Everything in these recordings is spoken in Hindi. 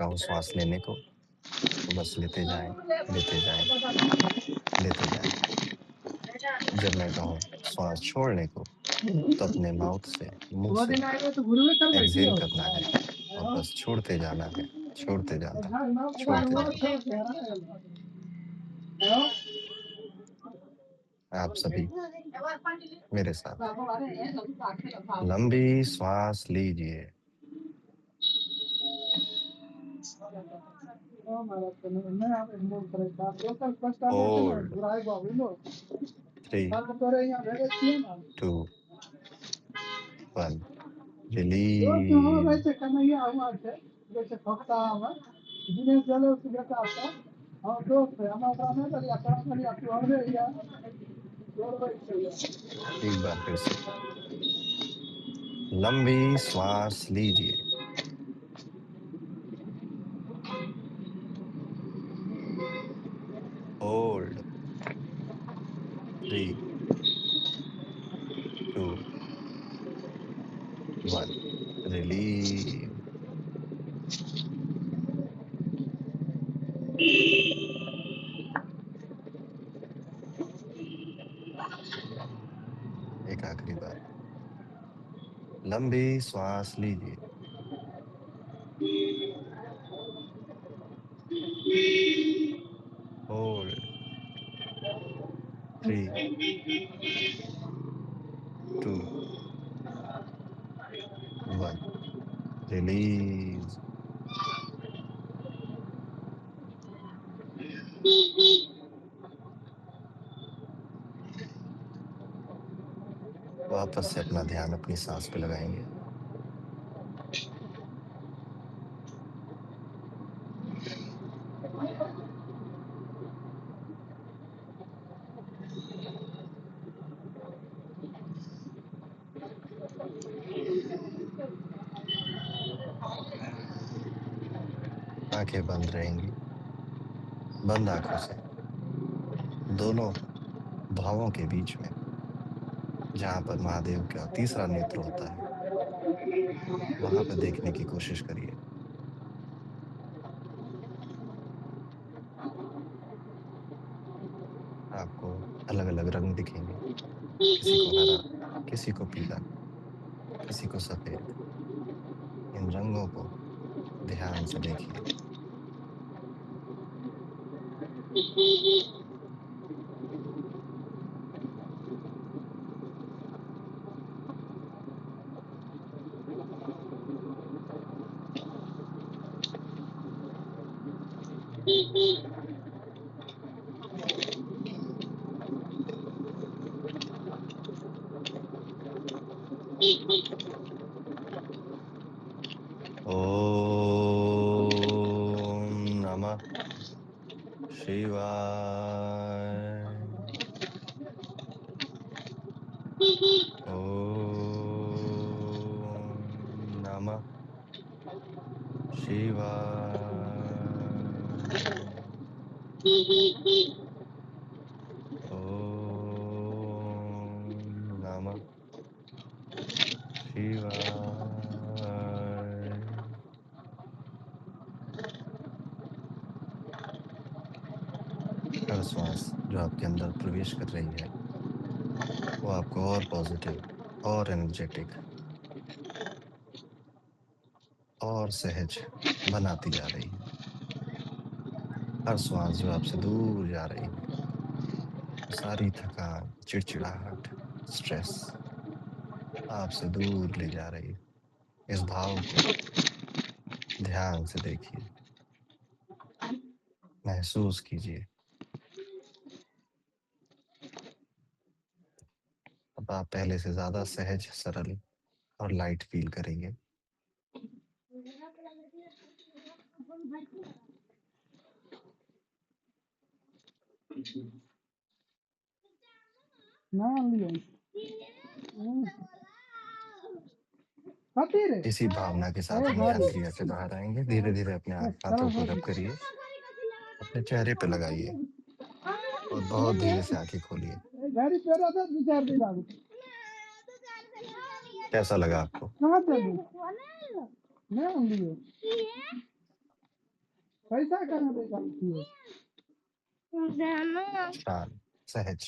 कहूँ श्वास लेने को तो बस लेते जाएं, लेते जाएं, लेते जाएं। जब मैं कहूँ श्वास छोड़ने को तो अपने माउथ से, मुंह से एक्सहेल करना है और बस छोड़ते जाना है, छोड़ते जाना है, छोड़ते जाना है। आप सभी मेरे साथ लंबी श्वास लीजिए। Hold 3 2 1 release. एक बार फिर से लंबी श्वास लीजिए। Hold 3 2 1 release. एक आखिरी बार लंबी श्वास लीजिए। Hold 3 2 1 release. वापस से अपना ध्यान अपनी सांस पे लगाएंगे। आंखें बंद रहेंगी। बंद आंखों से दोनों भावों के बीच में, जहां पर महादेव का तीसरा नेत्र होता है, वहां पर देखने की कोशिश करिए। आपको अलग अलग रंग दिखेंगे, किसी को हरा, किसी को पीला, किसी को सफेद। इन रंगों को ध्यान से देखिए। ओम नमः शिवाय। ओम नमः शिवाय। ओम नमः शिवाय। हर श्वास जो आपके अंदर प्रवेश कर रही है वो आपको और पॉजिटिव, और एनर्जेटिक, और सहज बनाती जा रही है। हर श्वास जो आपसे दूर जा रही है, सारी थकान, चिड़चिड़ाहट, स्ट्रेस आपसे दूर ले जा रही है। इस भाव को ध्यान से देखिए, महसूस कीजिए। अब आप पहले से ज्यादा सहज, सरल और लाइट फील करेंगे। इसी भावना के साथ हम ध्यान क्रिया से बाहर आएंगे। धीरे धीरे अपने हाथों को रब करिए, अपने चेहरे पे लगाइए और बहुत धीरे से आंखें खोलिए। कैसा लगा आपको? पैसा कहाँ देगा इसमें? शांत, सहज,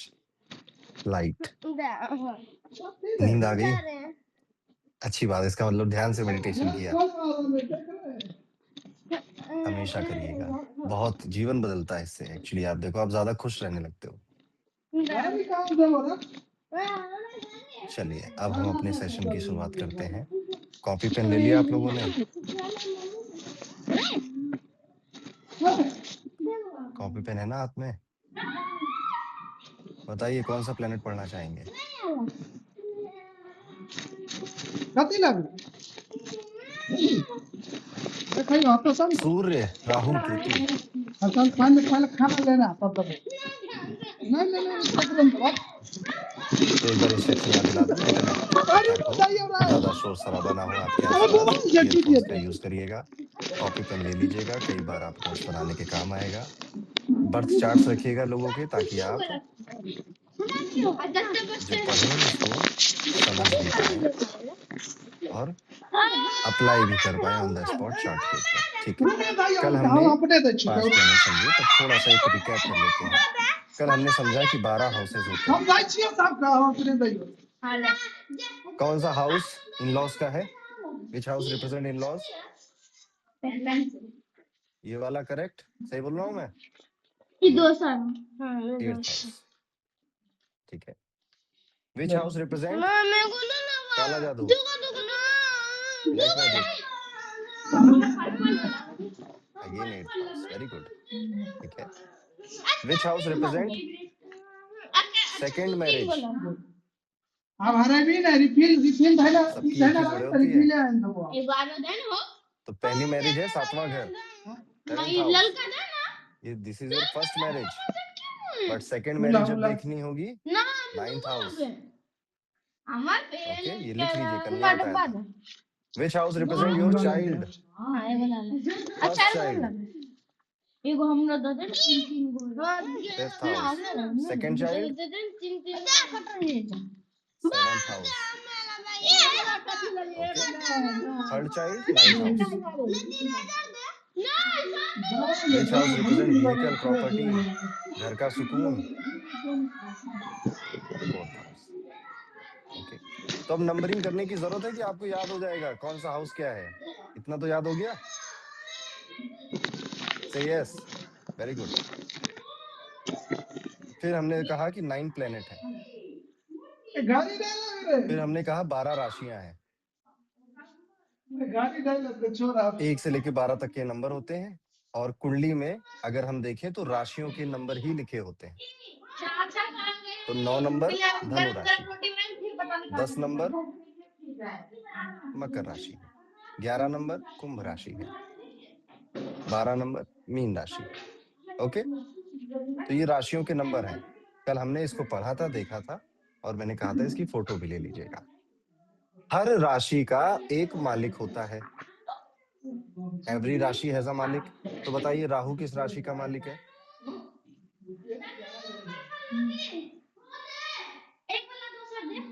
लाइट। सब ठीक नींद है। आ गई? अच्छी बात है, इसका मतलब ध्यान से मेडिटेशन मेरा किया। कॉल आ रहा है, क्या करें? हमेशा करिएगा, बहुत जीवन बदलता है इससे। एक्चुअली आप देखो, आप ज्यादा खुश रहने लगते हो। गाड़ी कहाँ से बोला? चलिए अब हम अपने सेशन की शुरुआत करते हैं। कॉपी पेन ले लिया आप लोगों ने? कॉपी पेन है ना हाथ में? बताइए कौन सा प्लेनेट पढ़ना चाहेंगे? कथी लगे? देखो यहाँ तो सब सूर्य, राहु, केतु। असल पहले खाना लेना तब तक नहीं तुरंत बात। तो एक बार इंस्ट्रक्शन याद दिला दूं, इंटरनेट ठीक ठाक हो, ज्यादा शोर शराबा ना हो आपके आसपास, ईयरफोन्स का यूज करिएगा, कॉपी पेन ले लीजिएगा, कई बार आप नोट्स बनाने के काम आएगा। बर्थ चार्ट्स रखिएगा लोगों के, ताकि आप जब पढ़ें उसको समझ भी पाए और अप्लाई भी कर पाए ऑन द स्पॉट चार्ट के ऊपर। ठीक है, कल हमने 5 प्लेनेट समझे, तब थोड़ा सा एक रिकैप कर लेते हैं। कल हमने समझा कि 12 हाउसेज होते हैं। कौन सा हाउस इन लॉज का है? Which house represent in laws? ये वाला करेक्ट, सही बोल रहा हूँ मैं? 8th हाउस, ठीक है। विच हाउस रिप्रेजेंट काला जादू, black magic? Again 8th house, very good, ठीक है। Which house represent second marriage? अब हरे भी ना रिफिल है ना, सबकी है एक ही ना, जोड़े होती है। रिफिल है ना। तो पहली मैरिज है 7वां घर, 7th हाउस। ये this is your first marriage, but second marriage जब देखनी होगी 9th हाउस। ओके, ये लिख लीजिए, कल नहीं बताया था। विच house represent your child? First child, 5th house. Second child 7th house. Okay, third child 9th house. Which house represent vehicle, property, घर का सुकून? 4th house. ओके, तो अब नंबरिंग करने की जरूरत है कि आपको याद हो जाएगा कौन सा हाउस क्या है? इतना तो याद हो गया? से यस, वेरी गुड। फिर हमने कहा कि 9 प्लेनेट है। फिर हमने कहा 12 राशियां हैं। 1 से लेके 12 तक के नंबर होते हैं, और कुंडली में अगर हम देखें तो राशियों के नंबर ही लिखे होते हैं। तो 9 नंबर धनु राशि, 10 नंबर मकर राशि है, 11 नंबर कुंभ राशि है, 12 नंबर मीन राशि है। ओके, तो ये राशियों के नंबर हैं। कल हमने इसको पढ़ा था, देखा था, और मैंने कहा था इसकी फोटो भी ले लीजिएगा। हर राशि का एक मालिक होता है, एवरी राशि हैज अ मालिक। तो बताइए राहु किस राशि का मालिक है?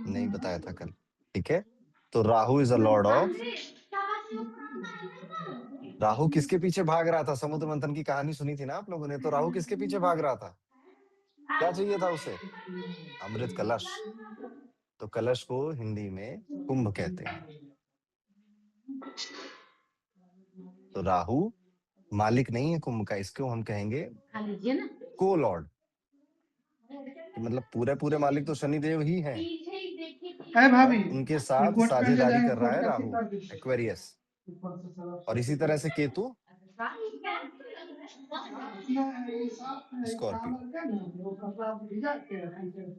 नहीं बताया था कल, ठीक है। तो Rahu is a Lord of, Rahu किसके पीछे भाग रहा था? समुद्र मंथन की कहानी सुनी थी ना आप लोगों ने? तो राहु किसके पीछे भाग रहा था? क्या चाहिए था उसे? अमृत कलश। तो कलश को हिंदी में कुंभ कहते हैं। तो राहु मालिक नहीं है कुंभ का, इसको हम कहेंगे को लॉर्ड। मतलब पूरे मालिक तो शनिदेव ही हैं, पर उनके साथ साझेदारी कर रहा है राहु, एक्वेरियस। और इसी तरह से केतु स्कॉर्पियो,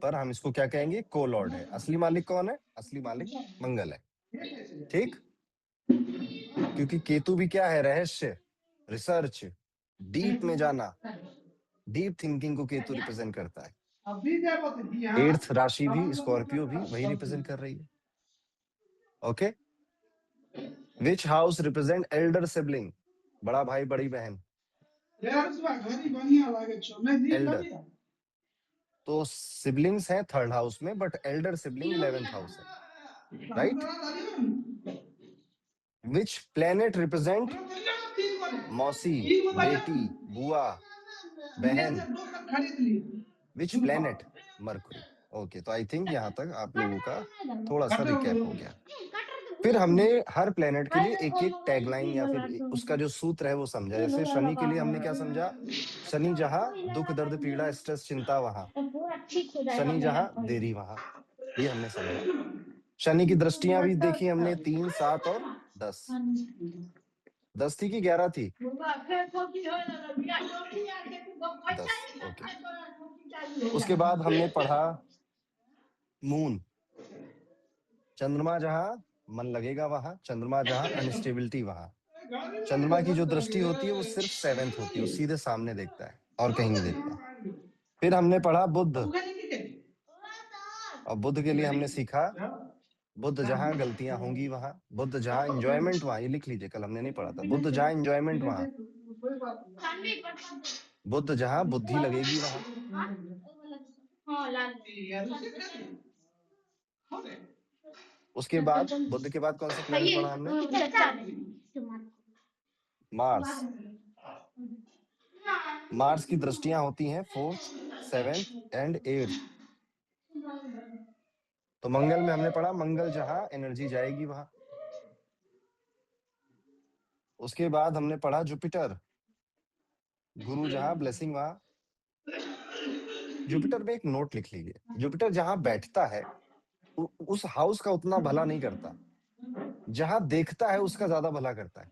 पर हम इसको क्या कहेंगे? को लॉर्ड है। असली मालिक कौन है? असली मालिक मंगल है, ठीक। क्योंकि केतु भी क्या है? रहस्य, रिसर्च, डीप में जाना, डीप थिंकिंग को केतु रिप्रेजेंट करता है। 8th राशि भी, स्कॉर्पियो भी वही रिप्रेजेंट कर रही है। ओके, विच हाउस रिप्रेजेंट एल्डर सिबलिंग, बड़ा भाई बड़ी बहन? एल्डर, तो सिबलिंग्स हैं 3rd हाउस में, but Elder sibling 11th house है, राइट। विच प्लेनेट रिप्रेजेंट मौसी, बेटी, बुआ, दुनिया बहन, से 2 कप खरीद लिए। Which planet? मरकुरी। ओके, तो आई थिंक यहाँ तक आप लोगों का थोड़ा सा रिकैप हो गया। फिर हमने हर प्लेनेट के लिए एक एक टैगलाइन या फिर उसका जो सूत्र है वो समझा। जैसे शनि के लिए हमने क्या समझा? शनि जहां दुख दर्द पीड़ा स्ट्रेस चिंता वहां, शनि जहां देरी वहां, ये हमने समझा। शनि की दृष्टियां भी देखी हमने 3, 7 और 10। 10 थी कि 11 थी? 10। ओके, उसके बाद हमने पढ़ा मून, चंद्रमा जहां मन लगेगा वहां, चंद्रमा जहां अनस्टेबिलिटी वहां। चंद्रमा की जो दृष्टि होती है वो सिर्फ 7th होती है, वो सीधे सामने देखता है और कहीं नहीं देखता। फिर हमने पढ़ा बुध, और बुध के लिए हमने सीखा बुध जहां गलतियां होंगी वहां, बुध जहां एंजॉयमेंट वहां। ये लिख लीजिए, कल हमने नहीं पढ़ा था। बुध जहां एंजॉयमेंट वहां, बुध जहां बुद्धि लगेगी वहां। उसके बाद बुध के बाद कौन सा प्लेनेट पढ़ा हमने? मार्स। मार्स की दृष्टियां होती हैं 4th, 7th एंड 8th। तो मंगल में हमने पढ़ा मंगल जहां एनर्जी जाएगी वहां। उसके बाद हमने पढ़ा जुपिटर, गुरु जहां ब्लेसिंग वहां। जुपिटर में एक नोट लिख लीजिए, जुपिटर जहां बैठता है उस हाउस का उतना भला नहीं करता, जहां देखता है उसका ज्यादा भला करता है।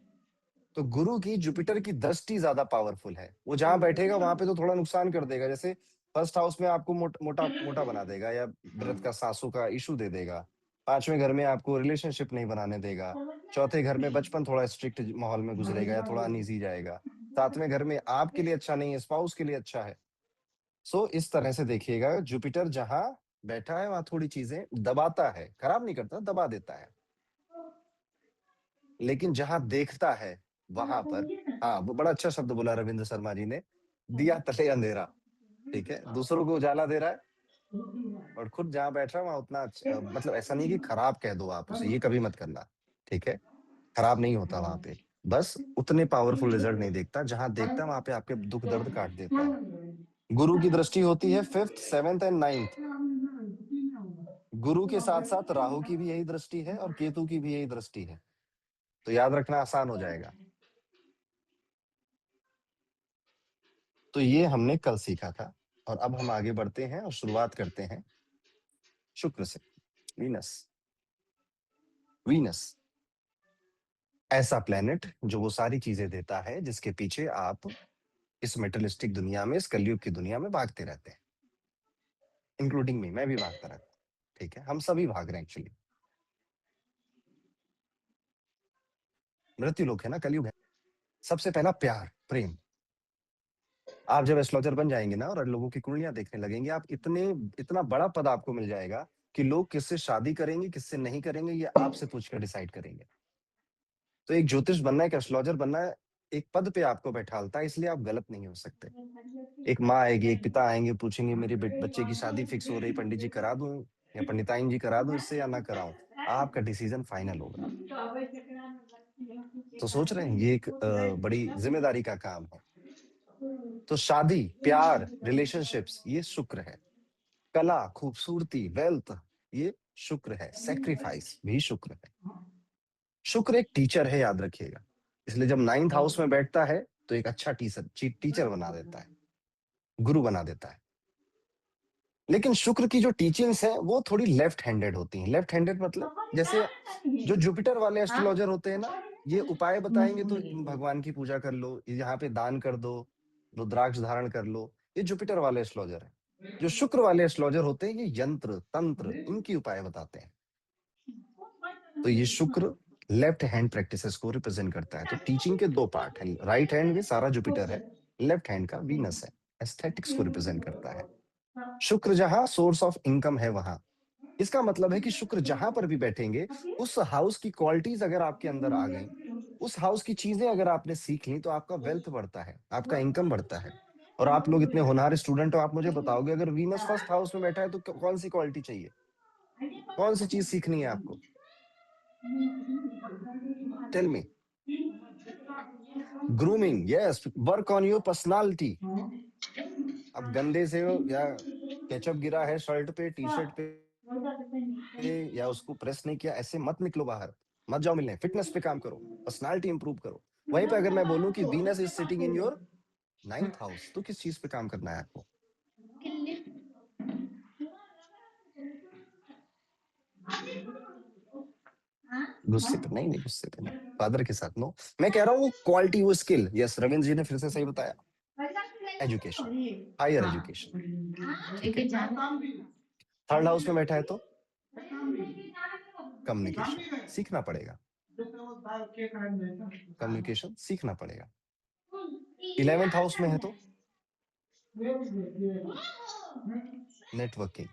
तो गुरु की जुपिटर की दृष्टि ज्यादा पावरफुल है। वो जहां बैठेगा वहां पे तो थोड़ा नुकसान कर देगा, जैसे फर्स्ट हाउस में आपको मोटा मोटा बना देगा या व्रत का सासू का इशू दे देगा। 5वें घर में आपको रिलेशनशिप नहीं बनाने देगा। चौथे घर में बचपन थोड़ा स्ट्रिक्ट माहौल में गुजरेगा या थोड़ा अनईजी जाएगा। 7वें घर में आपके लिए अच्छा नहीं है, स्पाउस के लिए अच्छा है। सो इस तरह से देखिएगा, जुपिटर जहां बैठा है वहां थोड़ी चीजें दबाता है, खराब नहीं करता, दबा देता है। लेकिन जहां देखता है वहां पर, हाँ वो बड़ा अच्छा शब्द बोला रविंद्र शर्मा जी ने, दिया तले अंधेरा। ठीक है, दूसरों को उजाला दे रहा है और खुद जहां बैठ रहा है वहां उतना मतलब ऐसा नहीं कि खराब कह दो आप उसे, ये कभी मत करना। ठीक है, खराब नहीं होता वहां पे, बस उतने पावरफुल रिजल्ट नहीं देखता। जहां देखता है वहां पे आपके दुख दर्द काट देता है। गुरु की दृष्टि होती है 5th, 7th एंड 9th। गुरु के साथ साथ राहु की भी यही दृष्टि है और केतु की भी यही दृष्टि है, तो याद रखना आसान हो जाएगा। तो ये हमने कल सीखा था, और अब हम आगे बढ़ते हैं और शुरुआत करते हैं शुक्र से। वीनस, वीनस ऐसा प्लेनेट जो वो सारी चीजें देता है जिसके पीछे आप इस मेटलिस्टिक दुनिया में, इस कलयुग की दुनिया में भागते रहते हैं, इंक्लूडिंग मी, मैं भी भागता रहता हूँ। ठीक है, हम सभी भाग रहे हैं एक्चुअली। मृत्यु लोक है ना, कलयुग है। सबसे पहला प्यार, प्रेम। आप जब एस्ट्रोलॉजर बन जाएंगे ना और लोगों की कुंडलियां देखने लगेंगे, आप इतना बड़ा पद आपको मिल जाएगा कि लोग किससे शादी करेंगे किससे नहीं करेंगे ये आपसे पूछकर डिसाइड करेंगे। तो एक ज्योतिष बनना, एक एस्ट्रोलॉजर बनना एक पद पे आपको बैठालता है, इसलिए आप गलत नहीं हो सकते। एक माँ आएगी, एक पिता आएंगे, पूछेंगे मेरे बच्चे की शादी फिक्स हो रही, पंडित जी करा दूं या पंडिताइन जी करा दूं इससे या ना कराऊं, आपका डिसीजन फाइनल होगा। तो सोच रहे हैं ये एक बड़ी जिम्मेदारी का काम है। तो शादी, प्यार, रिलेशनशिप्स, ये शुक्र है। कला, खूबसूरती, वेल्थ, ये शुक्र है। सेक्रीफाइस भी शुक्र है। शुक्र एक टीचर है, याद रखिएगा। इसलिए जब 9th हाउस में बैठता है तो एक अच्छा टीचर बना देता है, गुरु बना देता है। लेकिन शुक्र की जो टीचिंग्स है वो थोड़ी लेफ्ट हैंडेड होती हैं। लेफ्ट हैंडेड मतलब जैसे जो जुपिटर वाले एस्ट्रोलॉजर होते हैं ना, ये उपाय बताएंगे तो भगवान की पूजा कर लो, यहाँ पे दान कर दो, रुद्राक्ष धारण कर लो, ये जुपिटर वाले एस्ट्रोलॉजर है। जो शुक्र वाले एस्ट्रोलॉजर होते हैं ये यंत्र तंत्र इनकी उपाय बताते हैं। तो ये शुक्र लेफ्ट हैंड प्रैक्टिसेस को रिप्रेजेंट करता है। तो टीचिंग के दो पार्ट है, राइट हैंड में सारा जुपिटर है, लेफ्ट हैंड का वीनस है, एस्थेटिक्स को रिप्रेजेंट करता है। शुक्र जहां सोर्स ऑफ इनकम है वहां, इसका मतलब है कि शुक्र जहां पर भी बैठेंगे, उस हाउस की क्वालिटीज अगर आपके अंदर आ गई, उस हाउस की चीजें अगर आपने सीख ली, तो आपका वेल्थ बढ़ता है, आपका इनकम बढ़ता है। और आप लोग इतने होनहार स्टूडेंट हो, आप मुझे बताओगे अगर वीनस फर्स्ट हाउस में बैठा है तो कौन सी क्वालिटी चाहिए, कौन सी चीज सीखनी है आपको? Tell me. Grooming, yes, work on your personality. अब गंदे से हो या केचप गिरा है शर्ट पे, टी शर्ट पे, या उसको प्रेस नहीं किया, ऐसे मत निकलो बाहर, मत जाओ मिलने, फिटनेस पे काम करो, पर्सनालिटी इंप्रूव करो। वहीं पे अगर मैं बोलूं कि Venus is sitting in your 9th house, तो किस चीज पे काम करना है आपको? गुस्से पे नहीं, नहीं गुस्से पे नहीं, फादर के साथ नो। मैं कह रहा हूँ क्वालिटी, वो स्किल। यस, रविंद्र जी ने फिर से सही बताया, एजुकेशन, हायर एजुकेशन, ठीक है। थर्ड हाउस में बैठा है तो कम्युनिकेशन सीखना पड़ेगा, कम्युनिकेशन सीखना पड़ेगा। 11th हाउस में है तो नेटवर्किंग,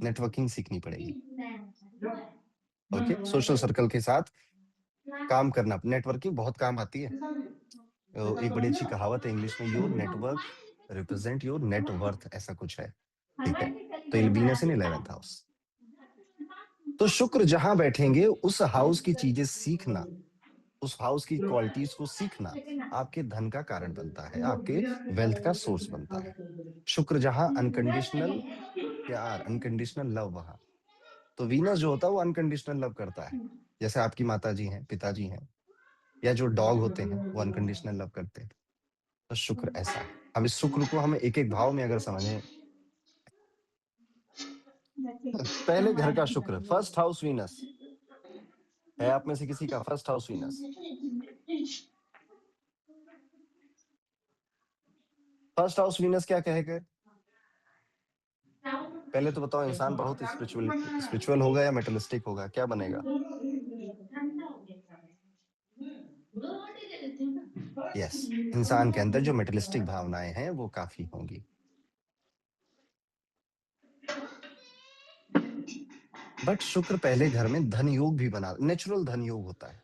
नेटवर्किंग सीखनी पड़ेगी। ओके, सोशल सर्कल के साथ काम करना, नेटवर्किंग बहुत काम आती है। एक बड़ी अच्छी कहावत है इंग्लिश में, your network represent your net worth, ऐसा कुछ है, ठीक है। तो ये वीनस इन 11th हाउस, तो शुक्र जहां बैठेंगे उस हाउस की चीजें सीखना, उस हाउस की क्वालिटीज को सीखना आपके धन का कारण बनता है, आपके वेल्थ का सोर्स बनता है। शुक्र जहां अनकंडीशनल प्यार, अनकंडीशनल लव वहां, तो वीनस जो होता है वो अनकंडीशनल लव करता है। जैसे आपकी माता जी हैं, पिताजी हैं, या जो डॉग होते हैं वो अनकंडीशनल लव करते हैं। तो शुक्र ऐसा है। अब इस शुक्र को हमें एक एक भाव में अगर समझें, पहले घर का शुक्र, फर्स्ट हाउस वीनस है, आप में से किसी का first house Venus? First house Venus क्या कहेगा? पहले तो बताओ, इंसान बहुत स्पिरिचुअल स्पिरिचुअल होगा या मेटलिस्टिक होगा, क्या बनेगा? यस, इंसान के अंदर जो मेटलिस्टिक भावनाएं हैं वो काफी होंगी। बट शुक्र पहले घर में धन योग भी बना, नेचुरल धन योग होता है।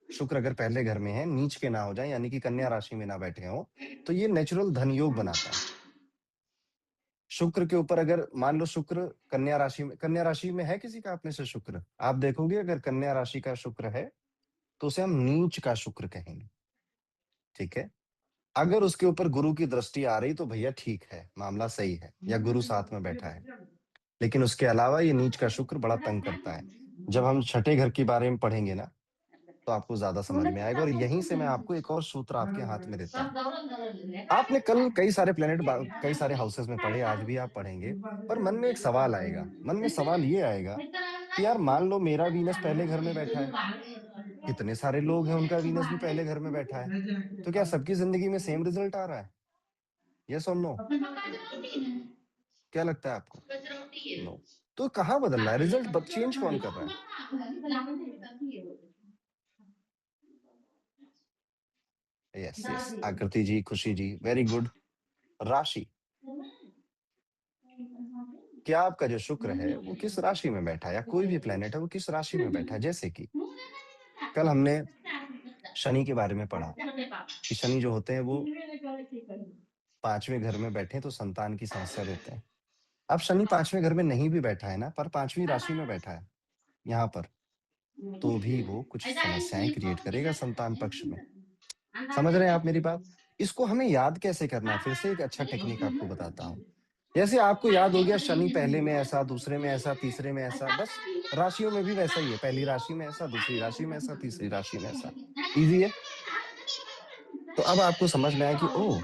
शुक्र अगर पहले घर में है, नीच के ना हो जाए, यानी कि कन्या राशि में ना बैठे हो, तो ये नेचुरल धन योग बनाता है। शुक्र के ऊपर अगर मान लो शुक्र कन्या राशि में, कन्या राशि में है किसी का अपने से शुक्र, आप देखोगे अगर कन्या राशि का शुक्र है तो उसे हम नीच का शुक्र कहेंगे, ठीक है। अगर उसके ऊपर गुरु की दृष्टि आ रही तो भैया ठीक है, मामला सही है, या गुरु साथ में बैठा है। लेकिन उसके अलावा ये नीच का शुक्र बड़ा तंग करता है। जब हम छठे घर के बारे में पढ़ेंगे ना, तो आपको ज्यादा समझ में आएगा। और यहीं से मैं आपको एक और सूत्र आपके हाथ में देता हूँ। आपने कल कई सारे प्लेनेट, कई सारे हाउसेस में पढ़े, आज भी आप पढ़ेंगे, पर मन में एक सवाल आएगा, मन में सवाल ये आएगा कि यार मान लो मेरा वीनस पहले घर में बैठा है, कितने सारे लोग हैं उनका वीनस भी पहले घर में बैठा है, तो क्या सबकी जिंदगी में सेम रिजल्ट आ रहा है? यस और नो? क्या लगता है आपको? नो। तो कहाँ बदल रहा है रिजल्ट, चेंज कौन कर रहा है? यस यस, आकृति जी, खुशी जी, वेरी गुड। राशि, क्या आपका जो शुक्र है वो किस राशि में बैठा है, या कोई भी प्लेनेट है वो किस राशि में बैठा है? जैसे कि कल हमने शनि के बारे में पढ़ा कि शनि जो होते हैं वो 5वें घर में बैठे तो संतान की समस्या देते हैं। अब शनि 5वें घर में नहीं भी बैठा है ना, पर 5वीं राशि में बैठा है यहाँ पर, तो भी वो कुछ समस्याएं क्रिएट करेगा संतान पक्ष में। समझ रहे हैं आप मेरी बात? इसको हमें याद कैसे करना है, फिर से एक अच्छा टेक्निक आपको बताता हूँ। जैसे आपको याद हो गया शनि पहले में ऐसा, दूसरे में ऐसा, तीसरे में ऐसा, बस राशियों में भी वैसा ही है, पहली राशि में ऐसा, दूसरी राशि में ऐसा, तीसरी राशि में ऐसा। इजी है। तो अब आपको समझ में आया कि ओह,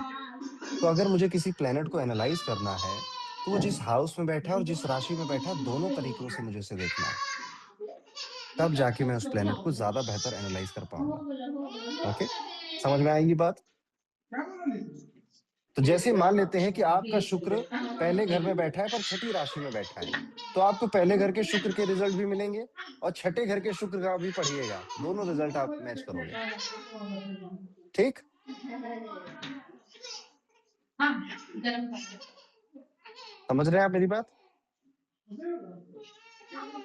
तो अगर मुझे किसी प्लेनेट को एनालाइज करना है तो वो जिस हाउस में बैठा है और जिस राशि में बैठा है, दोनों तरीकों से मुझे उसे देखना है, तब जाके मैं उस प्लेनेट को ज्यादा बेहतर एनालाइज कर पाऊंगा। ओके, समझ में आएगी बात? तो जैसे मान लेते हैं कि आपका शुक्र पहले घर में बैठा है पर छठी राशि में बैठा है, तो आपको पहले घर के शुक्र के रिजल्ट भी मिलेंगे और छठे घर के शुक्र का भी पढ़िएगा, दोनों रिजल्ट आप मैच करोगे, ठीक। समझ रहे हैं आप मेरी बात?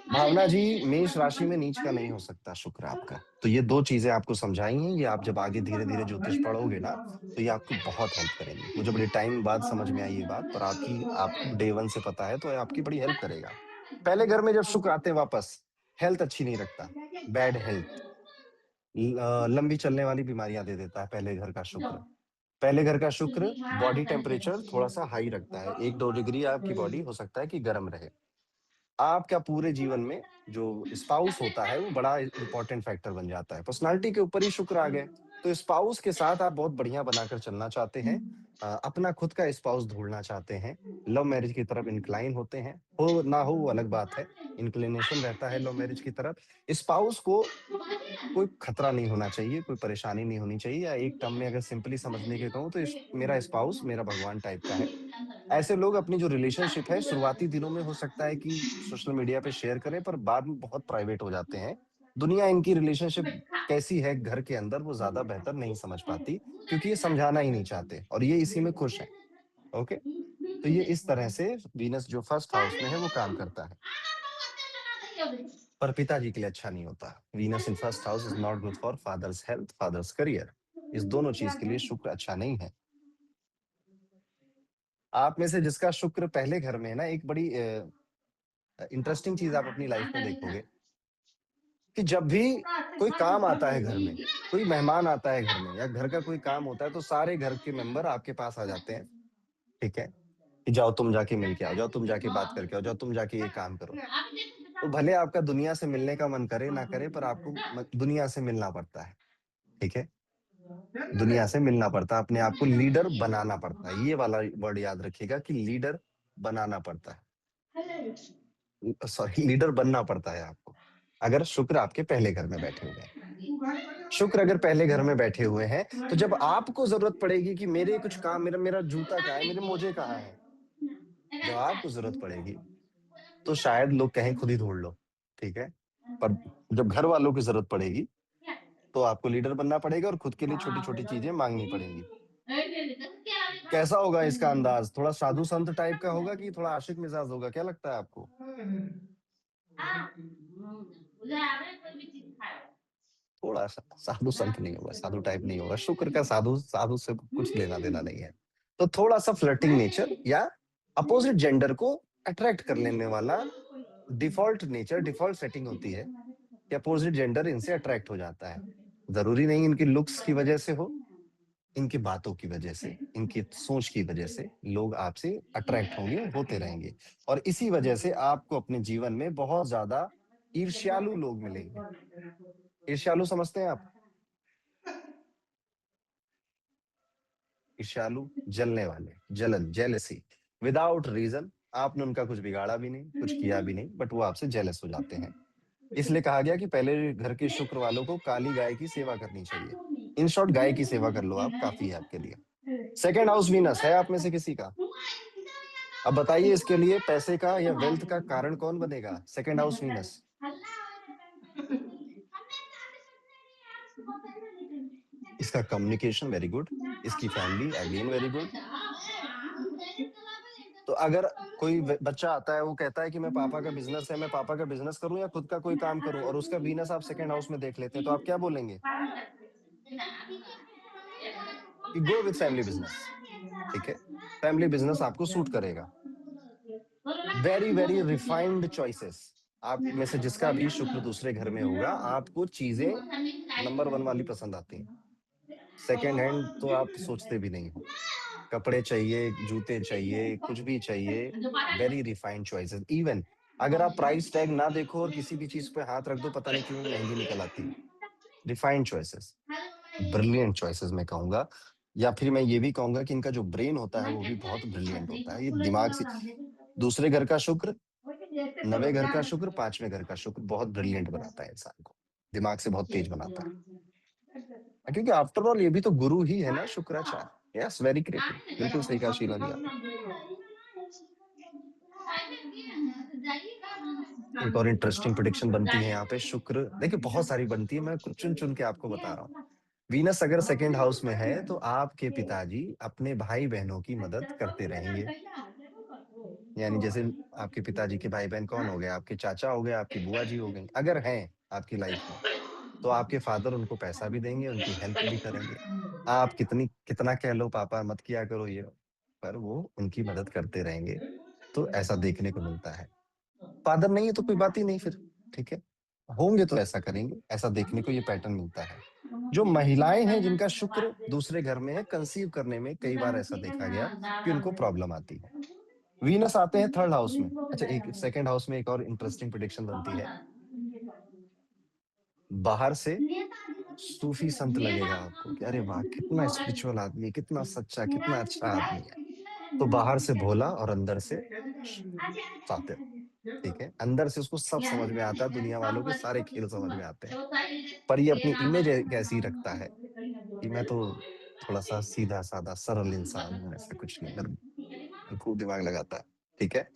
भावना जी, मेष राशि में नीच का नहीं हो सकता शुक्र आपका, तो ये दो चीजें आपको समझाई हैं, ये आप जब आगे धीरे धीरे ज्योतिष पढ़ोगे ना, तो ये आपको बहुत हेल्प करेंगी। मुझे बड़े टाइम बाद समझ में आई ये बात, पर आपको डे वन से पता है तो ये आपकी बड़ी हेल्प करेगा। पहले घर में जब शुक्र आते हैं वापस, हेल्थ अच्छी नहीं रखता, बैड हेल्थ, लंबी चलने वाली बीमारियां दे देता है पहले घर का शुक्र। पहले घर का शुक्र बॉडी टेम्परेचर थोड़ा सा हाई रखता है, 1-2 डिग्री आपकी बॉडी हो सकता है कि गर्म रहे। आपका पूरे जीवन में जो स्पाउस होता है वो बड़ा इंपॉर्टेंट फैक्टर बन जाता है। पर्सनालिटी के ऊपर ही शुक्र आ गए, तो स्पाउस के साथ आप बहुत बढ़िया बनाकर चलना चाहते हैं, अपना खुद का स्पाउस ढूंढना चाहते हैं, लव मैरिज की तरफ इंक्लाइन होते हैं, हो ना हो वो अलग बात है, इंक्लिनेशन रहता है लव मैरिज की तरफ। स्पाउस को कोई खतरा नहीं होना चाहिए, कोई परेशानी नहीं होनी चाहिए, या एक टर्म में अगर सिंपली समझने के कहूँ तो मेरा स्पाउस मेरा भगवान टाइप का है। ऐसे लोग अपनी जो रिलेशनशिप है शुरुआती दिनों में हो सकता है कि सोशल मीडिया पे शेयर करें, पर बाद में बहुत प्राइवेट हो जाते हैं। दुनिया इनकी रिलेशनशिप कैसी है घर के अंदर वो ज्यादा बेहतर नहीं समझ पाती, क्योंकि ये समझाना ही नहीं चाहते और ये इसी में खुश है। ओके, तो ये इस तरह से वीनस जो फर्स्ट हाउस में है वो काम करता है, पर पिताजी के लिए अच्छा नहीं होता। Venus in first house is not good for father's health, father's career. इस दोनों चीज के लिए शुक्र अच्छा नहीं है। आप में से जिसका शुक्र पहले घर में है ना, एक बड़ी इंटरेस्टिंग चीज आप अपनी लाइफ में देखोगे कि जब भी कोई काम आता है घर में, कोई मेहमान आता है घर में, या घर का कोई काम होता है, तो सारे घर के मेंबर आपके पास आ जाते हैं। ठीक है, कि जाओ तुम जाके मिल के आओ, जाओ तुम जाके बात करके आओ, जाओ तुम जाके ये काम करो। तो भले आपका दुनिया से मिलने का मन करे ना करे, पर आपको दुनिया से मिलना पड़ता है। ठीक है, दुनिया से मिलना पड़ता है, अपने आप को लीडर बनाना पड़ता है। ये वाला वर्ड याद रखिएगा कि लीडर बनाना पड़ता है, सॉरी लीडर बनना पड़ता है आपको, अगर शुक्र आपके पहले घर में बैठे हुए हैं। शुक्र अगर पहले घर में बैठे हुए हैं, तो जब आपको जरूरत पड़ेगी कि मेरे कुछ काम, मेरा मेरा जूता कहाँ है, मेरे मोजे कहाँ है, जब आपको जरूरत पड़ेगी तो शायद लोग कहें खुद ही ढूंढ लो। ठीक है, पर जब घर वालों की जरूरत पड़ेगी तो आपको लीडर बनना पड़ेगा और खुद के लिए छोटी छोटी चीजें मांगनी पड़ेंगी। कैसा होगा इसका अंदाज? थोड़ा साधु संत टाइप का होगा कि थोड़ा आशिक मिजाज होगा, क्या लगता है आपको? थोड़ा सा साधु संत नहीं होगा, साधु टाइप नहीं होगा। शुक्र का साधु साधु से कुछ लेना देना नहीं है। तो थोड़ा सा फ्लर्टिंग नेचर या अपोजिट जेंडर को अट्रैक्ट कर लेने वाला डिफॉल्ट नेचर, डिफॉल्ट सेटिंग होती है कि अपोजिट जेंडर इनसे अट्रैक्ट हो जाता है। जरूरी नहीं इनकी लुक्स की वजह से हो, इनकी बातों की वजह से, इनकी सोच की वजह से लोग आपसे अट्रैक्ट होंगे, होते रहेंगे। और इसी वजह से आपको अपने जीवन में बहुत ज्यादा ईर्ष्यालु लोग मिलेंगे। ईर्ष्यालु समझते हैं आप? ईर्ष्यालु, जलने वाले, जलन, जेलसी, विदाउट रीजन। आपने उनका कुछ बिगाड़ा भी नहीं, कुछ किया भी नहीं, बट वो आपसे जेलस हो जाते हैं। इसलिए कहा गया कि पहले घर के शुक्र वालों को काली गाय की सेवा करनी चाहिए। इन शॉर्ट, गाय की सेवा कर लो आप, काफी है आपके लिए। सेकेंड हाउस वीनस है आप में से किसी का? अब बताइए इसके लिए पैसे का या वेल्थ का कारण कौन बनेगा? Second house Venus. इसका कम्युनिकेशन वेरी गुड, इसकी फैमिली अगेन वेरी गुड। तो अगर कोई बच्चा आता है, वो कहता है कि मैं पापा का बिजनेस है, मैं पापा का बिजनेस करूं या खुद का कोई काम करूं, और उसका वीनस आप सेकंड हाउस में देख लेते हैं, तो आप क्या बोलेंगे? कि गो विथ फैमिली बिजनेस। ठीक है, फैमिली बिजनेस आपको सूट करेगा। Very very refined choices. आप में से जिसका भी शुक्र दूसरे घर में होगा, आपको चीजें नंबर 1 वाली पसंद आती हैं। सेकेंड हैंड तो आप सोचते भी नहीं हो। कपड़े चाहिए, जूते चाहिए, कुछ भी चाहिए, वेरी रिफाइंड चॉइसेस। इवन अगर आप प्राइस टैग ना देखो और किसी भी चीज पे हाथ रख दो, पता नहीं क्यों महंगी निकल आती है। रिफाइंड चॉइसेस, ब्रिलियंट चॉइसेस मैं कहूंगा। या फिर मैं ये भी कहूंगा कि इनका जो ब्रेन होता है वो भी बहुत ब्रिलियंट होता है। ये दिमाग से, दूसरे घर का शुक्र, नवे घर का शुक्र, पांचवें घर का शुक्र बहुत ब्रिलियंट बनाता है इंसान को, दिमाग से बहुत तेज बनाता है। क्योंकि आफ्टर ऑल ये भी तो गुरु ही है ना, शुक्राचार्य। यस, वेरी क्रिएटिव, बिल्कुल सही कहा शीला जी आपने। एक और इंटरेस्टिंग प्रेडिक्शन बनती है यहाँ पे। शुक्र देखिए बहुत सारी बनती है, मैं कुछ चुन चुन के आपको बता रहा हूँ। वीनस अगर सेकेंड हाउस में है तो आपके पिताजी अपने भाई बहनों की मदद करते रहेंगे। यानी जैसे आपके पिताजी के भाई बहन कौन हो गए? आपके चाचा हो गए, आपकी बुआ जी हो गई, अगर हैं आपकी लाइफ में, तो आपके फादर उनको पैसा भी देंगे, उनकी हेल्प भी करेंगे। आप कितना कह लो पापा मत किया करो ये, पर वो उनकी मदद करते रहेंगे। तो ऐसा देखने को मिलता है। फादर नहीं है तो कोई बात ही नहीं फिर। ठीक है, होंगे तो ऐसा करेंगे, ऐसा देखने को ये पैटर्न मिलता है। जो महिलाएं हैं जिनका शुक्र दूसरे घर में है, कंसीव करने में कई बार ऐसा देखा गया कि उनको प्रॉब्लम आती है। वीनस आते हैं थर्ड हाउस में। अच्छा, एक सेकंड हाउस में एक और इंटरेस्टिंग प्रिडिक्शन बनती है। बाहर से सूफी संत लगेगा आपको कि अरे वाह, कितना स्पिरिचुअल आदमी, कितना सच्चा, कितना अच्छा आदमी है। तो बाहर से भोला और अंदर से सातिर। ठीक है, अंदर से उसको सब समझ में आता है, दुनिया वालों के सारे खेल समझ में आते हैं। पर ये अपनी इमेज कैसी रखता है कि मैं तो थोड़ा सा सीधा साधा सरल इंसान हूँ, ऐसा कुछ नहीं, मेरा खूब दिमाग लगाता है। ठीक है,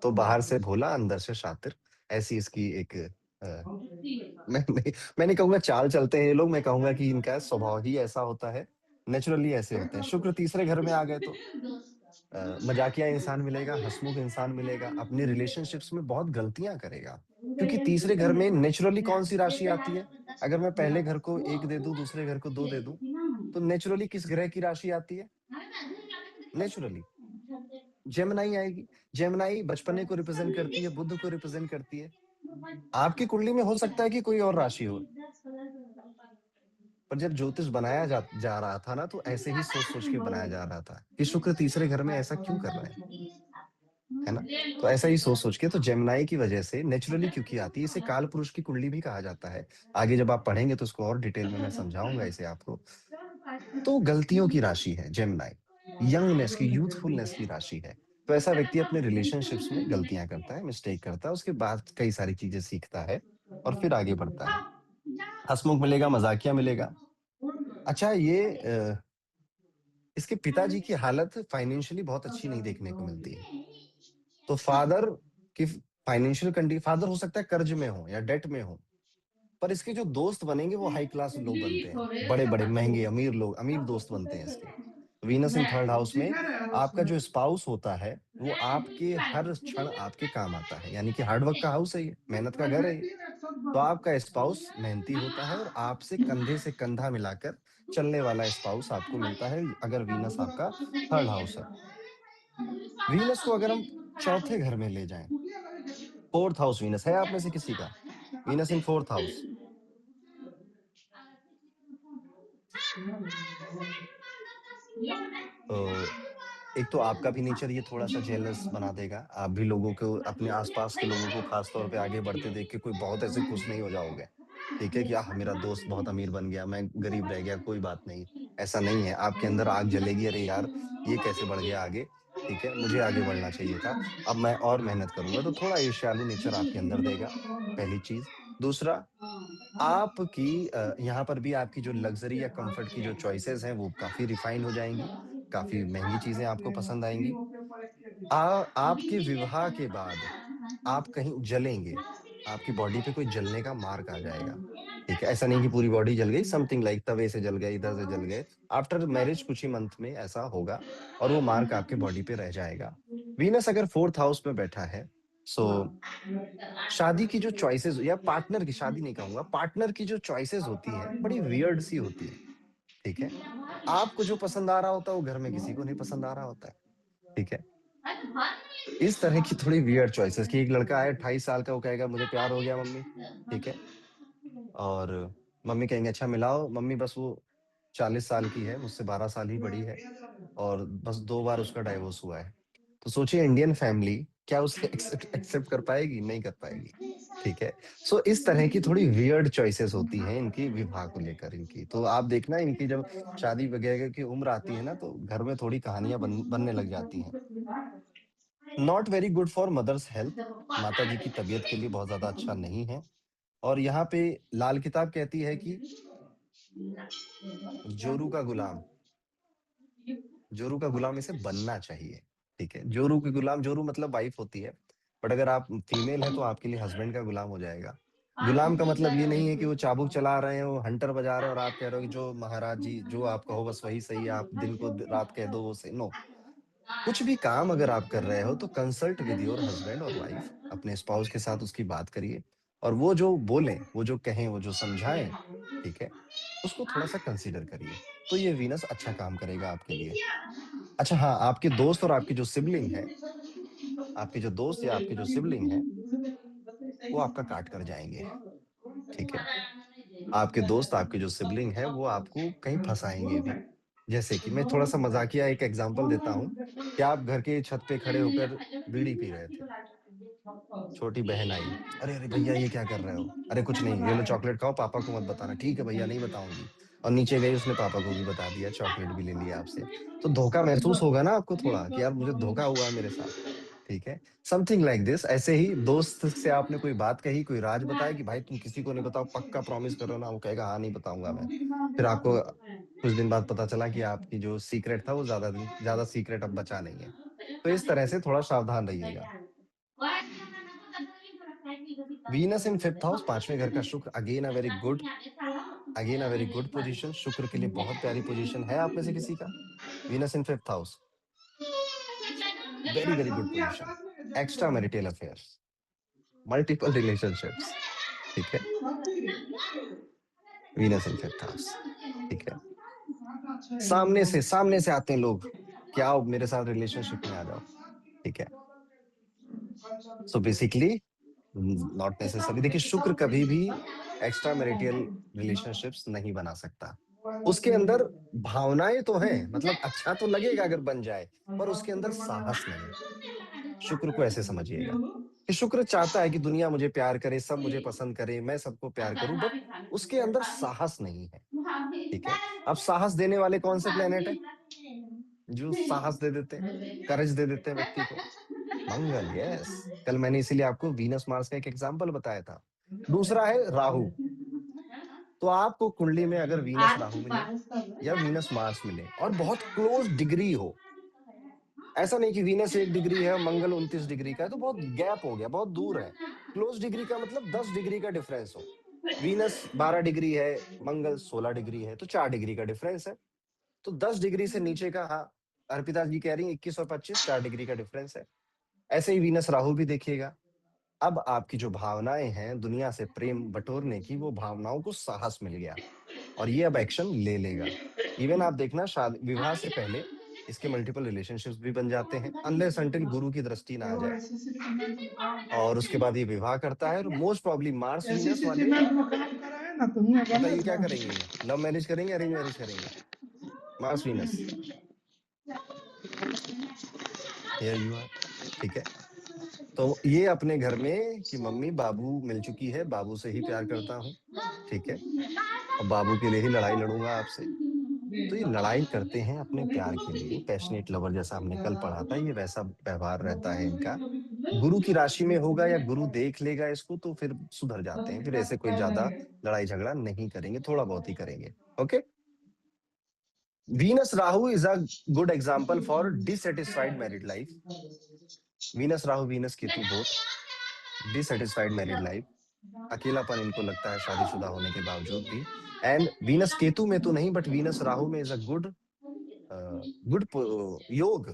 तो बाहर से भोला अंदर से शातिर, ऐसी इसकी एक मैं नहीं कहूंगा चाल चलते हैं ये लोग, मैं कहूंगा कि इनका स्वभाव ही ऐसा होता है, नेचुरली ऐसे होते हैं। शुक्र तीसरे घर में आ गए तो मजाकिया इंसान मिलेगा, हंसमुख इंसान मिलेगा, अपने रिलेशनशिप्स में बहुत गलतियां करेगा। क्योंकि तीसरे घर में नेचुरली कौन सी राशि आती है? अगर मैं पहले घर को 1 दे दूं, दूसरे घर को 2 दे दूं, तो नेचुरली किस ग्रह की राशि आती है? नेचुरली जेमिनाई आएगी। जेमिनाई बचपने को रिप्रेजेंट करती है, बुद्ध को रिप्रेजेंट करती है। आपकी कुंडली में हो सकता है कि कोई और राशि हो, पर जब ज्योतिष बनाया जा रहा था ना, तो ऐसे ही सोच सोच के बनाया जा रहा था कि शुक्र तीसरे घर में ऐसा क्यों कर रहा है ना? तो ऐसा ही सोच सोच के, तो जेमिनाई की वजह से नेचुरली क्योंकि आती है, इसे काल पुरुष की कुंडली भी कहा जाता है। आगे जब आप पढ़ेंगे तो इसको और डिटेल में मैं समझाऊंगा इसे आपको। तो गलतियों की राशि है जेमिनाई, यंगनेस की, यूथफुलनेस की राशि है। तो ऐसा व्यक्ति अपने रिलेशनशिप्स में गलतियां करता है, मिस्टेक करता है, उसके बाद कई सारी चीजें सीखता है और फिर आगे बढ़ता है। हंसमुख मिलेगा, मजाकिया मिलेगा। अच्छा, इसके पिताजी की हालत फाइनेंशियली बहुत अच्छी नहीं देखने को मिलती है। तो फादर की फाइनेंशियल कंडीशन, फादर हो सकता है कर्ज में हो या डेट में हो, पर इसके जो दोस्त बनेंगे वो हाई क्लास लोग बनते हैं, बड़े बड़े महंगे अमीर लोग, अमीर दोस्त बनते हैं इसके। वीनस इन थर्ड हाउस में आपका जो स्पाउस होता है वो आपके हर क्षण आपके काम आता है, यानी कि हार्डवर्क का हाउस है ये, मेहनत का घर है ये। तो आपका स्पाउस मेहनती होता है और आपसे कंधे से कंधा मिलाकर चलने वाला स्पाउस आपको मिलता है, अगर वीनस आपका थर्ड हाउस है। वीनस को अगर हम चौथे घर में ले जाएं, फोर्थ हाउस वीनस है आप में से किसी का? वीनस इन फोर्थ हाउस, तो एक तो आपका भी नेचर ये थोड़ा सा जेलस बना देगा, आप भी लोगों को, अपने आसपास के लोगों को खास तौर पे आगे बढ़ते देख के कोई बहुत ऐसे खुश नहीं हो जाओगे। ठीक है, कि मेरा दोस्त बहुत अमीर बन गया, मैं गरीब रह गया, कोई बात नहीं। ऐसा नहीं है, आपके अंदर आग जलेगी, अरे यार ये कैसे बढ़ गया आगे। ठीक है, मुझे आगे बढ़ना चाहिए था, अब मैं और मेहनत करूंगा। तो थोड़ा ईर्ष्यालु नेचर आपके अंदर देगा, पहली चीज। दूसरा, आपकी यहाँ पर भी आपकी जो लग्जरी या कंफर्ट की जो चॉइसेस हैं वो काफी रिफाइन हो जाएंगी, काफी महंगी चीजें आपको पसंद आएंगी। आपके विवाह के बाद आप कहीं जलेंगे, आपकी बॉडी पे कोई जलने का मार्क आ जाएगा। ठीक है, ऐसा नहीं कि पूरी बॉडी जल गई, समथिंग लाइक तवे से जल गए, इधर से जल गए। आफ्टर मैरिज कुछ ही मंथ में ऐसा होगा और वो मार्क आपके बॉडी पे रह जाएगा। वीनस अगर फोर्थ हाउस में बैठा है, सो शादी की जो चॉइसेस, या पार्टनर की, शादी नहीं कहूंगा, पार्टनर की जो चॉइसेस होती हैं बड़ी वियर्ड सी होती है। ठीक है, आपको जो पसंद आ रहा होता है वो घर में किसी को नहीं पसंद आ रहा होता है। ठीक है, इस तरह की थोड़ी वियर्ड चॉइसेस, कि एक लड़का है 28 साल का, वो कहेगा मुझे प्यार हो गया मम्मी। ठीक है, और मम्मी कहेंगे अच्छा मिलाओ मम्मी, बस वो 40 साल की है, मुझसे 12 साल ही बड़ी है, और बस 2 बार उसका डाइवोर्स हुआ है। तो सोचिए इंडियन फैमिली क्या उसे एक्सेप्ट कर पाएगी? नहीं कर पाएगी। ठीक है, सो इस तरह की थोड़ी वियर्ड चॉइसेस होती हैं इनकी विवाह को लेकर इनकी। तो आप देखना इनकी जब शादी वगैरह की उम्र आती है ना, तो घर में थोड़ी कहानियां बनने लग जाती हैं। Not very good for mother's health, माता जी की तबीयत के लिए बहुत ज्यादा अच्छा नहीं है। और यहाँ पे लाल किताब कहती है कि जोरू का गुलाम, जोरू का गुलाम इसे बनना चाहिए। ठीक है, जोरू की गुलाम, जोरू मतलब वाइफ होती है, बट अगर आप फीमेल है तो आपके लिए हस्बैंड का गुलाम हो जाएगा। गुलाम का मतलब ये नहीं है कि वो चाबुक चला रहे हैं, वो हंटर बजा रहे हैं और आप कह रहे हो कि जो महाराज जी जो आप कहो बस वही सही है, आप दिन को रात कह दो वो सही। नो, कुछ भी काम अगर आप कर रहे हो तो कंसल्ट विद योर हस्बैंड और वाइफ, अपने स्पाउस के साथ उसकी बात करिए, और वो जो बोलें, वो जो कहें, वो जो समझाएं, ठीक है, उसको थोड़ा सा कंसीडर करिए। तो ये वीनस अच्छा काम करेगा आपके लिए। अच्छा हाँ, आपके दोस्त और आपकी जो सिबलिंग है, आपके जो दोस्त या आपके जो सिबलिंग है, वो आपका काट कर जाएंगे। ठीक है। आपके दोस्त, आपके जो सिबलिंग है, वो आपको कहीं फंसाएंगे भी। जैसे कि मैं थोड़ा सा मजाकिया एक एग्जांपल देता हूँ कि आप घर के छत पे खड़े होकर बीड़ी पी रहे थे, छोटी बहन आई, अरे अरे भैया ये क्या कर रहे हो, अरे कुछ नहीं, ये लो चॉकलेट खाओ, पापा को मत बताना, ठीक है भैया नहीं बताऊंगी। और नीचे गई, उसने पापा को भी बता दिया, चॉकलेट भी ले लिया आपसे। तो धोखा महसूस होगा ना आपको थोड़ा, कि यार मुझे धोखा हुआ है मेरे साथ। ठीक है, समथिंग लाइक दिस। ऐसे ही दोस्त से आपने कोई बात कही, कोई राज बताया कि भाई तुम किसी को नहीं बताओ, पक्का प्रॉमिस करो ना, वो कहेगा हाँ नहीं बताऊंगा मैं। फिर आपको कुछ दिन बाद पता चला कि आपकी जो सीक्रेट था वो ज्यादा सीक्रेट अब बचा नहीं है। तो इस तरह से थोड़ा सावधान रहिएगा। वीनस इन फिफ्थ हाउस, पांचवें घर का शुक्र, again a very good position. शुक्र के लिए बहुत प्यारी पोजीशन है। आप में से किसी का Venus in fifth house, very very good position. Extra marital affairs, multiple relationships, ठीक है, वीनस इन फिफ्थ हाउस। ठीक है, सामने से आते हैं लोग कि आओ मेरे साथ रिलेशनशिप में आ जाओ। ठीक है, सो बेसिकली नॉट नेसेसरी। देखिए, शुक्र कभी भी एक्स्ट्रा मैरिटल रिलेशनशिप्स नहीं बना सकता। उसके अंदर भावनाएं तो हैं, मतलब अच्छा तो लगेगा अगर बन जाए, पर उसके अंदर साहस नहीं। शुक्र को ऐसे समझिएगा कि शुक्र चाहता है कि दुनिया मुझे प्यार करे, सब मुझे पसंद करे, मैं सबको प्यार करूं, बट उसके अंदर साहस नहीं है। ठीक है, अब साहस देने वाले कौन से प्लेनेट है जो साहस दे देते हैं, करेज दे देते हैं व्यक्ति को? मंगल, यस। कल मैंने इसीलिए आपको वीनस मार्स का एक एग्जाम्पल बताया था। दूसरा है राहु। तो आपको कुंडली में अगर वीनस राहु मिले या वीनस मार्स मिले और बहुत क्लोज डिग्री हो, ऐसा नहीं कि वीनस 1 डिग्री है, मंगल 29 डिग्री का है, तो बहुत गैप हो गया, बहुत दूर है। क्लोज डिग्री का मतलब 10 डिग्री का डिफरेंस हो। वीनस 12 डिग्री है, मंगल 16 डिग्री है, तो 4 डिग्री का डिफरेंस है। तो 10 डिग्री से नीचे का, हाँ, अर्पिता जी कह रही है 21 और 25, 4 डिग्री का डिफरेंस है। ऐसे ही वीनस राहु भी देखिएगा। अब आपकी जो भावनाएं हैं दुनिया से प्रेम बटोरने की, वो भावनाओं को साहस मिल गया और ये अब एक्शन ले लेगा। इवन आप देखना, शादी विवाह से पहले इसके मल्टीपल रिलेशनशिप्स भी बन जाते हैं, अनलेस अनटिल गुरु की दृष्टि ना आ जाए। और उसके बाद ये विवाह करता है, और मोस्ट प्रॉब्ली मार्स वीनस वाले, बताइए क्या करेंगे, ये लव मैरिज करेंगे, अरेंज मैरिज करेंगे? Mars Venus, here you are. ठीक है, तो ये अपने घर में कि मम्मी बाबू मिल चुकी है, बाबू से ही प्यार करता हूँ। ठीक है, और बाबू के लिए ही लड़ाई लड़ूंगा आपसे। तो ये लड़ाई करते हैं अपने प्यार के लिए, पैशनेट लवर जैसा हमने कल पढ़ा था, ये वैसा व्यवहार रहता है इनका। गुरु की राशि में होगा या गुरु देख लेगा इसको तो फिर सुधर जाते हैं, फिर ऐसे कोई ज्यादा लड़ाई झगड़ा नहीं करेंगे, थोड़ा बहुत ही करेंगे। Okay, Venus Rahu is a good example for dissatisfied married life. Venus Rahu, Venus Ketu both dissatisfied married life, अकेलापन इनको लगता है शादीशुदा होने के बावजूद भी। एंड वीनस केतु में तो नहीं, बट वीनस राहु में इज अ गुड गुड योग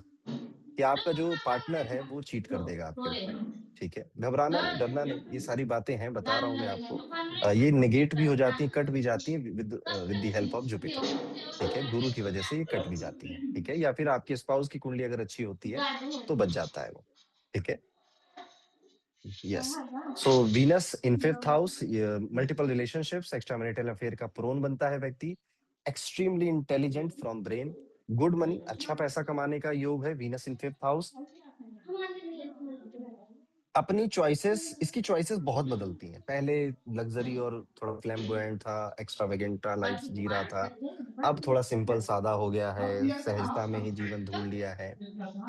कि आपका जो पार्टनर है वो चीट कर देगा आपके ऊपर। ठीक है, घबराना नहीं, डरना नहीं, ये सारी बातें हैं, बता रहा हूं मैं आपको। ये नेगेट भी हो जाती हैं, कट भी जाती हैं with the help of Jupiter. ठीक है, गुरु की वजह से ये कट भी जाती हैं। ठीक है, या फिर आपके स्पाउस की कुंडली अगर अच्छी होती है तो बच जाता है वो। ठीक है, yes. So Venus in fifth house, multiple relationships, extra marital affair का प्रोन बनता है व्यक्ति। Extremely intelligent from brain, good money, अच्छा पैसा कमाने का योग है वीनस इन फिफ्थ हाउस। अपनी चॉइसेस, इसकी चॉइसेस बहुत बदलती हैं। पहले लग्जरी और थोड़ा फ्लैम्बोयंट था, एक्स्ट्रावेगेंट लाइफ जी रहा था, अब थोड़ा सिंपल सादा हो गया है, सहजता में ही जीवन ढूंढ लिया है।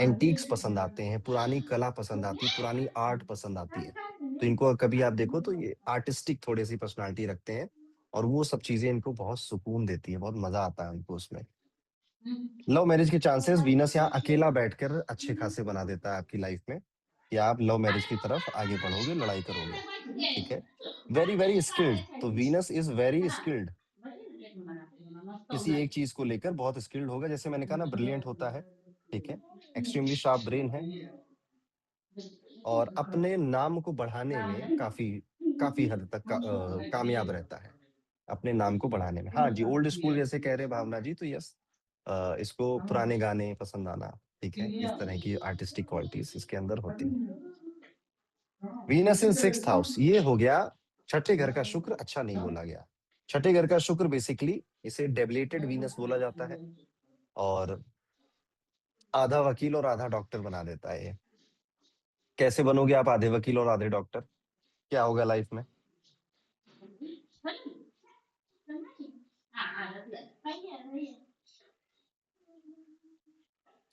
एंटीक्स पसंद आते हैं, पुरानी कला पसंद आती है, पुरानी आर्ट पसंद आती है। तो इनको कभी आप देखो तो ये आर्टिस्टिक थोड़ी सी पर्सनालिटी रखते हैं, और वो सब चीजें इनको बहुत सुकून देती है, बहुत मजा आता है उनको उसमें। लव मैरिज के चांसेस वीनस यहाँ अकेला बैठकर अच्छे खासे बना देता है आपकी लाइफ में, कि आप लव मैरिज की तरफ आगे बढ़ोगे, लड़ाई करोगे। ठीक है, वेरी वेरी स्किल्ड, तो वीनस इज वेरी स्किल्ड, किसी एक चीज को लेकर बहुत स्किल्ड होगा, जैसे मैंने कहा ना ब्रिलियंट होता है। ठीक है, एक्सट्रीमली शार्प ब्रेन है, और अपने नाम को बढ़ाने में काफी काफी हद तक कामयाब रहता है, अपने नाम को बढ़ाने में। हाँ जी, ओल्ड स्कूल जैसे कह रहे भावना जी, तो यस, इसको पुराने गाने पसंद आना, ठीक है, इस तरह की आर्टिस्टिक क्वालिटीज इसके अंदर होती है। वीनस इन सिक्स्थ हाउस, ये हो गया छठे घर का शुक्र अच्छा नहीं बोला गया। छठे घर का शुक्र बेसिकली इसे डेबिलेटेड वीनस बोला जाता है, और आधा वकील और आधा डॉक्टर बना देता है ये। कैसे बनोगे आप आधे वकील और आधे डॉक्टर? क्या होगा लाइफ में?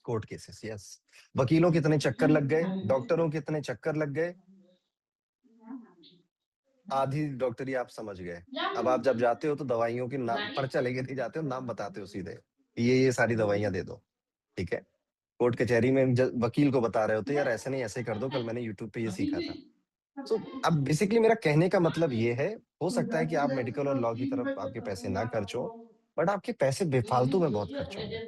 Court cases, yes. वकीलों के इतने चक्कर लग गए, डॉक्टरों के इतने चक्कर लग गए, आधी डॉक्टरी आप समझ गए। अब आप जब जाते हो तो दवाइयों के नाम पर्चा लेके नहीं जाते हो, नाम बताते हो सीधे, ये सारी दवाइयां दे दो, ठीक है। कोर्ट कचहरी में वकील को बता रहे होते यार ऐसे नहीं ऐसे कर दो, कल मैंने यूट्यूब पे ये सीखा था। तो अब बेसिकली मेरा कहने का मतलब ये है, हो सकता है कि आप मेडिकल और लॉ की तरफ आपके पैसे ना खर्च हो, बट आपके पैसे बेफालतू में बहुत खर्च होंगे,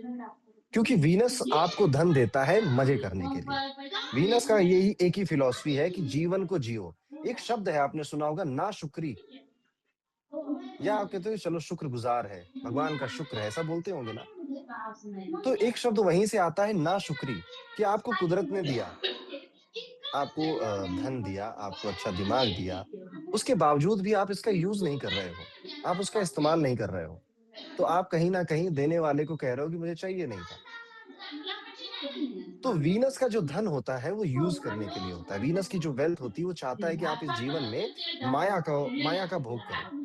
क्योंकि वीनस आपको धन देता है मजे करने के लिए। वीनस का यही एक ही फिलॉसफी है कि जीवन को जियो। एक शब्द है आपने सुना होगा, ना शुक्री, या आप कहते हो चलो शुक्रगुजार है, भगवान का शुक्र है, ऐसा बोलते होंगे ना। तो एक शब्द वहीं से आता है, ना शुक्री, कि आपको कुदरत ने दिया, आपको धन दिया, आपको अच्छा दिमाग दिया, उसके बावजूद भी आप इसका यूज नहीं कर रहे हो, आप उसका इस्तेमाल नहीं कर रहे हो, तो आप कहीं ना कहीं देने वाले को कह रहे हो कि मुझे चाहिए नहीं था। तो वीनस का जो धन होता है वो यूज करने के लिए होता है। वीनस की जो वेल्थ होती है वो चाहता है कि आप इस जीवन में माया का भोग करो,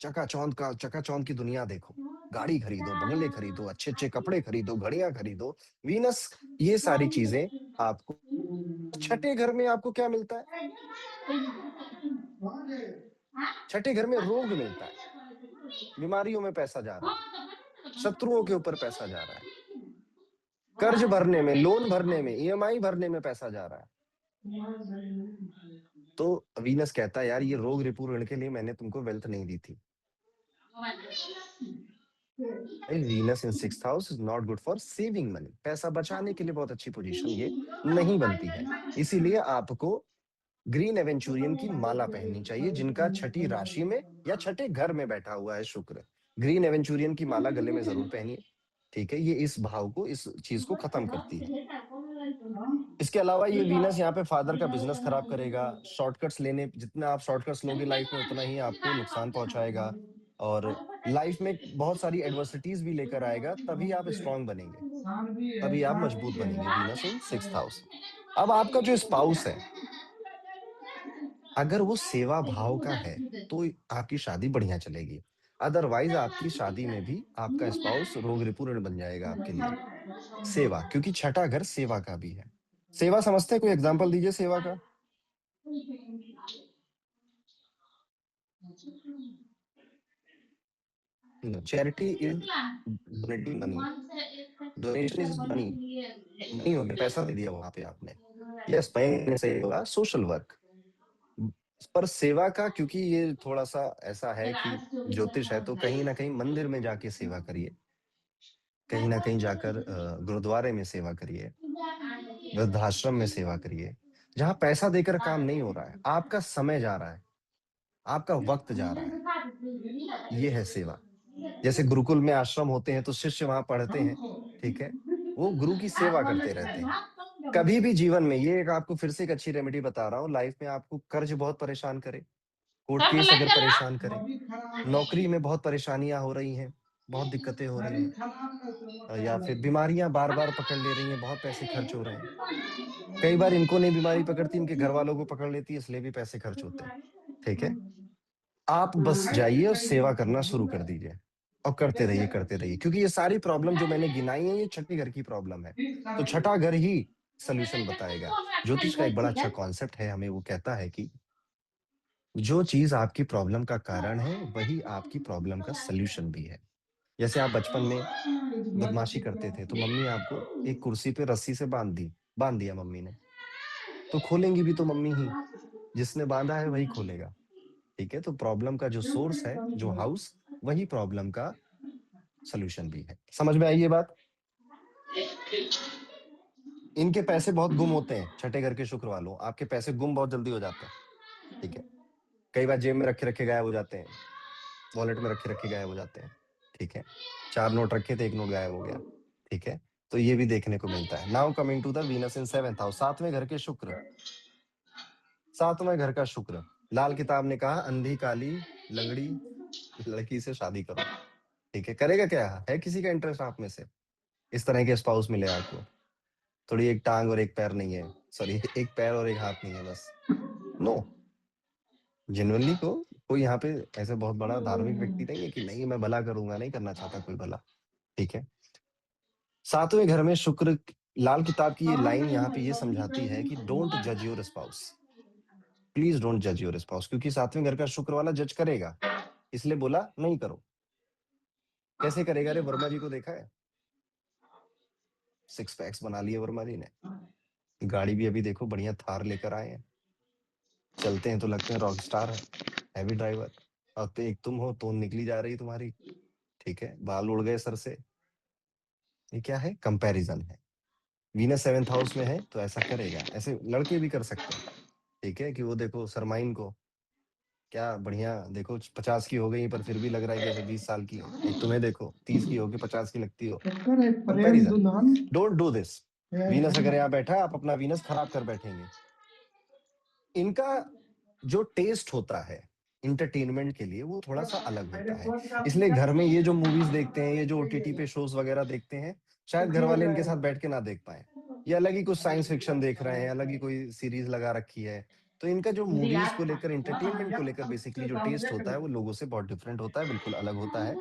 चकाचौंध की दुनिया देखो, गाड़ी खरीदो, बंगले खरीदो, अच्छे अच्छे कपड़े खरीदो, घड़ियां खरीदो। वीनस ये सारी चीजें आपको, छठे घर में आपको क्या मिलता है? छठे घर में रोग मिलता है, बीमारियों में पैसा जा रहा है, शत्रुओं के ऊपर पैसा जा रहा है, कर्ज भरने में, लोन भरने में, ईएमआई भरने में पैसा जा रहा है। तो वीनस कहता है यार ये रोग रिपू ऋण के लिए मैंने तुमको वेल्थ नहीं दी थी। Venus in 6th house is not good for saving money. पैसा बचाने के लिए बहुत अच्छी पोजीशन ये नहीं बनती है। इसीलिए आपको ग्रीन एवेंचुरियन की माला पहननी चाहिए, जिनका छठी राशि में या छठे घर में बैठा हुआ है शुक्र। ग्रीन एवेंचुरियन की माला गले में जरूर पहनिए, ठीक है। ये इस भाव को, इस चीज को खत्म करती है। इसके अलावा ये वीनस यहाँ पे फादर का बिजनेस खराब करेगा। शॉर्टकट्स लेने, जितना आप शॉर्टकट्स लोगे लाइफ में उतना ही आपको नुकसान पहुंचाएगा, और लाइफ में बहुत सारी एडवर्सिटीज भी लेकर आएगा। तभी आप स्ट्रांग बनेंगे, तभी आप मजबूत बनेंगे। वीनस इन 6th हाउस। अब आपका जो स्पाउस है, अगर वो सेवा भाव का है तो आपकी शादी बढ़िया चलेगी, अदरवाइज आपकी शादी में भी आपका स्पाउस रोग रिपूर्ण बन जाएगा आपके लिए। सेवा, क्योंकि छठा घर सेवा का भी है। सेवा समझते हैं? कोई एग्जांपल दीजिए सेवा का। Charity is donating money, donation is money. Money हो गया, पैसा दे दिया वहां पे आपने, यस, मैंने सही होगा, सोशल वर्क। पर सेवा का, क्योंकि ये थोड़ा सा ऐसा है कि ज्योतिष है, तो कहीं ना कहीं मंदिर में जाके सेवा करिए, कहीं ना कहीं जाकर गुरुद्वारे में सेवा करिए, वृद्धाश्रम में सेवा करिए, जहां पैसा देकर काम नहीं हो रहा है, आपका समय जा रहा है, आपका वक्त जा रहा है, ये है सेवा। जैसे गुरुकुल में आश्रम होते हैं तो शिष्य वहां पढ़ते हैं, ठीक है, वो गुरु की सेवा करते रहते हैं। कभी भी जीवन में, ये एक आपको फिर से एक अच्छी रेमेडी बता रहा हूँ, लाइफ में आपको कर्ज बहुत परेशान करे, कोर्ट केस अगर परेशान करे, नौकरी में बहुत परेशानियां हो रही हैं, बहुत दिक्कतें हो रही हैं, या फिर बीमारियां बार बार पकड़ ले रही हैं, बहुत पैसे खर्च हो रहे हैं। कई बार इनको नहीं बीमारी पकड़ती, इनके घर वालों को पकड़ लेती है, इसलिए भी पैसे खर्च होते हैं, ठीक है। आप बस जाइए और सेवा करना शुरू कर दीजिए, और करते रहिए, क्योंकि ये सारी प्रॉब्लम जो मैंने गिनाई है ये छठे घर की प्रॉब्लम है, तो छठा घर ही सोल्यूशन बताएगा। ज्योतिष का एक बड़ा अच्छा कॉन्सेप्ट है, हमें वो कहता है कि जो चीज आपकी प्रॉब्लम का कारण है वही आपकी प्रॉब्लम का सोल्यूशन भी है। जैसे आप बचपन में बदमाशी करते थे, तो मम्मी आपको एक कुर्सी पे रस्सी से बांध दिया मम्मी ने, तो खोलेंगी भी तो मम्मी ही, जिसने बांधा है वही खोलेगा, ठीक है। तो प्रॉब्लम का जो सोर्स है, जो हाउस, वही प्रॉब्लम का सोल्यूशन भी है। समझ में आई ये बात? इनके पैसे बहुत गुम होते हैं, छठे घर के शुक्र वालों, आपके पैसे गुम बहुत जल्दी हो जाते हैं, ठीक है। कई बार जेब में रखे रखे गायब हो जाते हैं, वॉलेट में रखे रखे गायब हो जाते हैं, ठीक है। 4 नोट रखे थे, एक नोट गायब हो गया, ठीक है। तो ये भी देखने को मिलता है। Now coming to the Venus in 7th house, सातवें घर के शुक्र, सातवें घर का शुक्र, लाल किताब ने कहा अंधी काली लंगड़ी लड़की से शादी करो। ठीक है, करेगा क्या? है किसी का इंटरेस्ट आप में से इस तरह के स्पाउस मिले आपको? थोड़ी एक टांग और एक पैर नहीं है, सॉरी एक पैर और एक हाथ नहीं है बस। नो, जेनुअनली को कोई यहाँ पे ऐसे बहुत बड़ा धार्मिक व्यक्ति नहीं है कि नहीं मैं भला करूंगा, नहीं करना चाहता कोई भला। ठीक है, सातवें घर में शुक्र, लाल किताब की ये लाइन यहाँ पे ये समझाती है कि डोंट जज योर स्पाउस, प्लीज डोंट जज योर स्पाउस, क्योंकि सातवें घर का शुक्र वाला जज करेगा, इसलिए बोला नहीं करो। कैसे करेगा रे? वर्मा जी को देखा है, 6 पैक्स बना लिए वर्मा जी ने, गाड़ी भी अभी देखो बढ़िया थार लेकर आए हैं, चलते हैं तो लगते हैं रॉक स्टार है, हैवी ड्राइवर। अब तो एक तुम हो, तो निकली जा रही तुम्हारी। ठीक है, बाल उड़ गए सर से। ये क्या है? कंपैरिजन है। वीनस 7th हाउस में है तो ऐसा करेगा, ऐसे लड़के भी कर सकते हैं। ठीक है, कि वो देखो सरमाइन को, क्या बढ़िया देखो 50 की हो गई पर फिर भी लग रहा है जैसे 20 साल की है। एक तुम्हें देखो 30 की हो के 50 की लगती हो। शक्कर है प्रेम कंपैरिजन, दुल्हन डोंट डू दिस। है। वीनस अगर यहाँ बैठा है, आप अपना वीनस खराब कर बैठेंगे। इनका जो टेस्ट होता है इंटरटेनमेंट के लिए वो थोड़ा सा अलग होता है, इसलिए घर में ये जो मूवीज देखते हैं, ये जो ओटीटी पे शोज वगैरह देखते हैं, शायद घर वाले इनके साथ बैठ के ना देख पाए। ये अलग ही कुछ साइंस फिक्शन देख रहे हैं, अलग ही कोई सीरीज लगा रखी है। तो इनका जो मूवीज को लेकर, इंटरटेनमेंट को लेकर बेसिकली जो टेस्ट होता है वो लोगों से बहुत डिफरेंट होता है, बिल्कुल अलग होता है।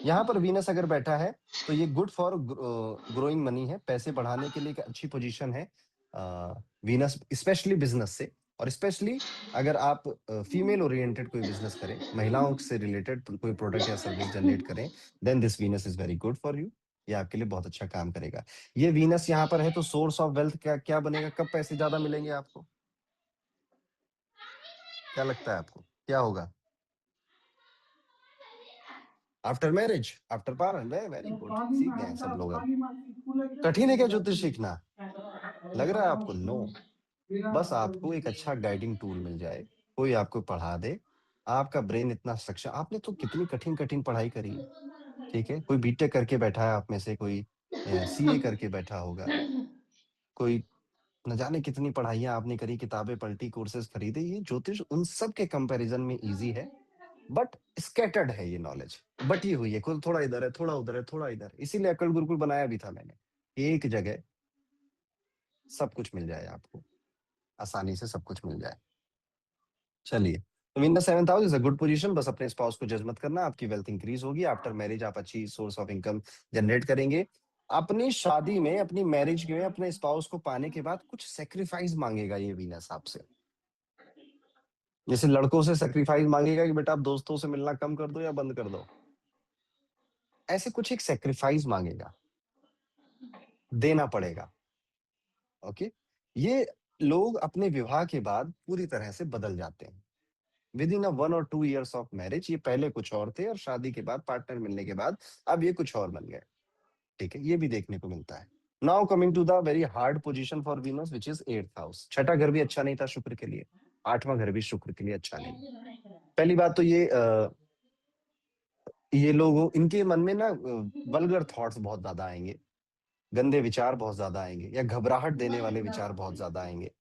यहाँ पर वीनस अगर बैठा है तो ये गुड फॉर ग्रोइंग मनी है, पैसे बढ़ाने के लिए एक अच्छी पोजीशन है वीनस, स्पेशली बिजनेस से। और स्पेशली अगर आप फीमेल ओरिएंटेड कोई बिजनेस करें, महिलाओं से रिलेटेड कोई प्रोडक्ट या सर्विस जनरेट करें, then this Venus is very good for you. ये आपके लिए बहुत अच्छा काम करेगा। ये वीनस यहाँ पर है तो सोर्स ऑफ वेल्थ क्या क्या बनेगा? कब पैसे ज्यादा मिलेंगे आपको? क्या लगता है आपको क्या होगा? आफ्टर मैरिज, आफ्टर पारण। वेरी गुड, सीख गए हैं सब लोग अब। कठिन है क्या ज्योतिष सीखना? लग रहा है आपको? नो, बस आपको एक अच्छा गाइडिंग टूल मिल जाए, कोई आपको पढ़ा दे, आपका ब्रेन इतना सक्षम। आपने तो कितनी कठिन कठिन पढ़ाई करी है। ठीक है, कोई बीटेक करके बैठा है आप में से, कोई सीए करके बैठा होगा, कोई न जाने कितनी पढ़ाइयां आपने करी, किताबें पलटी, कोर्सेज खरीदे। ये ज्योतिष उन सब के कंपैरिजन में इजी है, बट स्कैटर्ड है ये नॉलेज, बटी हुई है, कुल थोड़ा इधर है, थोड़ा उधर है, थोड़ा इधर। इसीलिए अकल गुरुकुल बनाया भी था मैंने, एक जगह सब कुछ मिल जाए आपको, आसानी से सब कुछ मिल जाए। चलिए, तो in the 7th house is a good position. बस अपने स्पाउस को जज मत करना, आपकी वेल्थ इंक्रीज होगी। आफ्टर मैरिज आप अच्छी सोर्स ऑफ इनकम जनरेट करेंगे। अपनी शादी में, अपनी मैरिज में अपने स्पाउस को पाने के बाद कुछ सेक्रीफाइस मांगेगा ये वीनस आपसे। जैसे लड़कों से सेक्रीफाइस मांगेगा कि बेटा आप दोस्तों से मिलना कम कर दो या बंद कर दो, ऐसे कुछ एक सेक्रीफाइस मांगेगा, देना पड़ेगा। ओके, ये लोग अपने विवाह के बाद पूरी तरह से बदल जाते हैं। With in 1 or 2 years of marriage ये पहले कुछ और थे, और शादी के बाद, पार्टनर मिलने के बाद अब ये कुछ और बन गए। ठीक है, ये भी देखने को मिलता है। Now coming to the very hard position for Venus which is 8th house. छठा घर भी अच्छा नहीं था शुक्र के लिए, 8वां घर भी शुक्र के लिए अच्छा नहीं। पहली बात तो ये लोग, इनके मन में ना वल्गर थॉट्स बहुत ज्यादा आएंगे, गंदे विचार बहुत ज्यादा आएंगे, या घबराहट देने वाले विचार बहुत ज्यादा आएंगे।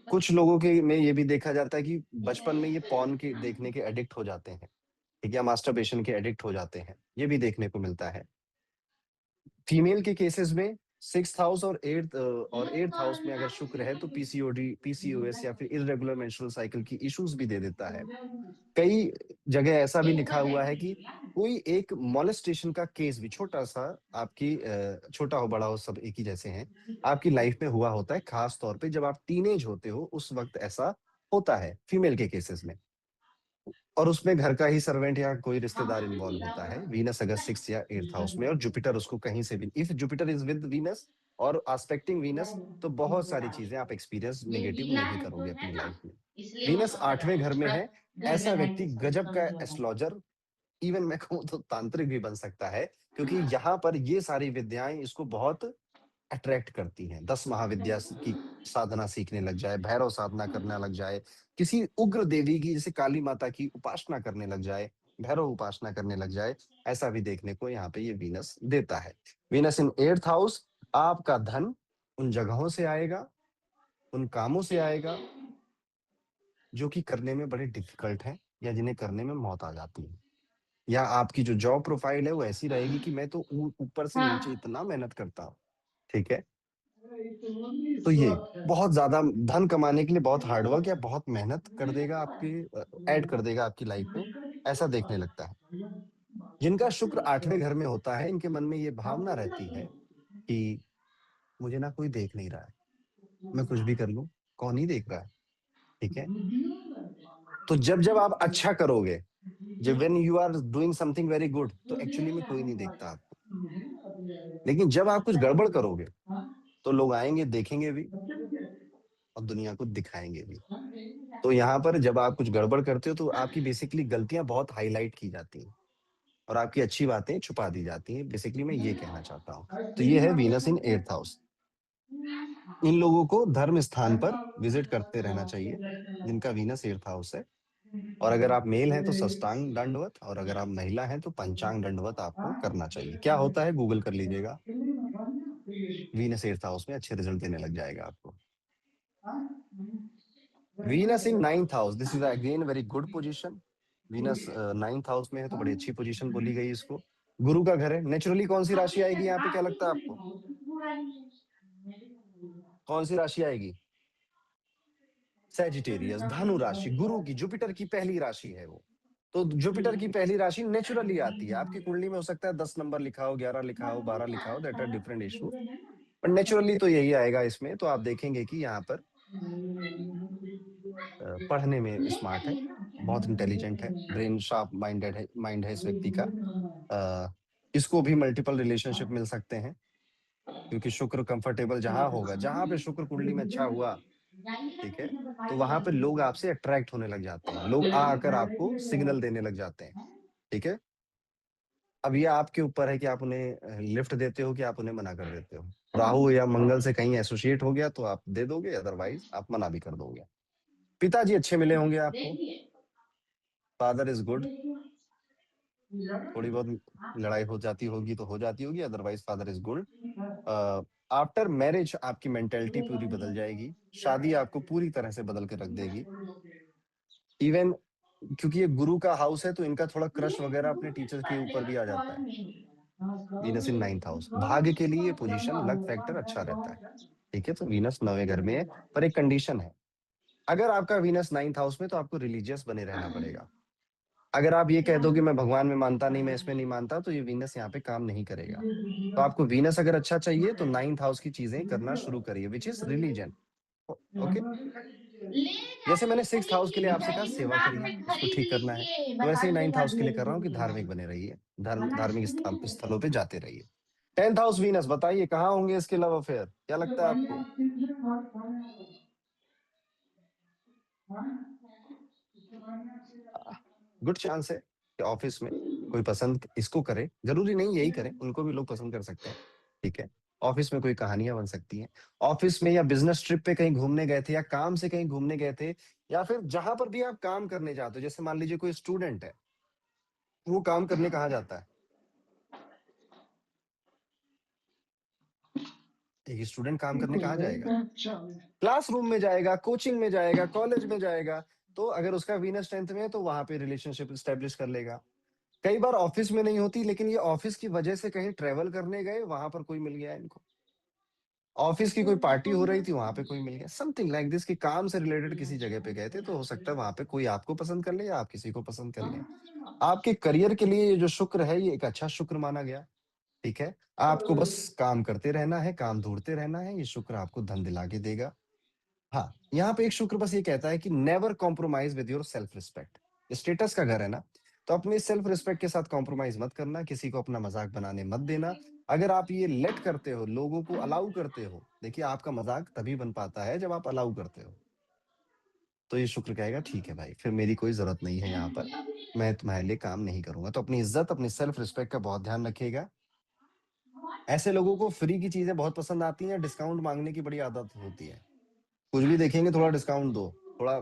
कुछ लोगों के में ये भी देखा जाता है कि बचपन में ये पॉर्न के देखने के एडिक्ट हो जाते हैं, ठीक है, मास्टरबेशन के एडिक्ट हो जाते हैं, ये भी देखने को मिलता है। फीमेल के केसेस में 6th हाउस और एट्थ हाउस में अगर शुक्र है तो पीसीओडी, पीसीओएस या फिर इरेगुलर मेंस्ट्रुअल साइकिल की इश्यूज भी दे देता है। कई जगह ऐसा भी लिखा हुआ है कि कोई एक मॉलेस्टेशन का केस भी, छोटा सा, आपकी छोटा हो बड़ा हो सब एक ही जैसे हैं, आपकी लाइफ में हुआ होता है, खास तौर पे जब आप टीनेज होते हो उस वक्त ऐसा होता है फीमेल के केसेस में। और उसमें घर का ही सर्वेंट या कोई रिश्तेदार इन्वॉल्व होता है, वीनस अगर 6th या 8th हाउस में, और जुपिटर उसको कहीं से भी, if Jupiter is with Venus और आस्पेक्टिंग वीनस, तो बहुत सारी चीजें आप एक्सपीरियंस नेगेटिव नहीं करोगे अपनी लाइफ में। वीनस 8वें घर में है, ऐसा व्यक्ति गजब का एस्ट्रोलॉजर, इवन मैं कहूँ तो तांत्रिक भी बन सकता है, क्योंकि यहाँ पर ये सारी विद्याएं इसको बहुत अट्रैक्ट करती हैं। 10 महाविद्या की साधना सीखने लग जाए, भैरव साधना करने लग जाए, किसी उग्र देवी की जैसे काली माता की उपासना करने लग जाए, भैरव उपासना करने लग जाए, ऐसा भी देखने को यहाँ पे ये वीनस देता है। वीनस इन 8th हाउस, आपका धन उन जगहों से आएगा, उन कामों से आएगा जो कि करने में बड़े डिफिकल्ट हैं, या जिन्हें करने में मौत आ जाती है। या आपकी जो जॉब प्रोफाइल है वो ऐसी रहेगी कि मैं तो ऊपर से नीचे इतना मेहनत करता हूँ, ठीक है। तो ये बहुत ज्यादा धन कमाने के लिए बहुत हार्डवर्क या बहुत मेहनत कर देगा, आपकी ऐड कर देगा आपकी लाइफ में, ऐसा देखने लगता है। जिनका शुक्र 8वें घर में होता है, इनके मन में ये भावना रहती है कि मुझे ना कोई देख नहीं रहा है, मैं कुछ भी कर लूं, कौन ही देख रहा है, ठीक है। तो जब जब आप अच्छा करोगे, जब when you are doing something very good, तो एक्चुअली में कोई नहीं देखता आपको। लेकिन जब आप कुछ गड़बड़ करोगे तो लोग आएंगे, देखेंगे भी और दुनिया को दिखाएंगे भी। तो यहाँ पर जब आप कुछ गड़बड़ करते हो तो आपकी बेसिकली गलतियां बहुत हाईलाइट की जाती हैं और आपकी अच्छी बातें छुपा दी जाती हैं। बेसिकली मैं ये कहना चाहता हूँ। तो ये है वीनस इन 8th हाउस। इन लोगों को धर्म स्थान पर विजिट करते रहना चाहिए जिनका वीनस 8th हाउस है। और अगर आप मेल हैं तो सष्टांग दंडवत, और अगर आप महिला हैं तो पंचांग दंडवत आपको करना चाहिए। क्या होता है गूगल कर लीजिएगा, वीनस 8th हाउस में अच्छे रिजल्ट देने लग जाएगा आपको। Venus in 9th house, this is again very good position. Venus 9th house में है तो बड़ी अच्छी पोजीशन बोली गई इसको। गुरु का घर है। नेचुरली कौन सी राशि आएगी यहाँ पे, क्या लगता है आपको, कौन सी राशि आएगी? सैजिटेरियस, धनु राशि, गुरु की, जुपिटर की पहली राशि है वो। तो जुपिटर की पहली राशि नेचुरली आती है। आपकी कुंडली में हो सकता है 10 नंबर लिखा हो, 11 लिखा हो, 12 लिखा हो, दैट आर डिफरेंट इशू, पर नेचुरली तो यही आएगा इसमें। तो आप देखेंगे कि यहाँ पर पढ़ने में स्मार्ट है, बहुत इंटेलिजेंट है, ब्रेन शार्प माइंडेड है, माइंड है इस व्यक्ति का। इसको भी मल्टीपल रिलेशनशिप मिल सकते हैं क्योंकि शुक्र कंफर्टेबल जहां होगा, जहां पे शुक्र कुंडली में अच्छा हुआ, ठीक है, तो वहां पे लोग आपसे अट्रैक्ट होने लग जाते हैं, लोग आकर आपको सिग्नल देने लग जाते हैं, ठीक है। अब ये आपके ऊपर है कि आप उन्हें लिफ्ट देते हो कि आप उन्हें मना कर देते हो। राहु या मंगल से कहीं एसोसिएट हो गया तो आप दे दोगे, अदरवाइज आप मना भी कर दोगे। पिताजी अच्छे मिले होंगे आपको, फादर इज गुड। थोड़ी बहुत लड़ाई हो जाती होगी तो हो जाती होगी, otherwise father is good. After marriage आपकी मेंटेलिटी पूरी बदल जाएगी, शादी आपको पूरी तरह से बदल के रख देगी। इवन क्योंकि ये गुरु का हाउस है तो इनका थोड़ा क्रश वगैरह अपने टीचर के ऊपर भी आ जाता है। वीनस इन 9th हाउस, भाग्य के लिए पोजीशन, लक फैक्टर अच्छा रहता है, ठीक है। तो वीनस 9वें घर में है, पर एक कंडीशन है, अगर आपका वीनस 9th हाउस में तो आपको रिलीजियस बने रहना पड़ेगा। अगर आप ये कह दो कि मैं भगवान में मानता नहीं, मैं इसमें नहीं मानता, तो ये वीनस यहाँ पे काम नहीं करेगा। तो आपको वीनस अगर अच्छा चाहिए तो 9th हाउस की चीजें करना शुरू करिए, विच इज रिलीजन। ओके, जैसे मैंने 6th हाउस के लिए आपसे कहा सेवा करिए, उसको ठीक करना है, तो वैसे ही 9th हाउस के लिए कर रहा हूँ कि धार्मिक बने रहिए, धार्मिक स्थलों पे जाते रहिए। 10th हाउस वीनस, बताइए कहाँ होंगे इसके लव अफेयर, क्या लगता है आपको? गुड चांस है कि ऑफिस में कोई पसंद इसको करे, जरूरी नहीं यही करे, उनको भी लोग पसंद कर सकते हैं, ठीक है। ऑफिस में कोई कहानियां बन सकती हैं, ऑफिस में या बिजनेस ट्रिप पे कहीं घूमने गए थे या काम से कहीं घूमने गए थे, या फिर जहां पर भी आप काम करने जाते हो, जैसे मान लीजिए कोई स्टूडेंट है, वो काम करने कहाँ जाता है? एक स्टूडेंट काम करने कहाँ जाएगा? क्लासरूम में जाएगा, कोचिंग में जाएगा, कॉलेज में जाएगा। तो अगर उसका वीनस 10th में है तो वहां पे रिलेशनशिप स्टेब्लिश कर लेगा। कई बार ऑफिस में नहीं होती, लेकिन ये ऑफिस की वजह से कहीं ट्रेवल करने गए, वहां पर कोई मिल गया इनको, ऑफिस की कोई पार्टी हो रही थी वहां पे कोई मिल गया, समथिंग लाइक दिस, कि काम से रिलेटेड किसी जगह पे गए थे, तो हो सकता है वहां पे कोई आपको पसंद कर ले या आप किसी को पसंद कर लें। आपके करियर के लिए ये जो शुक्र है ये एक अच्छा शुक्र माना गया, ठीक है। आपको बस काम करते रहना है, काम ढूंढते रहना है, ये शुक्र आपको धन दिला के देगा। हाँ, यहाँ पे एक शुक्र बस ये कहता है कि never compromise with your self respect. Status का घर है ना, तो अपने सेल्फ रिस्पेक्ट के साथ कॉम्प्रोमाइज मत करना, किसी को अपना मजाक बनाने मत देना। अगर आप ये लेट करते हो, लोगों को अलाउ करते हो, देखिए आपका मजाक तभी बन पाता है जब आप अलाउ करते हो। तो ये शुक्र कहेगा ठीक है भाई, फिर मेरी कोई जरूरत नहीं है यहाँ पर, मैं तुम्हारे लिए काम नहीं करूंगा। तो अपनी इज्जत, अपनी सेल्फ रिस्पेक्ट का बहुत ध्यान रखिएगा। ऐसे लोगों को फ्री की चीजें बहुत पसंद आती हैं, डिस्काउंट मांगने की बड़ी आदत होती है। कुछ भी देखेंगे थोड़ा डिस्काउंट दो, थोड़ा,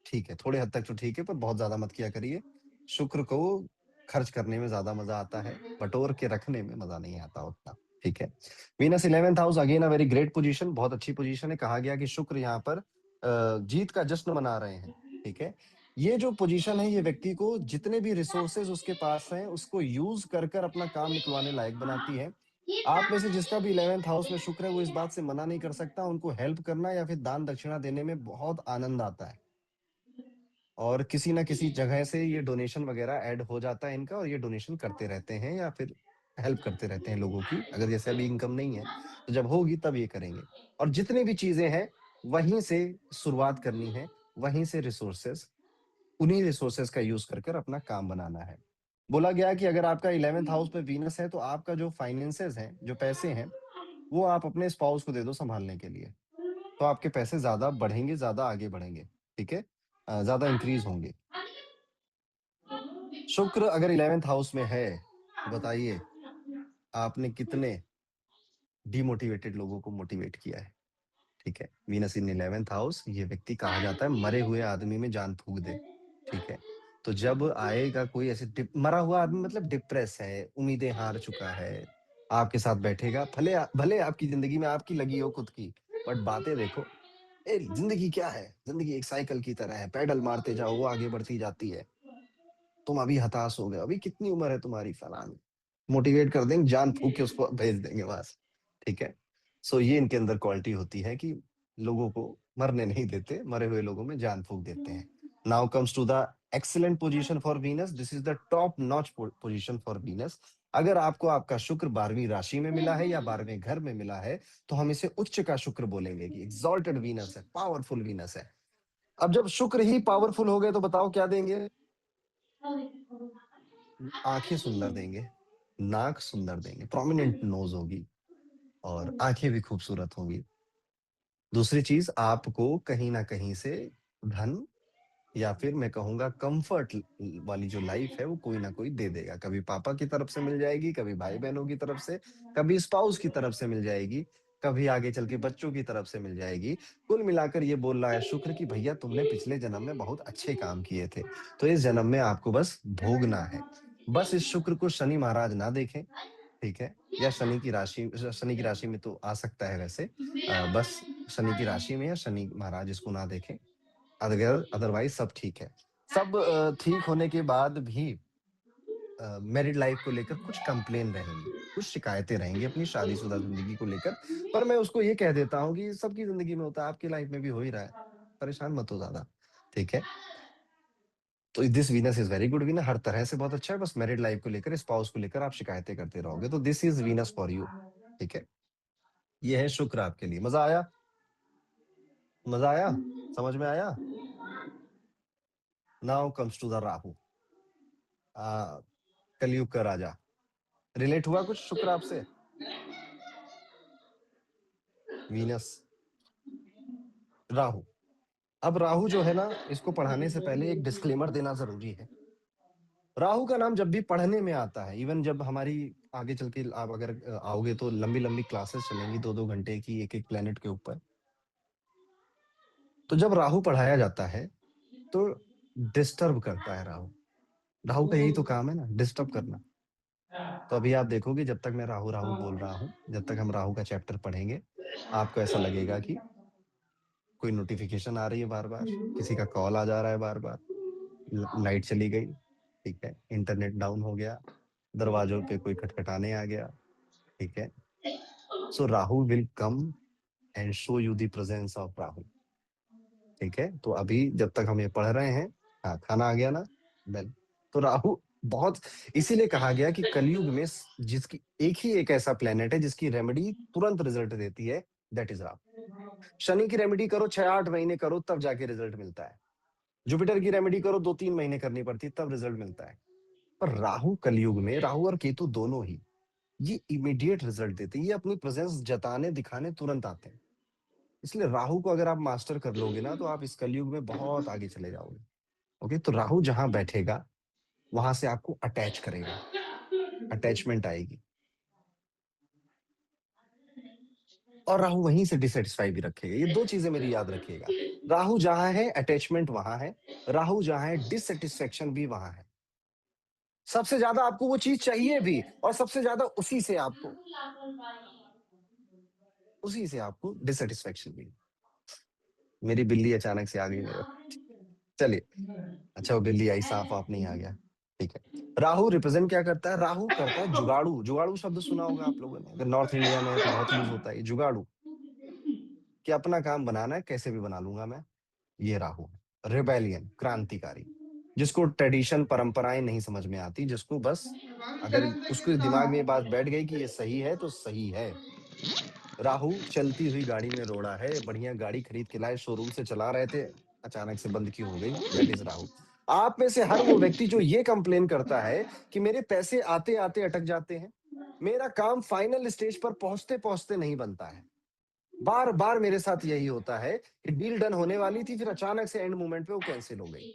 ठीक है, थोड़े हद तक तो ठीक है, पर बहुत ज्यादा मत किया करिए। शुक्र को खर्च करने में ज्यादा मजा आता है, बटोर के रखने में मजा नहीं आता उतना, ठीक है। Venus 11th house, again a very great position, बहुत अच्छी पोजीशन है। कहा गया कि शुक्र यहाँ पर जीत का जश्न मना रहे हैं, ठीक है। ये जो पोजीशन है, ये व्यक्ति को जितने भी रिसोर्सेज उसके पास हैं उसको यूज कर कर अपना काम निकलवाने लायक बनाती है। आप में से जिसका भी 11th हाउस में शुक्र है वो इस बात से मना नहीं कर सकता, उनको हेल्प करना या फिर दान दक्षिणा देने में बहुत आनंद आता है, और किसी ना किसी जगह से ये डोनेशन वगैरह ऐड हो जाता है इनका, और ये डोनेशन करते रहते हैं या फिर हेल्प करते रहते हैं लोगों की। अगर जैसे अभी इनकम नहीं है तो जब होगी तब ये करेंगे। और जितनी भी चीजें हैं वहीं से शुरुआत करनी है, वहीं से रिसोर्सेस, उन्हीं रिसोर्सेस का यूज कर कर अपना काम बनाना है। बोला गया कि अगर आपका 11th हाउस में वीनस है तो आपका जो फाइनेंसेस हैं, जो पैसे हैं, वो आप अपने स्पाउस को दे दो संभालने के लिए, तो आपके पैसे ज्यादा बढ़ेंगे, ज्यादा आगे बढ़ेंगे, ठीक है, ज्यादा इंक्रीज होंगे। शुक्र अगर 11th हाउस में है तो बताइए आपने कितने डिमोटिवेटेड लोगों को मोटिवेट किया है, ठीक है। वीनस इन 11th हाउस, ये व्यक्ति कहा जाता है मरे हुए आदमी में जान फूंक दे, ठीक है। तो जब आएगा कोई ऐसे मरा हुआ आदमी, मतलब डिप्रेस है, उम्मीदें हार चुका है, आपके साथ बैठेगा, भले भले आपकी जिंदगी में आपकी लगी हो खुद की, बट बातें देखो, ए जिंदगी क्या है, जिंदगी एक साइकिल की तरह है, पैडल मारते जाओ वो आगे बढ़ती जाती है, तुम अभी हताश हो गए, अभी कितनी उम्र है तुम्हारी, फलान, मोटिवेट कर देंगे, जान फूक के उसको भेज देंगे बस, ठीक है। सो ये इनके अंदर क्वालिटी होती है कि लोगों को मरने नहीं देते, मरे हुए लोगों में जान फूक देते हैं। Now comes to the excellent position for Venus, this is the top notch position for Venus. अगर आपको आपका शुक्र 12वीं राशि में मिला है या 12वें घर में मिला है तो हम इसे उच्च का शुक्र बोलेंगे, कि एग्जॉल्टेड वीनस है, पावरफुल वीनस है। अब जब शुक्र ही पावरफुल हो गए तो बताओ क्या देंगे? आंखें सुंदर देंगे, नाक सुंदर देंगे, प्रोमिनेंट नोज होगी, और आंखें भी खूबसूरत होंगी। दूसरी चीज, आपको कहीं ना कहीं से धन, या फिर मैं कहूंगा कंफर्ट वाली जो लाइफ है वो कोई ना कोई दे देगा। कभी पापा की तरफ से मिल जाएगी, कभी भाई बहनों की तरफ से, कभी स्पाउस की तरफ से मिल जाएगी, कभी आगे चल के बच्चों की तरफ से मिल जाएगी। कुल मिलाकर ये बोल रहा है शुक्र कि भैया तुमने पिछले जन्म में बहुत अच्छे काम किए थे, तो इस जन्म में आपको बस भोगना है। बस इस शुक्र को शनि महाराज ना देखें, ठीक है, या शनि की राशि में तो आ सकता है वैसे, बस शनि की राशि में या शनि महाराज इसको ना देखें, अगर अदरवाइज सब ठीक है। सब ठीक होने के बाद भी मैरिड लाइफ को लेकर कुछ कंप्लेन रहेंगी, कुछ शिकायतें रहेंगी अपनी शादीशुदा जिंदगी को लेकर। पर मैं उसको ये कह देता हूँ कि सबकी जिंदगी में होता है, आपकी लाइफ में भी हो ही रहा है, परेशान मत हो ज्यादा, ठीक है। तो this Venus is very good Venus, हर तरह से बहुत अच्छा है, बस मैरिड लाइफ को लेकर, स्पाउस को लेकर आप शिकायतें करते रहोगे तो this is Venus for you, ठीक है। ये है शुक्र आपके लिए। मजा आया? मजा आया? समझ में आया? Now comes to the Rahu, Kalyug का राजा। रिलेट हुआ कुछ शुक्र आपसे? वीनस, राहु। अब राहु जो है ना, इसको पढ़ाने से पहले एक डिस्क्लेमर देना जरूरी है। राहु का नाम जब भी पढ़ने में आता है, इवन जब हमारी आगे चल के आप अगर आओगे तो लंबी लंबी क्लासेस चलेंगी, 2-2 घंटे की, एक एक प्लेनेट के ऊपर, तो जब राहु पढ़ाया जाता है तो डिस्टर्ब करता है राहु। राहु का यही तो काम है ना, डिस्टर्ब करना। तो अभी आप देखोगे जब तक मैं राहु राहु बोल रहा हूँ, जब तक हम राहु का चैप्टर पढ़ेंगे, आपको ऐसा लगेगा कि कोई नोटिफिकेशन आ रही है बार बार, किसी का कॉल आ जा रहा है बार बार, लाइट चली गई, ठीक है, इंटरनेट डाउन हो गया, दरवाजों पे कोई खटखटाने आ गया, ठीक है। So Rahu will come and show you the presence of Rahu, ठीक है। तो अभी जब तक हम ये पढ़ रहे हैं, हाँ खाना आ गया ना, वेल, तो राहु बहुत, इसीलिए कहा गया कि कलयुग में जिसकी एक ही एक ऐसा प्लेनेट है जिसकी रेमेडी तुरंत रिजल्ट देती है, दैट इज राहु। शनि की रेमेडी करो 6-8 महीने करो तब जाके रिजल्ट मिलता है, जुपिटर की रेमेडी करो 2-3 महीने करनी पड़ती है तब रिजल्ट मिलता है। पर राहु कलयुग में, राहु और केतु दोनों ही, ये इमीडिएट रिजल्ट देते हैं, ये अपनी प्रेजेंस जताने दिखाने तुरंत आते हैं। इसलिए राहु को अगर आप मास्टर कर लोगे ना तो आप इस कलयुग में बहुत आगे चले जाओगे। ओके, तो राहु जहां बैठेगा वहां से आपको अटैच करेगा, अटैचमेंट आएगी, और राहु वहीं से डिसेटिस्फाई भी रखेगा। ये दो चीजें मेरी याद रखिएगा, राहु जहां है अटैचमेंट वहां है, राहु जहां है डिससेटिस्फेक्शन भी वहां है। सबसे ज्यादा आपको वो चीज चाहिए भी, और सबसे ज्यादा उसी से आपको डिससेटिस्फेक्शन भी। मेरी बिल्ली अचानक से आ गई मेरे। चलिए, अच्छा वो बिल्ली आई, सांप वाप नहीं आ गया। ठीक है। राहु रिप्रेजेंट क्या करता है? राहु करता है जुगाड़ू। जुगाड़ू शब्द सुना होगा आप लोगों ने, अगर नॉर्थ इंडिया में है तो बहुत यूज होता है ये जुगाड़ू, कि अपना काम बनाना है, कैसे भी बना लूंगा मैं। ये राहु। रिबेलियन, क्रांतिकारी, जिसको ट्रेडिशन परंपराएं नहीं समझ में आती, जिसको बस अगर उसके दिमाग में ये बात बैठ गई कि ये सही है तो सही है। राहु चलती हुई गाड़ी में रोड़ा है, बढ़िया गाड़ी खरीद के लाए, शोरूम से चला रहे थे, अचानक से बंद क्यों हो गई? That is Rahu. आप में से हर वो व्यक्ति जो ये कंप्लेन करता है कि मेरे पैसे आते आते अटक जाते हैं, मेरा काम फाइनल स्टेज पर पहुंचते पहुंचते नहीं बनता है, बार बार मेरे साथ यही होता है कि डील डन होने वाली थी, फिर अचानक से एंड मोमेंट पे वो कैंसिल हो गई।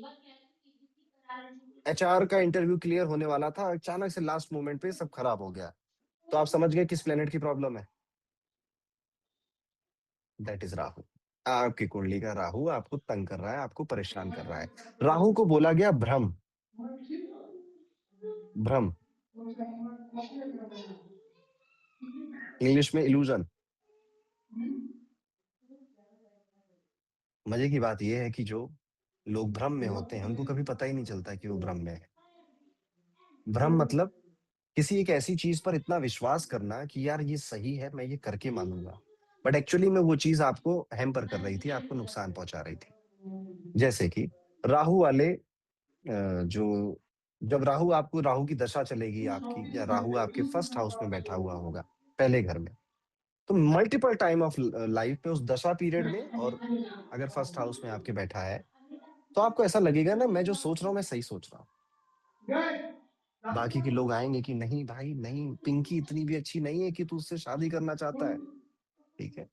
एचआर का इंटरव्यू क्लियर होने वाला था, अचानक से लास्ट मोमेंट पे सब खराब हो गया। तो आप समझ गए किस प्लेनेट की प्रॉब्लम है? That is Rahu. आपकी कुंडली का राहु आपको तंग कर रहा है, आपको परेशान कर रहा है। राहु को बोला गया भ्रम। भ्रम, इंग्लिश में इल्यूजन। मजे की बात यह है कि जो लोग भ्रम में होते हैं उनको कभी पता ही नहीं चलता कि वो भ्रम में है। भ्रम मतलब किसी एक ऐसी चीज पर इतना विश्वास करना कि यार ये सही है, मैं ये करके मानूंगा, बट एक्चुअली में वो चीज आपको हैम्पर कर रही थी, आपको नुकसान पहुंचा रही थी। जैसे कि राहु वाले जो, जब राहु आपको, राहु की दशा चलेगी आपकी, या राहु आपके फर्स्ट हाउस में बैठा हुआ होगा, पहले घर में, तो मल्टीपल टाइम ऑफ लाइफ में उस दशा पीरियड में, और अगर फर्स्ट हाउस में आपके बैठा है, तो आपको ऐसा लगेगा ना मैं जो सोच रहा हूँ मैं सही सोच रहा हूँ। बाकी के लोग आएंगे कि नहीं भाई नहीं, पिंकी इतनी भी अच्छी नहीं है कि तू उससे शादी करना चाहता है, ठीक है,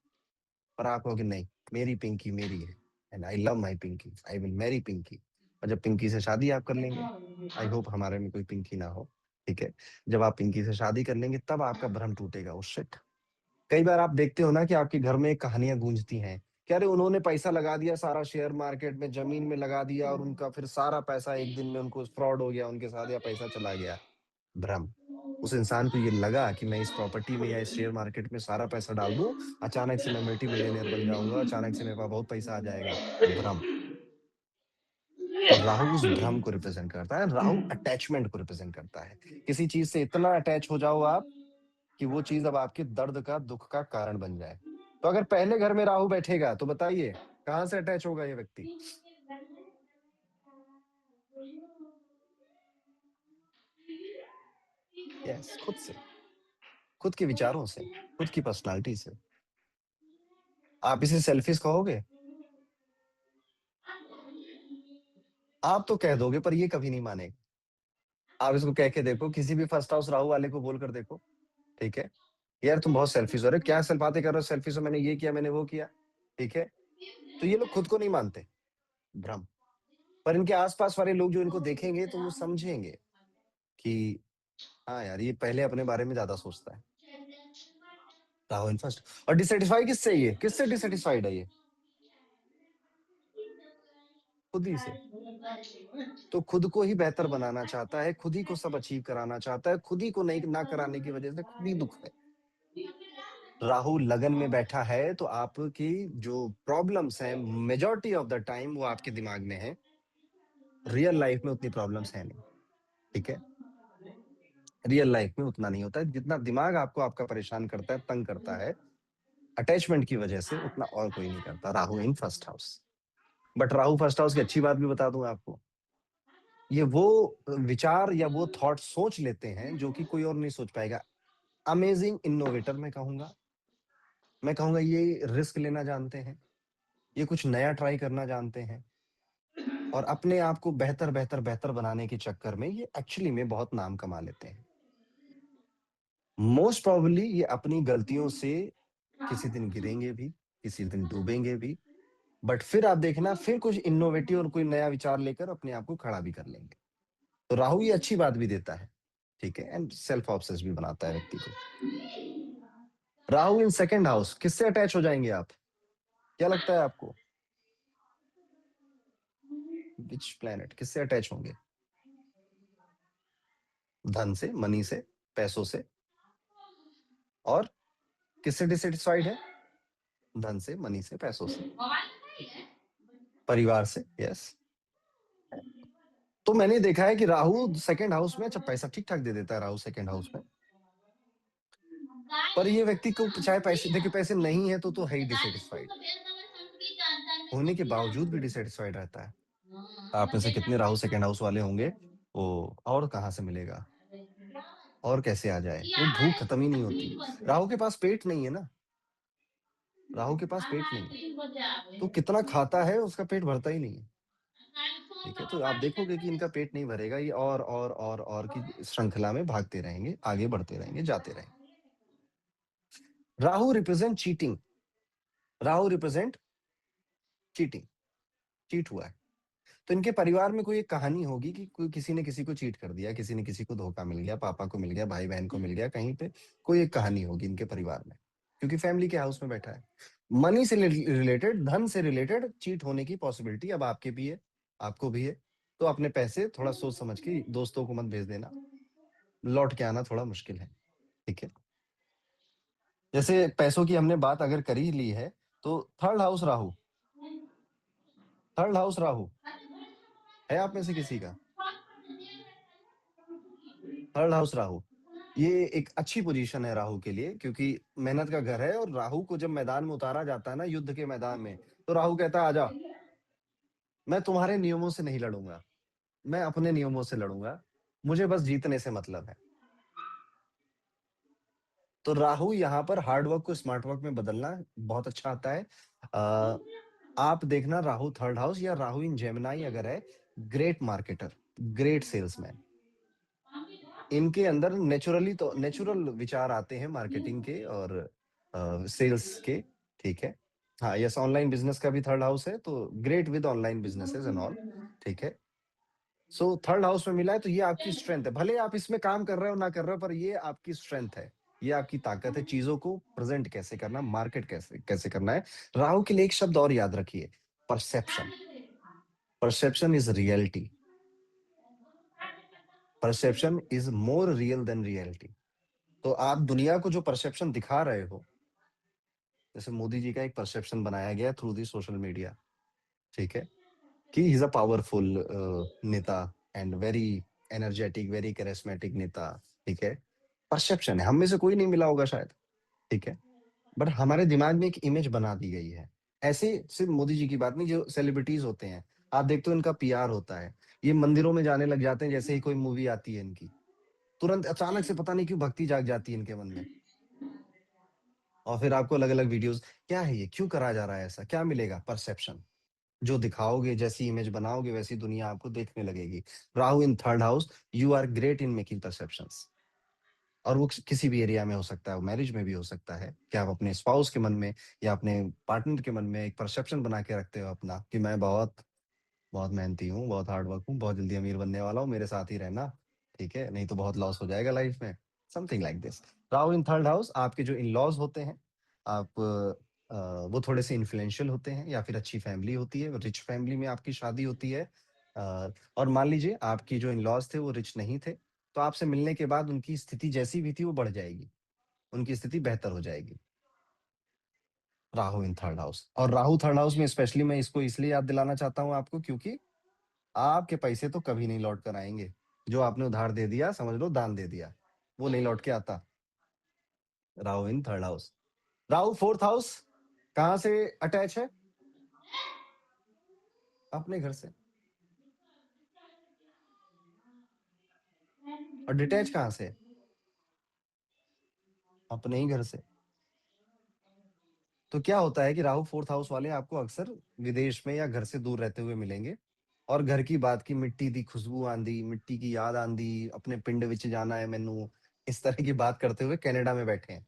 पर आप कहोगे नहीं, मेरी पिंकी मेरी है, and I love my Pinky, I will marry Pinky. और जब पिंकी से शादी आप कर लेंगे, आई होप हमारे में कोई पिंकी ना हो, ठीक है, जब आप पिंकी से शादी कर लेंगे तब आपका भ्रम टूटेगा। उस शिट, कई बार आप देखते हो ना कि आपके घर में कहानियां गूंजती हैं कि अरे उन्होंने पैसा लगा दिया सारा शेयर मार्केट में, जमीन में लगा दिया, और उनका फिर सारा पैसा एक दिन में उनको फ्रॉड हो गया, उनके साथ या पैसा चला गया। भ्रम। उस इंसान को ये लगा कि मैं इस प्रॉपर्टी में या इस शेयर मार्केट में सारा पैसा डाल दूं, अचानक से मैं मल्टी मिलियनर बन जाऊंगा, अचानक से मेरे पास बहुत पैसा आ जाएगा। भ्रम। तो राहु उस भ्रम को रिप्रेजेंट करता है, राहु अटैचमेंट को रिप्रेजेंट करता है। किसी चीज से इतना अटैच हो जाओ आप कि वो चीज अब आपके दर्द का, दुख का कारण बन जाए। तो अगर पहले घर में राहु बैठेगा तो बताइए कहां से अटैच होगा ये व्यक्ति? यस, खुद से, खुद के विचारों से, खुद की पर्सनालिटी से। आप इसे सेल्फिश कहोगे? आप तो कह दोगे, पर ये कभी नहीं मानेगा। आप इसको कह के देखो, किसी भी फर्स्ट हाउस राहु वाले को बोलकर देखो, ठीक है, यार तुम बहुत सेल्फिश हो रहे हो, क्या सेल्फ बातें कर रहे हो, सेल्फिश हो, मैंने ये किया, मैंने वो किया, ठीक है, तो ये लोग खुद को नहीं मानते। भ्रम। पर इनके आसपास वाले लोग जो इनको देखेंगे तो वो समझेंगे कि हाँ यार, ये पहले अपने बारे में ज्यादा सोचता है। Rahu in first. और डिससेटिस्फाई किससे? ये किससे डिससेटिस्फाइड है? ये खुद ही से। तो खुद को ही बेहतर बनाना चाहता है, खुद ही को सब अचीव कराना चाहता है, खुद ही को नहीं ना कराने की वजह से खुद ही दुख है। राहु लगन में बैठा है तो आपकी जो प्रॉब्लम्स हैं मेजॉरिटी ऑफ द टाइम वो आपके दिमाग में है, रियल लाइफ में उतनी प्रॉब्लम्स है नहीं, ठीक है, रियल लाइफ में उतना नहीं होता है, जितना दिमाग आपको आपका परेशान करता है, तंग करता है अटैचमेंट की वजह से, उतना और कोई नहीं करता। राहु इन first house. But Rahu first house की अच्छी बात भी बता दूं आपको, ये वो विचार या वो थॉट सोच लेते हैं जो कि कोई और नहीं सोच पाएगा। अमेजिंग इनोवेटर मैं कहूंगा ये रिस्क लेना जानते हैं, ये कुछ नया ट्राई करना जानते हैं, और अपने आप को बेहतर बेहतर बेहतर बनाने के चक्कर में ये एक्चुअली में बहुत नाम कमा लेते हैं। मोस्ट प्रोबेबली ये अपनी गलतियों से किसी दिन गिरेंगे भी, किसी दिन डूबेंगे भी, बट फिर आप देखना फिर कुछ इनोवेटिव और कोई नया विचार लेकर अपने आप को खड़ा भी कर लेंगे। तो राहु ये अच्छी बात भी देता है, ठीक है, एंड सेल्फ ऑब्सेस भी बनाता है व्यक्ति को। राहु इन सेकंड हाउस, किससे अटैच हो जाएंगे आप? क्या लगता है आपको? विच प्लैनेट किससे अटैच होंगे? धन से, मनी से, पैसों से। और किससे डिससेटिस्फाइड है? धन से, मनी से, पैसों से। परिवार से, यस। तो मैंने देखा है कि राहु सेकंड हाउस में अच्छा पैसा ठीक ठाक दे देता है, राहु सेकंड हाउस में। पर ये व्यक्ति को चाहे पैसे देखिए, पैसे नहीं है तो है ही डिसेटिस्फाइड, होने के बावजूद भी डिसेटिस्फाइड रहता है। आप में से कितने राहु सेकंड हाउस वाले होंगे, वो और कहाँ से मिलेगा, और कैसे आ जाए, वो भूख खत्म ही नहीं होती। राहु के पास पेट नहीं है ना, राहु के पास पेट नहीं है, तो कितना खाता है उसका पेट भरता ही नहीं है। ठीक है, तो आप देखोगे कि इनका पेट नहीं भरेगा, ये और की श्रृंखला में भागते रहेंगे, आगे बढ़ते रहेंगे, जाते रहेंगे। Rahu represent cheating, Rahu represent cheating, cheat हुआ है। तो इनके परिवार में कोई एक कहानी होगी कि कोई किसी ने किसी को चीट कर दिया, किसी ने किसी को धोखा मिल गया, पापा को मिल गया, भाई बहन को मिल गया, कहीं पे कोई एक कहानी होगी इनके परिवार में, क्योंकि फैमिली के हाउस में बैठा है। मनी से रिलेटेड, धन से रिलेटेड चीट होने की पॉसिबिलिटी अब आपके भी है, आपको भी है। तो अपने पैसे थोड़ा सोच समझ के दोस्तों को मत भेज देना, लौट के आना थोड़ा मुश्किल है। ठीक है, जैसे पैसों की हमने बात अगर कर ही ली है, तो third house Rahu, third house Rahu है आप में से किसी का, थर्ड हाउस राहु, ये एक अच्छी पोजीशन है राहु के लिए, क्योंकि मेहनत का घर है। और राहु को जब मैदान में उतारा जाता है ना, युद्ध के मैदान में, तो राहु कहता है आजा, मैं तुम्हारे नियमों से नहीं लड़ूंगा, मैं अपने नियमों से लड़ूंगा, मुझे बस जीतने से मतलब है। तो राहु यहाँ पर हार्ड वर्क को स्मार्ट वर्क में बदलना बहुत अच्छा आता है। आ, आप देखना राहु थर्ड हाउस या राहु इन जेमिनाई अगर है, ग्रेट मार्केटर, ग्रेट सेल्समैन, इनके अंदर नेचुरली तो नेचुरल विचार आते हैं मार्केटिंग के और सेल्स के। ठीक है, हाँ यस, ऑनलाइन बिजनेस का भी थर्ड हाउस है, तो great with online businesses and all. ठीक है, सो थर्ड हाउस में मिला है, तो ये आपकी स्ट्रेंथ है, भले आप इसमें काम कर रहे हो ना कर रहे हो, पर ये आपकी स्ट्रेंथ है, ये आपकी ताकत है, चीजों को प्रेजेंट कैसे करना, मार्केट कैसे कैसे करना है। राहु के लिए एक शब्द और याद रखिए, perception, perception is reality, perception is more real than reality. तो आप दुनिया को जो परसेप्शन दिखा रहे हो, जैसे मोदी जी का एक परसेप्शन बनाया गया थ्रू दी सोशल मीडिया, ठीक है, कि ही इज अ पावरफुल नेता and very energetic, very charismatic नेता। ठीक है, परसेप्शन है, हम में से कोई नहीं मिला होगा शायद। ठीक है, बट हमारे दिमाग में एक इमेज बना दी गई है। ऐसे सिर्फ मोदी जी की बात नहीं, जो सेलिब्रिटीज होते हैं, आप देखते हो इनका पीआर होता है, ये मंदिरों में जाने लग जाते हैं, जैसे ही कोई मूवी आती है इनकी, तुरंत अचानक से पता नहीं क्यों भक्ति जाग जाती है इनके मन में, और फिर आपको अलग अलग वीडियोस, क्या है ये, क्यों करा जा रहा है ऐसा, क्या मिलेगा, परसेप्शन। जो दिखाओगे, जैसी इमेज बनाओगे, वैसी दुनिया आपको देखने लगेगी। Rahu in third house, you are great in making perceptions. और वो किसी भी एरिया में हो सकता है, वो मैरिज में भी हो सकता है कि आप अपने स्पाउस के मन में या अपने पार्टनर के मन में एक परसेप्शन बना के रखते हो अपना, कि मैं बहुत बहुत मेहनती हूँ, बहुत हार्ड वर्क हूँ, बहुत जल्दी अमीर बनने वाला हूँ, मेरे साथ ही रहना। ठीक है, नहीं तो बहुत लॉस हो जाएगा लाइफ में, something like this. Rahu in third house, आपके जो इन लॉज होते हैं, आप वो थोड़े से इन्फ्लुएंशियल होते हैं, या फिर अच्छी फैमिली होती है, रिच फैमिली में आपकी शादी होती है। और मान लीजिए आपकी जो इन लॉज थे वो रिच नहीं थे, तो आपसे मिलने के बाद उनकी स्थिति जैसी भी थी वो बढ़ जाएगी, उनकी स्थिति बेहतर हो जाएगी। राहु इन थर्ड हाउस, और राहु थर्ड हाउस में स्पेशली मैं इसको इसलिए याद दिलाना चाहता हूँ आपको, क्योंकि आपके पैसे तो कभी नहीं लौट कर आएंगे। जो आपने उधार दे दिया, समझ लो दान दे दिया, वो नहीं लौट के आता। Rahu in third house. Rahu fourth house कहां से अटैच है, अपने घर से, और डिटैच कहां से है? अपने ही घर से। तो क्या होता है कि राहु फोर्थ हाउस वाले आपको अक्सर विदेश में या घर से दूर रहते हुए मिलेंगे, और घर की बात की मिट्टी दी खुशबू आंदी, मिट्टी की याद आंदी, अपने पिंड विच जाना है मैनू, इस तरह की बात करते हुए कनाडा में बैठे हैं।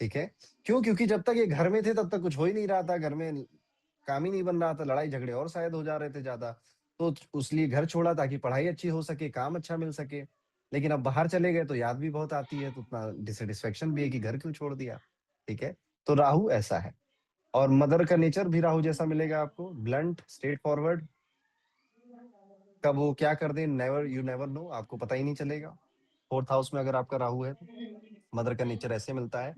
ठीक है, क्यों, क्योंकि जब तक ये घर में थे तब तक कुछ हो ही नहीं रहा था, घर में काम ही नहीं बन रहा था, लड़ाई झगड़े और शायद हो जा रहे थे ज्यादा। तो उसलिए घर छोड़ा ताकि पढ़ाई अच्छी हो सके, काम अच्छा मिल सके। लेकिन अब बाहर चले गए तो याद भी बहुत आती है, तो उतना डिससेटिस्फेक्शन भी है कि घर क्यों छोड़ दिया। ठीक है, तो राहु ऐसा है। और मदर का नेचर भी राहु जैसा मिलेगा आपको, ब्लंट, स्ट्रेट फॉरवर्ड। कब वो क्या कर दे, नेवर, यू नेवर नो, आपको पता ही नहीं चलेगा। फोर्थ हाउस में अगर आपका राहु है तो मदर का नेचर ऐसे मिलता है।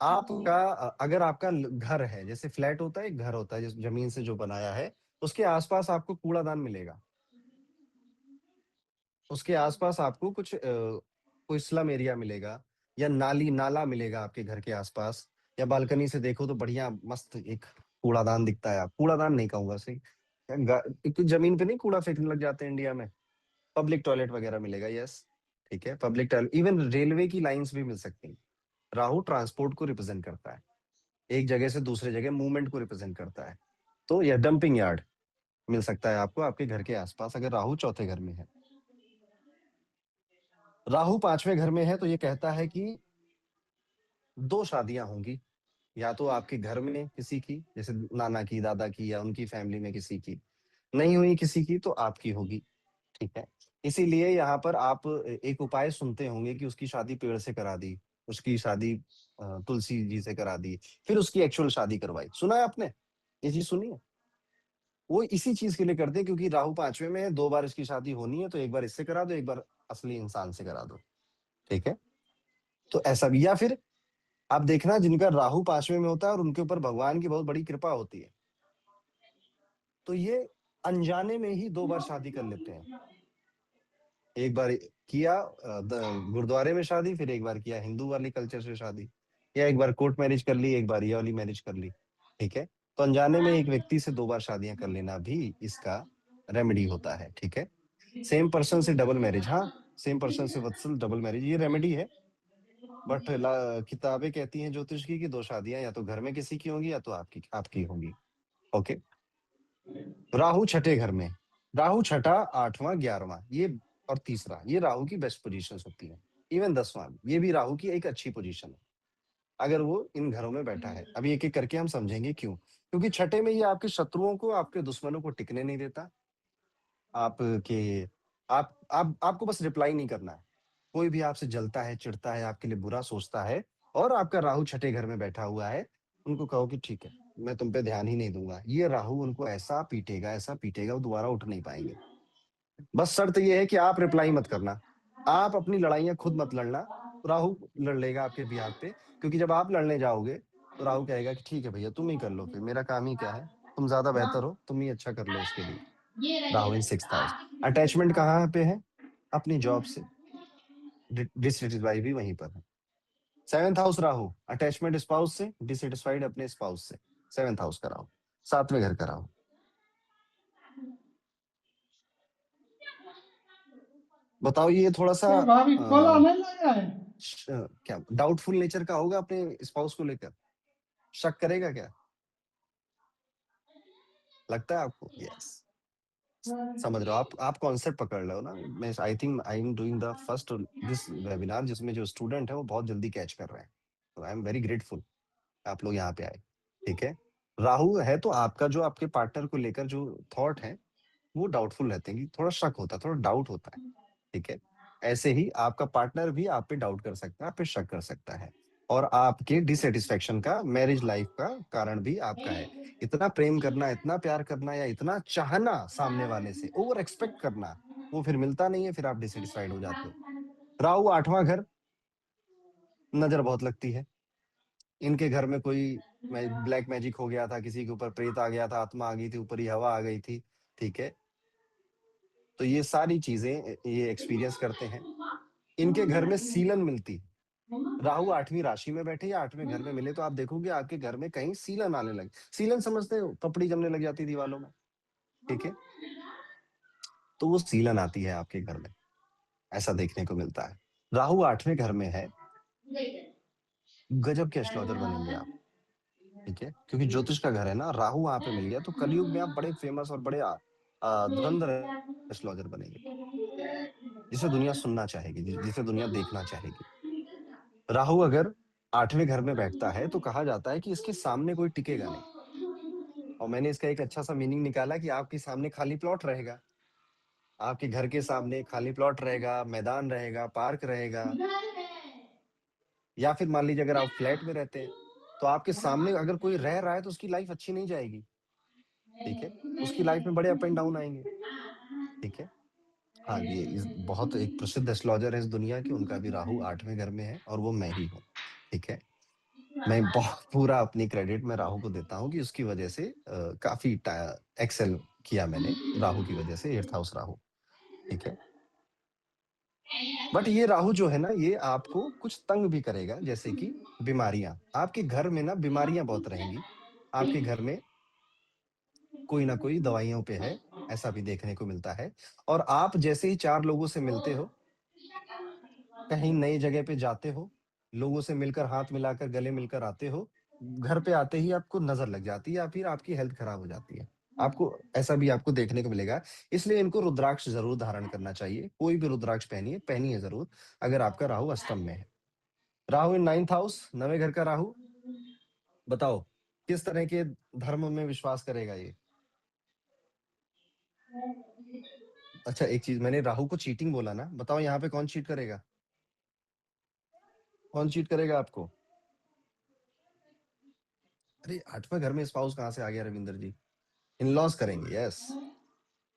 आपका अगर आपका घर है, जैसे फ्लैट होता है, एक घर होता है जिस जमीन से जो बनाया है, उसके आसपास आपको कूड़ादान मिलेगा। उसके आसपास आपको कुछ कोई स्लम एरिया मिलेगा, या नाली नाला मिलेगा आपके घर के आसपास, या बालकनी से देखो तो बढ़िया मस्त एक कूड़ादान दिखता है। आप कूड़ादान नहीं कहूंगा सही, एक तो जमीन पे नहीं कूड़ा फेंकने लग जाते हैं इंडिया में, पब्लिक टॉयलेट वगैरह मिलेगा, यस। ठीक है, पब्लिक टॉयलेट, इवन रेलवे की लाइंस भी मिल सकती हैं। राहु ट्रांसपोर्ट को रिप्रेजेंट करता है, एक जगह से दूसरे जगह मूवमेंट को रिप्रेजेंट करता है। तो यह डंपिंग यार्ड मिल सकता है आपको आपके घर के आसपास, अगर राहु चौथे घर में है। राहु पांचवें घर में है तो ये कहता है कि दो शादियां होंगी, या तो आपके घर में किसी की, जैसे नाना की, दादा की, या उनकी फैमिली में किसी की, नहीं हुई किसी की तो आपकी होगी। ठीक है, इसीलिए यहाँ पर आप एक उपाय सुनते होंगे कि उसकी शादी पेड़ से करा दी, उसकी शादी तुलसी जी से करा दी, फिर उसकी एक्चुअल शादी करवाई। सुना है आपने ये चीज, सुनी है? वो इसी चीज के लिए करते हैं, क्योंकि राहु पांचवें में है, दो बार इसकी शादी होनी है, तो एक बार इससे करा दो, एक बार असली इंसान से करा दो। ठीक है, तो ऐसा भी, या फिर आप देखना जिनका राहु पांचवें में होता है और उनके ऊपर भगवान की बहुत बड़ी कृपा होती है, तो ये अनजाने में ही दो बार शादी कर लेते हैं। एक बार किया गुरुद्वारे में शादी, फिर एक बार किया हिंदू वाली कल्चर से शादी, या एक बार कोर्ट मैरिज कर ली, एक बार ये वाली मैरिज कर ली। ठीक है, तो अनजाने में एक व्यक्ति से दो बार शादियां कर लेना भी इसका रेमेडी होता है। ठीक है, सेम पर्सन से डबल मैरिज, हाँ, सेम पर्सन से वत्सल डबल मैरिज, ये रेमेडी है। बट किताबें कहती हैं ज्योतिष की कि दो शादियां या तो घर में किसी की होंगी, या तो आपकी आपकी होंगी। ओके, राहु छठे घर में, राहु छठा, आठवां, ग्यारहवां, ये और तीसरा, ये राहु की बेस्ट पोजीशंस होती हैं। इवन 10वां, ये भी राहु की एक अच्छी पोजीशन है अगर वो इन घरों में बैठा है। अभी एक एक करके हम समझेंगे क्यों, क्योंकि छठे में ये आपके शत्रुओं को, आपके दुश्मनों को टिकने नहीं देता। आपके आप आपको बस रिप्लाई नहीं करना है। कोई भी आपसे जलता है, चिढ़ता है, आपके लिए बुरा सोचता है, और आपका राहु छठे घर में बैठा हुआ है, उनको कहो कि ठीक है, मैं तुम पे ध्यान ही नहीं दूंगा। ये राहु उनको ऐसा पीटेगा, वो दोबारा उठ नहीं पाएंगे। बस शर्त ये है कि आप रिप्लाई मत करना, आप अपनी लड़ाइयां खुद मत लड़ना, राहु लड़ लेगा आपके बिहाफ पे। क्योंकि जब आप लड़ने जाओगे तो राहु कहेगा कि ठीक है भैया, तुम ही कर लो, फिर मेरा काम ही क्या है, तुम ज्यादा बेहतर हो, तुम ही अच्छा कर लो उसके लिए। राहु इन 6th हाउस। अटैचमेंट कहाँ पे है? अपनी जॉब से, डिससेटिस्फाई भी वहीं पर है। 7th house Rahu, attachment spouse से, डिससेटिस्फाइड अपने स्पाउस से, 7th हाउस का राहु, 7वें घर का राहु। बताओ, ये थोड़ा सा क्या भाभी खोला नहीं लगा है? क्या डाउटफुल नेचर का होगा अपने स्पाउस को लेकर? शक करेगा क्या, लगता है आपको? यस, समझ रहे हो आप कॉन्सेप्ट पकड़ रहे हो ना। मैं I think I am doing the first this webinar जिसमें जो स्टूडेंट है वो बहुत जल्दी कैच कर रहे हैं, तो आई एम वेरी ग्रेटफुल आप लोग यहाँ पे आए। ठीक है, राहु है तो आपका जो आपके पार्टनर को लेकर जो थॉट है वो डाउटफुल रहते हैं, कि थोड़ा शक होता है, थोड़ा डाउट होता है। ठीक है, ऐसे ही आपका पार्टनर भी आप पे डाउट कर सकता है, आप पे शक कर सकता है, और आपके डिससेटिस्फेक्शन का, मैरिज लाइफ का कारण भी आपका है। इतना प्रेम करना, इतना प्यार करना, या इतना चाहना सामने वाले से, ओवर एक्सपेक्ट करना, वो फिर मिलता नहीं है, फिर आप डिससेटिस्फाइड हो जाते हो। राहु आठवां घर, नजर बहुत लगती है। इनके घर में कोई ब्लैक मैजिक हो गया था, किसी के ऊपर प्रेत आ गया था, आत्मा आ गई थी, ऊपर ही हवा आ गई थी। ठीक है, तो ये सारी चीजें ये एक्सपीरियंस करते हैं। इनके घर में सीलन मिलती, राहु 8वीं राशि में बैठे या 8वें घर में मिले, तो आप देखोगे आपके घर में कहीं सीलन आने लगे। सीलन समझते हो, पपड़ी जमने लग जाती दीवालों में। ठीक है, तो वो सीलन आती है आपके घर में, ऐसा देखने को मिलता है। राहु 8वें घर में है, गजब के एस्ट्रोलॉजर बनेंगे आप। ठीक है, क्योंकि ज्योतिष का घर है ना, राहु वहां पे मिल गया, तो कलयुग में आप बड़े फेमस और बड़े धुरंधर एस्ट्रोलॉजर बनेंगे, जिसे दुनिया सुनना चाहेगी, जिसे दुनिया देखना चाहेगी। राहु अगर 8वें घर में बैठता है तो कहा जाता है कि इसके सामने कोई टिकेगा नहीं। और मैंने इसका एक अच्छा सा मीनिंग निकाला कि आपके सामने खाली प्लॉट रहेगा, आपके घर के सामने खाली प्लॉट रहेगा, मैदान रहेगा, पार्क रहेगा। या फिर मान लीजिए अगर आप फ्लैट में रहते हैं, तो आपके सामने अगर कोई रह रहा है तो उसकी लाइफ अच्छी नहीं जाएगी। ठीक है, उसकी लाइफ में बड़े अप एंड डाउन आएंगे। ठीक है, हाँ, ये बहुत एक प्रसिद्ध एस्ट्रोलॉजर है इस दुनिया के, उनका भी राहु 8वें घर में है, और वो मैं ही हूँ। ठीक है, मैं बहुत पूरा अपनी क्रेडिट मैं राहु को देता हूँ कि उसकी वजह से काफी एक्सेल किया मैंने राहु की वजह से, 8th हाउस राहु। ठीक है, बट ये राहु जो है ना, ये आपको कुछ तंग भी करेगा, जैसे कि बीमारियां। आपके घर में ना बीमारियां बहुत रहेंगी, आपके घर में कोई ना कोई दवाइयों पे है, ऐसा भी देखने को मिलता है। और आप जैसे ही 4 लोगों से मिलते हो, कहीं नई जगह पे जाते हो, लोगों से मिलकर हाथ मिलाकर गले मिलकर आते हो, घर पे आते ही आपको नजर लग जाती है या फिर आपकी हेल्थ खराब हो जाती है। आपको ऐसा भी आपको देखने को मिलेगा। इसलिए इनको रुद्राक्ष जरूर धारण करना चाहिए, कोई भी रुद्राक्ष पहनिए, पहनिए जरूर, अगर आपका राहु अष्टम में है। राहु इन 9th हाउस, 9वें घर का राहु। बताओ किस तरह के धर्म में विश्वास करेगा ये? अच्छा, एक चीज, मैंने राहु को चीटिंग बोला ना, बताओ यहाँ पे कौन चीट करेगा? कौन चीट करेगा आपको? अरे 8वें घर में स्पाउस कहाँ से आ गया रविंदर जी? इन लॉज करेंगे, यस।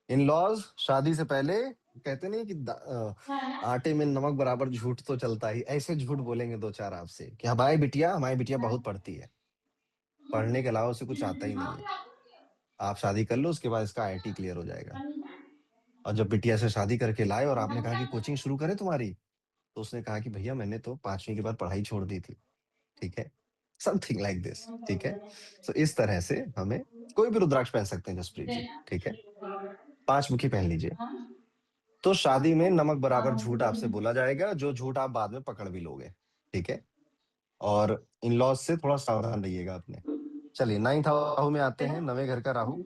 इन लॉज शादी से पहले, कहते नहीं कि आटे में नमक बराबर झूठ तो चलता ही, ऐसे झूठ बोलेंगे 2 4 आपसे कि हमारी बिटिया बहुत पढ़ती है। पढ़ने के अलावा उसे कुछ आता ही नहीं है। आप शादी कर लो, उसके बाद इसका आईआईटी क्लियर हो जाएगा। और जब बिटिया से शादी करके लाए और आपने कहा कि कोचिंग शुरू करें तुम्हारी, तो उसने कहा कि भैया मैंने तो 5वीं के बाद पढ़ाई छोड़ दी थी। ठीक है, समथिंग लाइक दिस। ठीक है, तो इस तरह से हमें, कोई भी रुद्राक्ष पहन सकते हैं जसप्रीत जी। ठीक है, 5 मुखी पहन लीजिए। तो शादी में नमक बराबर झूठ आपसे बोला जाएगा, जो झूठ आप बाद में पकड़ भी लोगे। ठीक है, और इन लॉज से थोड़ा सावधान रहिएगा अपने। चलिए 9th हाउस में आते हैं, 9वें घर का राहु।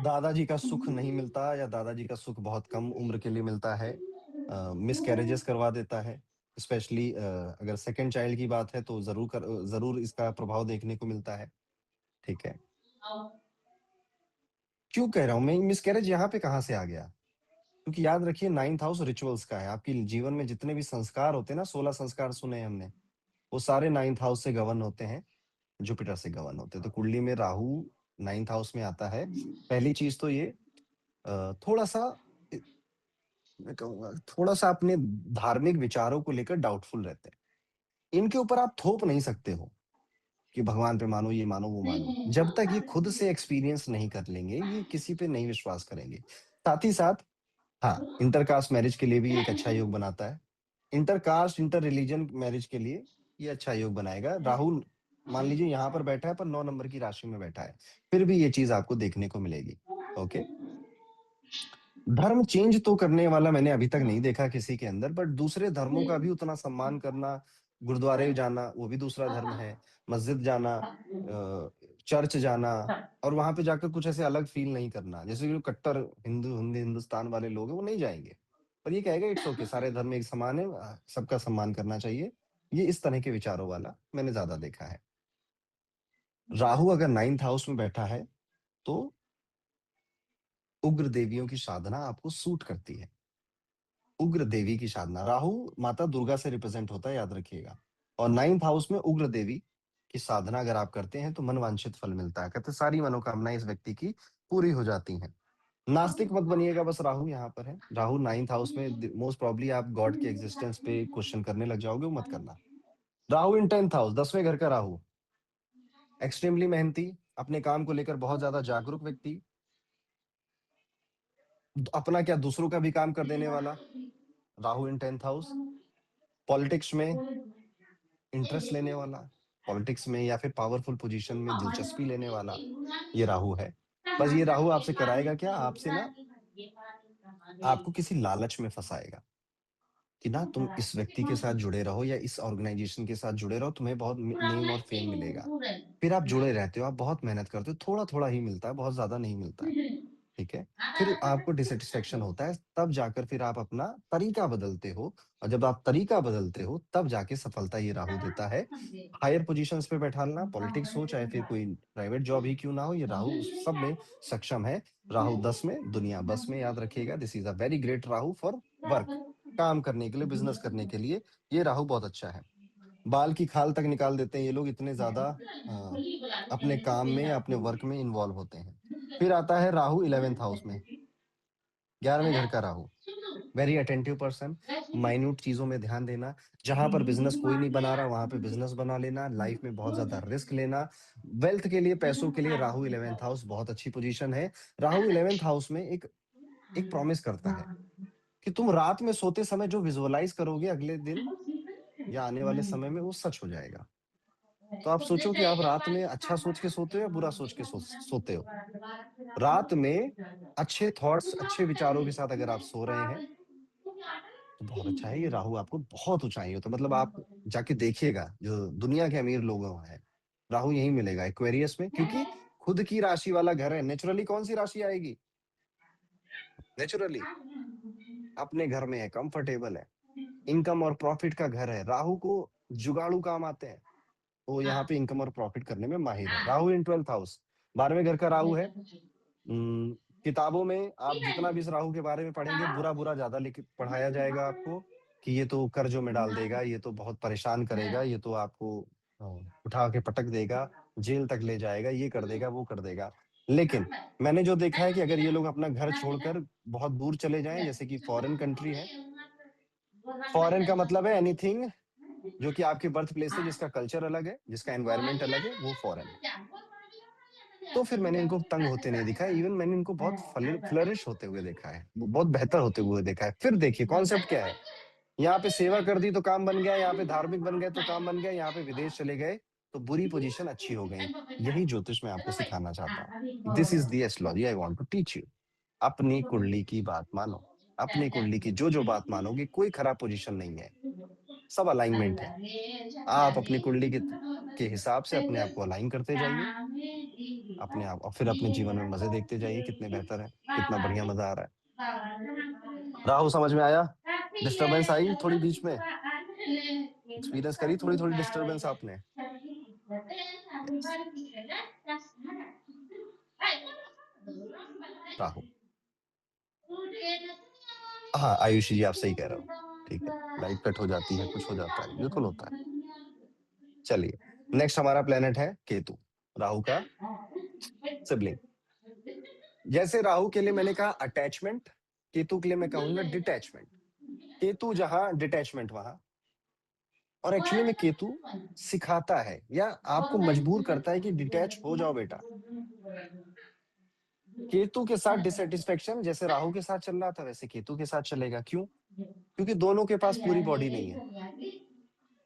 दादाजी का सुख नहीं मिलता, या दादाजी का सुख बहुत कम उम्र के लिए मिलता है, मिस कैरेजेस करवा देता है। स्पेशली अगर सेकंड चाइल्ड की बात है तो जरूर इसका प्रभाव देखने को मिलता है। ठीक है, क्यों कह रहा हूं मैं मिसकैरेज यहाँ पे कहाँ से आ गया? क्योंकि याद रखिए 9th हाउस रिचुअल्स का है। आपके जीवन में जितने भी संस्कार होते हैं ना, 16 संस्कार सुने हैं हमने, वो सारे 9th हाउस से गवर्न होते हैं, जुपिटर से गवर्न होते हैं। तो कुंडली में राहु 9th हाउस में आता है, पहली चीज तो ये थोड़ा सा, मैं कहूंगा थोड़ा सा अपने धार्मिक विचारों को लेकर डाउटफुल रहते हैं। इनके ऊपर आप थोप नहीं सकते हो कि भगवान पे मानो, ये मानो, वो मानो। जब तक ये खुद से एक्सपीरियंस नहीं कर लेंगे, ये किसी पे नहीं विश्वास करेंगे। साथ ही साथ, हाँ, इंटरकास्ट मैरिज के लिए भी एक अच्छा योग बनाता है। इंटरकास्ट इंटर रिलीजन मैरिज के लिए ये अच्छा योग बनाएगा। राहुल मान लीजिए यहाँ पर बैठा है, पर 9 नंबर की राशि में बैठा है, फिर भी ये चीज आपको देखने को मिलेगी। ओके, धर्म चेंज तो करने वाला मैंने अभी तक नहीं देखा किसी के अंदर, बट दूसरे धर्मों का भी उतना सम्मान करना, गुरुद्वारे जाना वो भी दूसरा धर्म है, मस्जिद जाना, चर्च जाना, और वहां पे जाकर कुछ ऐसे अलग फील नहीं करना। जैसे जो कट्टर हिंदुस्तान वाले लोग हैं वो नहीं जाएंगे, पर ये कहेगा इट्स ओके, सारे धर्म एक समान है, सबका सम्मान करना चाहिए। ये इस तरह के विचारों वाला मैंने ज्यादा देखा है। राहु अगर 9th हाउस में बैठा है तो उग्र देवियों की साधना आपको सूट करती है। उग्र देवी की साधना, राहु माता दुर्गा से रिप्रेजेंट होता है, याद रखिएगा। और 9th हाउस में उग्र देवी की साधना अगर आप करते हैं तो मनवांछित फल मिलता है। कहते हैं सारी मनोकामनाएं इस व्यक्ति की पूरी हो जाती हैं। नास्तिक मत बनिएगा, बस राहु यहाँ पर है। राहु 9th हाउस में, मोस्ट प्रॉब्ली आप गॉड के एग्जिस्टेंस पे क्वेश्चन करने लग जाओगे, वो मत करना। राहु इन 10th हाउस, 10वें घर का राहु, एक्सट्रीमली मेहनती, अपने काम को लेकर बहुत ज्यादा जागरूक व्यक्ति, अपना क्या दूसरों का भी काम कर देने वाला। राहु इन 10th हाउस, पॉलिटिक्स में इंटरेस्ट लेने वाला, पॉलिटिक्स में या फिर पावरफुल पोजीशन में दिलचस्पी लेने वाला, ये राहु है। बस ये राहु आपसे कराएगा क्या, आपसे ना, आपको किसी लालच में फंसाएगा कि ना तुम इस व्यक्ति के साथ जुड़े रहो या इस ऑर्गेनाइजेशन के साथ जुड़े रहो, तुम्हें बहुत नेम और फेम मिलेगा। फिर आप जुड़े रहते हो, आप बहुत मेहनत करते हो, थोड़ा थोड़ा ही मिलता है, बहुत ज्यादा नहीं मिलता है। ठीक है, फिर आपको डिससेटिस्फेक्शन होता है, तब जाकर फिर आप अपना तरीका बदलते हो, और जब आप तरीका बदलते हो तब जाके सफलता ये राहु देता है। हायर पोजीशंस पे बैठाना, पॉलिटिक्स हो चाहे फिर कोई प्राइवेट जॉब ही क्यों ना हो, ये राहु उस सब में सक्षम है। राहु 10 में, दुनिया बस में, याद रखिएगा। This is a very great Rahu for work, काम करने के लिए, बिजनेस करने के लिए ये राहु बहुत अच्छा है। बाल की खाल तक निकाल देते हैं ये लोग, इतने ज्यादा अपने काम में या अपने वर्क में इन्वॉल्व होते हैं। फिर आता है राहु 11th हाउस में, 11वें घर का Rahu. Very attentive person, minute चीजों में ध्यान देना, जहां पर बिजनेस कोई नहीं बना रहा वहां पे बिजनेस बना लेना, लाइफ में बहुत ज्यादा रिस्क लेना, वेल्थ के लिए, पैसों के लिए राहु 11th हाउस बहुत अच्छी पोजीशन है। राहु 11th हाउस में एक एक प्रॉमिस करता है कि तुम रात में सोते समय जो विजुअलाइज करोगे अगले दिन या आने वाले समय में वो सच हो जाएगा। तो आप सोचो कि आप रात में अच्छा सोच के सोते हो या बुरा सोच के सोते हो। रात में अच्छे थॉट्स, अच्छे विचारों के साथ अगर आप सो रहे हैं तो बहुत अच्छा है। ये राहु आपको बहुत ऊंचाई हो तो मतलब आप जाके देखिएगा जो दुनिया के अमीर लोग हैं, राहु यही मिलेगा एक्वेरियस में, क्योंकि खुद की राशि वाला घर है। नेचुरली कौन सी राशि आएगी? नेचुरली अपने घर में है, कंफर्टेबल है, इनकम और प्रॉफिट का घर है। राहु को जुगाड़ू काम आते हैं, वो यहाँ पे इनकम और प्रॉफिट करने में माहिर है। राहु इन 12th हाउस, 12वें घर का राहु है। उम, किताबों में आप जितना भी इस राहु के बारे में पढ़ेंगे बुरा बुरा ज्यादा लिख पढ़ाया जाएगा आपको कि ये तो कर्जों में डाल देगा, ये तो बहुत परेशान करेगा, ये तो आपको अ, उठा के पटक देगा, जेल तक ले जाएगा, ये कर देगा, वो कर देगा। लेकिन मैंने जो देखा है कि अगर ये लोग अपना घर छोड़कर बहुत दूर चले जाएं, जैसे कि फॉरेन कंट्री है, फॉरेन का मतलब है एनीथिंग जो कि आपके बर्थ प्लेस से, जिसका कल्चर अलग है, जिसका एनवायरनमेंट अलग है, वो फॉरेन है। तो फिर मैंने इनको तंग होते नहीं दिखा है, इवन मैंने इनको बहुत फ्लरिश होते हुए देखा है, बहुत बेहतर होते हुए देखा है। फिर देखिए कॉन्सेप्ट क्या है, यहाँ पे सेवा कर दी तो काम बन गया, यहाँ पे धार्मिक बन गए तो काम बन गया, यहाँ पे विदेश चले गए तो बुरी पोजीशन अच्छी हो गई। यही ज्योतिष मैं आपको सिखाना चाहता हूँ। This is the astrology I want to teach you. अपनी कुंडली की बात मानो, अपनी कुंडली की जो जो बात मानोगे, कोई खराब पोजीशन नहीं है, सब अलाइनमेंट है। आप अपनी कुंडली के हिसाब से अपने आप को अलाइन करते जाइए, अपने आप, और फिर अपने जीवन में मजे देखते जाइए कितने बेहतर है, कितना बढ़िया मजा आ रहा है। राहु समझ में आया? डिस्टरबेंस आई थोड़ी बीच में? एक्सपीरियंस करी थोड़ी थोड़ी डिस्टरबेंस आपने? Yes. राहु, हाँ आयुषी जी आप सही कह रहे हो, ठीक है, लाइट कट हो जाती है, कुछ हो जाता है, बिल्कुल होता है। चलिए, नेक्स्ट हमारा प्लेनेट है केतु, राहु का सिबलिंग। जैसे राहु के लिए मैंने कहा अटैचमेंट, केतु के लिए मैं कहूंगा डिटैचमेंट। केतु जहां डिटैचमेंट वहां, और एक्चुअली में केतु सिखाता है या आपको मजबूर करता है कि डिटैच हो जाओ बेटा। केतु के साथ डिससेटिस्फेक्शन जैसे राहु के साथ चल रहा था वैसे केतु के साथ चलेगा। क्यों? क्योंकि दोनों के पास पूरी बॉडी नहीं है,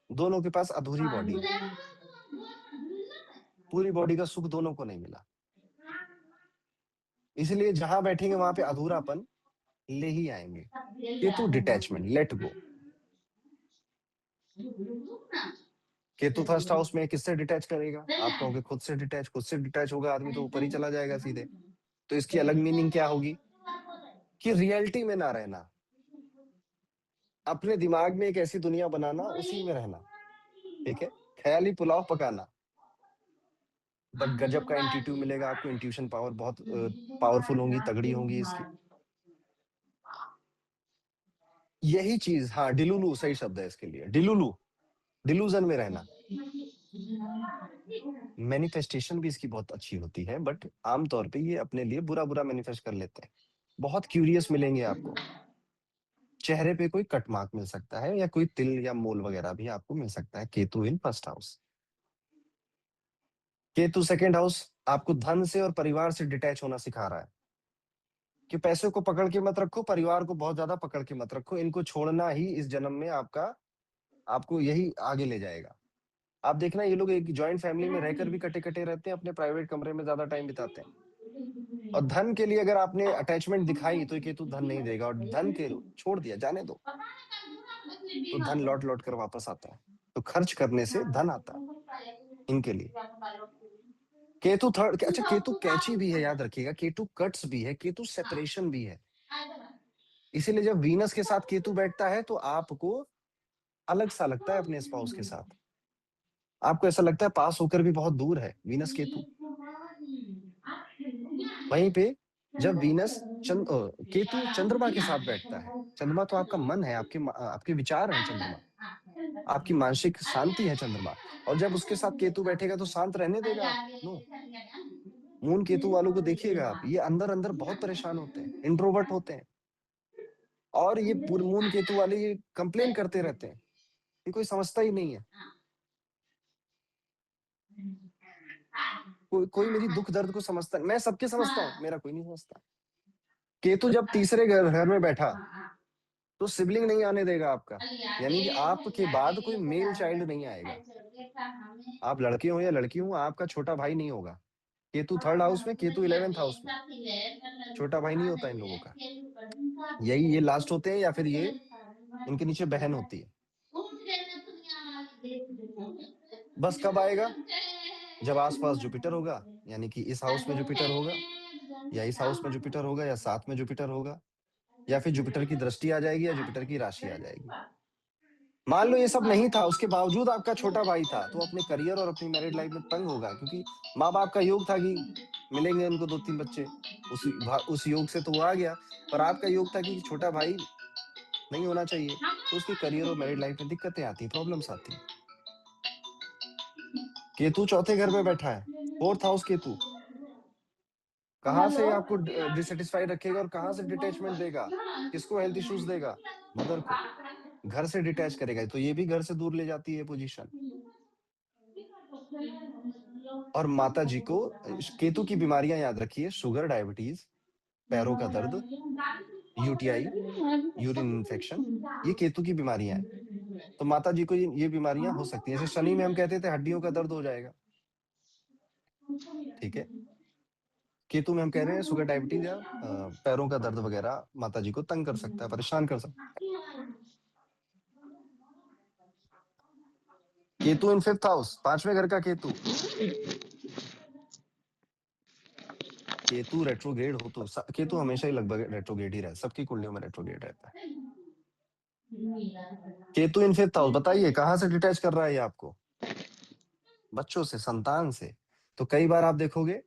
दोनों के पास अधूरी बॉडी है, पूरी बॉडी का सुख दोनों को नहीं मिला, इसलिए जहां बैठेंगे वहां पे अधूरापन ले ही आएंगे। Ketu detachment, let go. Ketu first house में किससे डिटैच करेगा? आप कहोगे खुद से डिटैच, खुद से डिटैच होगा आदमी तो ऊपर ही चला जाएगा सीधे। तो इसकी अलग मीनिंग क्या होगी कि रियलिटी में ना रहना, अपने दिमाग में एक ऐसी दुनिया बनाना, उसी में रहना, ठीक है, ख्याली पुलाव पकाना। बट गजब का इंट्यूटिव मिलेगा आपको, इंट्यूशन पावर बहुत पावरफुल होंगी, तगड़ी होंगी इसकी। यही चीज, हाँ डिलुलू सही शब्द है इसके लिए, डिलुलू, डिलूजन में रहना। मैनिफेस्टेशन भी इसकी बहुत अच्छी होती है, बट आमतौर पे ये अपने लिए बुरा बुरा मैनिफेस्ट कर लेते हैं। बहुत क्यूरियस मिलेंगे आपको, चेहरे पे कोई कट मार्क मिल सकता है या कोई तिल या मोल वगैरह भी आपको मिल सकता है। केतु इन first house. Ketu second house आपको धन से और परिवार से डिटैच होना सिखा रहा है कि पैसे को पकड़ के मत रखो, परिवार को बहुत ज्यादा पकड़ के मत रखो, इनको छोड़ना ही इस जन्म में आपका, आपको यही आगे ले जाएगा। आप देखना ये लोग एक जॉइंट फैमिली में रहकर भी कटे कटे रहते हैं, अपने प्राइवेट कमरे में ज्यादा टाइम बिताते हैं। और धन के लिए अगर आपने अटैचमेंट दिखाई तो ये केतु धन नहीं देगा, और धन के छोड़ दिया जाने दो तो धन लौट लौट कर वापस आता है। तो खर्च करने से धन आता है इनके लिए। केतु थर्ड, अच्छा केतु कैची भी है, याद रखिएगा, केतु कट्स भी है, केतु सेपरेशन भी है। इसीलिए जब वीनस के साथ केतु बैठता है तो आपको अलग सा लगता है अपने स्पाउस के साथ, आपको ऐसा लगता है पास होकर भी बहुत दूर है वीनस केतु। वहीं पे जब वीनस केतु चंद्रमा के साथ बैठता है, चंद्रमा तो आपका मन है, आपके विचार है चंद्रमा, आपकी मानसिक शांति है चंद्रमा, और जब उसके साथ केतु बैठेगा तो शांत रहने देगा आप? नो। मून केतु वालों को देखिएगा आप, ये अंदर अंदर बहुत परेशान होते हैं, इंट्रोवर्ट होते हैं, और ये मून केतु वाले ये कंप्लेन करते रहते हैं, ये कोई समझता ही नहीं है। कोई मेरी दुख दर्द को समझता, मैं सबके समझता हूँ, मेरा कोई नहीं समझता। केतु जब तीसरे घर में बैठा तो सिबलिंग नहीं आने देगा आपका, यानी कि आपके बाद कोई मेल चाइल्ड नहीं आएगा। आप लड़के हो या लड़की हो, आपका छोटा भाई नहीं होगा। केतु 3rd हाउस में, केतु 11th हाउस में, छोटा भाई नहीं होता इन लोगों का। यही ये लास्ट होते हैं, या फिर ये इनके नीचे बहन होती है। बस कब आएगा? जब आसपास जुपिटर होगा, यानी कि इस हाउस में जुपिटर होगा, या इस हाउस में जुपिटर होगा, या 7 में जुपिटर होगा, या फिर जुपिटर की दृष्टि आ जाएगी, या जुपिटर की राशि आ जाएगी। मान लो ये सब नहीं था, उसके बावजूद आपका छोटा भाई था, तो अपने करियर और अपनी मैरिड लाइफ में तंग होगा, क्योंकि माँ बाप का योग था कि मिलेंगे उनको 2-3 बच्चे, उस योग से तो वो आ गया। पर आपका योग था कि छोटा भाई नहीं होना चाहिए, तो उसके करियर और मैरिड लाइफ में दिक्कतें आती, प्रॉब्लम्स आती। केतु 4थे घर में बैठा है, 4th हाउस केतु, कहां से आपको डिससेटिस्फाइड रखेगा और कहां से डिटैचमेंट देगा? किसको हेल्थ इश्यूज देगा? मदर को। घर से डिटैच करेगा, तो ये भी घर से दूर ले जाती है पोजीशन। और माता जी को केतु की बीमारियां याद रखिए, शुगर, डायबिटीज, पैरों का दर्द, यूटीआई, यूरिन इन्फेक्शन, ये केतु की बीमारियां हैं। तो माता जी को ये बीमारियां हो सकती हैं। जैसे शनि में हम कहते थे हड्डियों का दर्द हो जाएगा, ठीक है। केतु में हम कह रहे हैं शुगर, डायबिटीज या पैरों का दर्द वगैरह माता जी को तंग कर सकता है, परेशान कर सकता है। केतु इन 5th हाउस, 5वें घर का केतु। केतु रेट्रोग्रेड हो तो केतु हमेशा ही लगभग रेट्रोग्रेड ही रहता है, सबकी कुंडलियों में रेट्रोग्रेड रहता है। केतु इन 5th हाउस, बताइए कहां से डिटैच कर रहा है ये आपको? बच्चों से, संतान से। तो कई बार आप देखोगे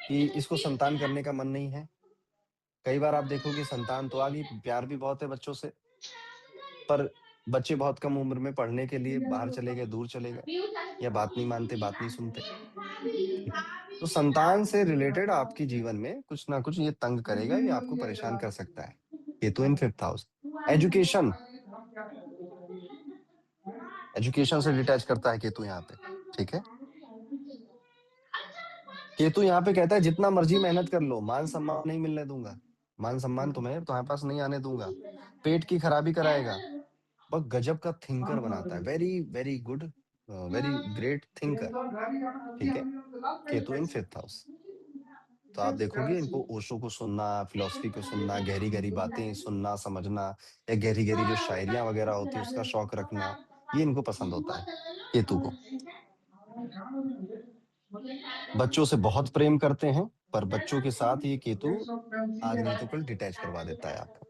कि इसको संतान करने का मन नहीं है, कई बार आप देखोगे संतान तो आ गई, प्यार भी बहुत है बच्चों से, पर बच्चे बहुत कम उम्र में पढ़ने के लिए बाहर चले गए, दूर चले गए, या बात नहीं मानते, बात नहीं सुनते, ठीक है। तो संतान से रिलेटेड आपके जीवन में कुछ ना कुछ ये तंग करेगा, ये आपको परेशान कर सकता है। केतु इन 5th हाउस। एजुकेशन, एजुकेशन से डिटैच करता है केतु यहाँ पे, ठीक है। केतु यहाँ पे कहता है जितना मर्जी मेहनत कर लो, मान सम्मान नहीं मिलने दूंगा, मान सम्मान तुम्हारे पास नहीं आने दूंगा, पेट की खराबी कराएगा। बहुत गजब का थिंकर बनाता है, very very good, very great thinker, ठीक है। केतु इन 5th हाउस। तो आप देखोगे इनको ओशो को सुनना, फिलोसफी को सुनना, गहरी गहरी बातें सुनना, समझना, या गहरी गहरी जो शायरियां वगैरह होती है उसका शौक रखना, ये इनको पसंद होता है केतु को। बच्चों से बहुत प्रेम करते हैं, पर बच्चों के साथ ये केतु आज नहीं तो कल डिटैच करवा देता है आपको,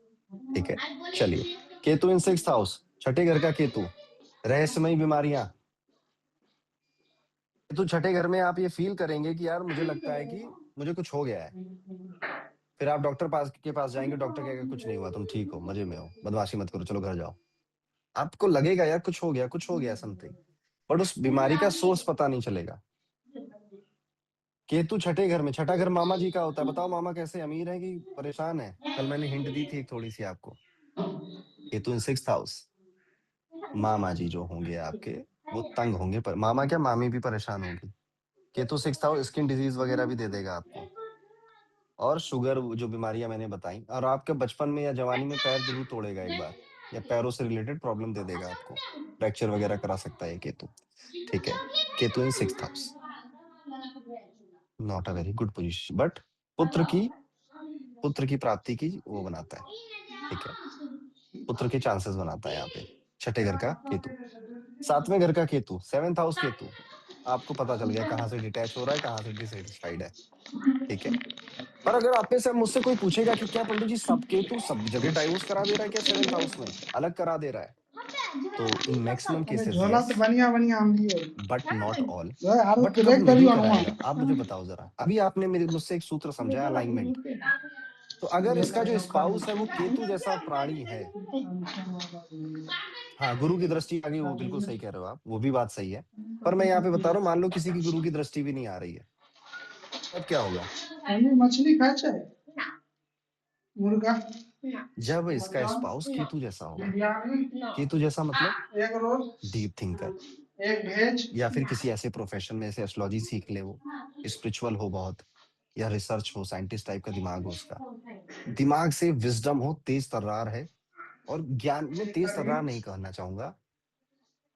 ठीक है। चलिए, केतु इन 6th हाउस, 6ठे घर का केतु, रहस्यमयी बीमारियां। तो 6ठे घर में आप ये फील करेंगे कि यार मुझे लगता है कि मुझे कुछ हो गया है, फिर आप डॉक्टर के पास जाएंगे, डॉक्टर कहेगा कुछ नहीं हुआ, तुम ठीक हो, मजे में हो, बदमाशी मत करो, चलो घर जाओ। आपको लगेगा यार कुछ हो गया समथिंग, बट उस बीमारी का सोर्स पता नहीं चलेगा। केतु 6ठे घर में, 6ठा घर मामा जी का होता है। बताओ मामा कैसे, अमीर है कि परेशान है? कल मैंने हिंट दी थी एक थोड़ी सी आपको। केतु इन 6th हाउस, मामा जी जो होंगे आपके वो तंग होंगे, पर मामा क्या, मामी भी परेशान होगी। Ketu 6th house skin disease वगैरह भी दे देगा आपको, और शुगर, जो बीमारियां मैंने बताई, और आपके बचपन में या जवानी में पैर जरूर तोड़ेगा एक बार, या पैरों से रिलेटेड प्रॉब्लम दे देगा आपको, फ्रैक्चर वगैरह करा सकता है केतु, ठीक है। केतु इन 6th house, not a very good position, but पुत्र की प्राप्ति की वो बनाता है, ठीक है। पुत्र के चांसेस बनाता है यहाँ पे 6ठे घर का केतु। 7वें घर का केतु, 7th हाउस केतु, आपको पता चल गया कहां से डिटैच हो रहा है, कहां से डिससेटिस्फाइड है, ठीक है। पर अगर आप में से मुझसे कोई पूछेगा कि क्या पंडित जी सब केतु सब जगह डाइवोर्स करा दे रहा है क्या, 7th हाउस में अलग करा दे रहा है, तो इन मैक्सिमम केसेस झोला यस, तो बढ़िया बढ़िया हम लिए बट नॉट ऑल। आरो बट कब देख नहीं करियो कराएगा, आप मुझे बताओ जरा। अभी आपने मेरे मुझसे एक सूत्र समझा, अलाइनमेंट। तो अगर इसका जो स्पाउस है वो केतु जैसा प्राणी है, हाँ गुरु की दृष्टि आ गई, वो बिल्कुल सही कह रहे हो आप, वो भी बात सही है। पर मैं यहाँ पे बता रहा हूँ, मान लो किसी की गुरु की दृष्टि भी नहीं आ रही है, तब क्या होगा? मछली खाए छे मुर्गा जब इसका स्पाउस केतु जैसा होगा, बिरयानी केतु जैसा मतलब एक रोज डीप थिंकर, एक भेज या फिर किसी ऐसे प्रोफेशन में, ऐसे एस्ट्रोलॉजी सीख ले, वो स्पिरिचुअल हो बहुत, या रिसर्च हो, साइंटिस्ट टाइप का दिमाग हो उसका, दिमाग से विजडम हो, तेज तर्रार है, और ज्ञान में तेज तर्रार नहीं कहना चाहूंगा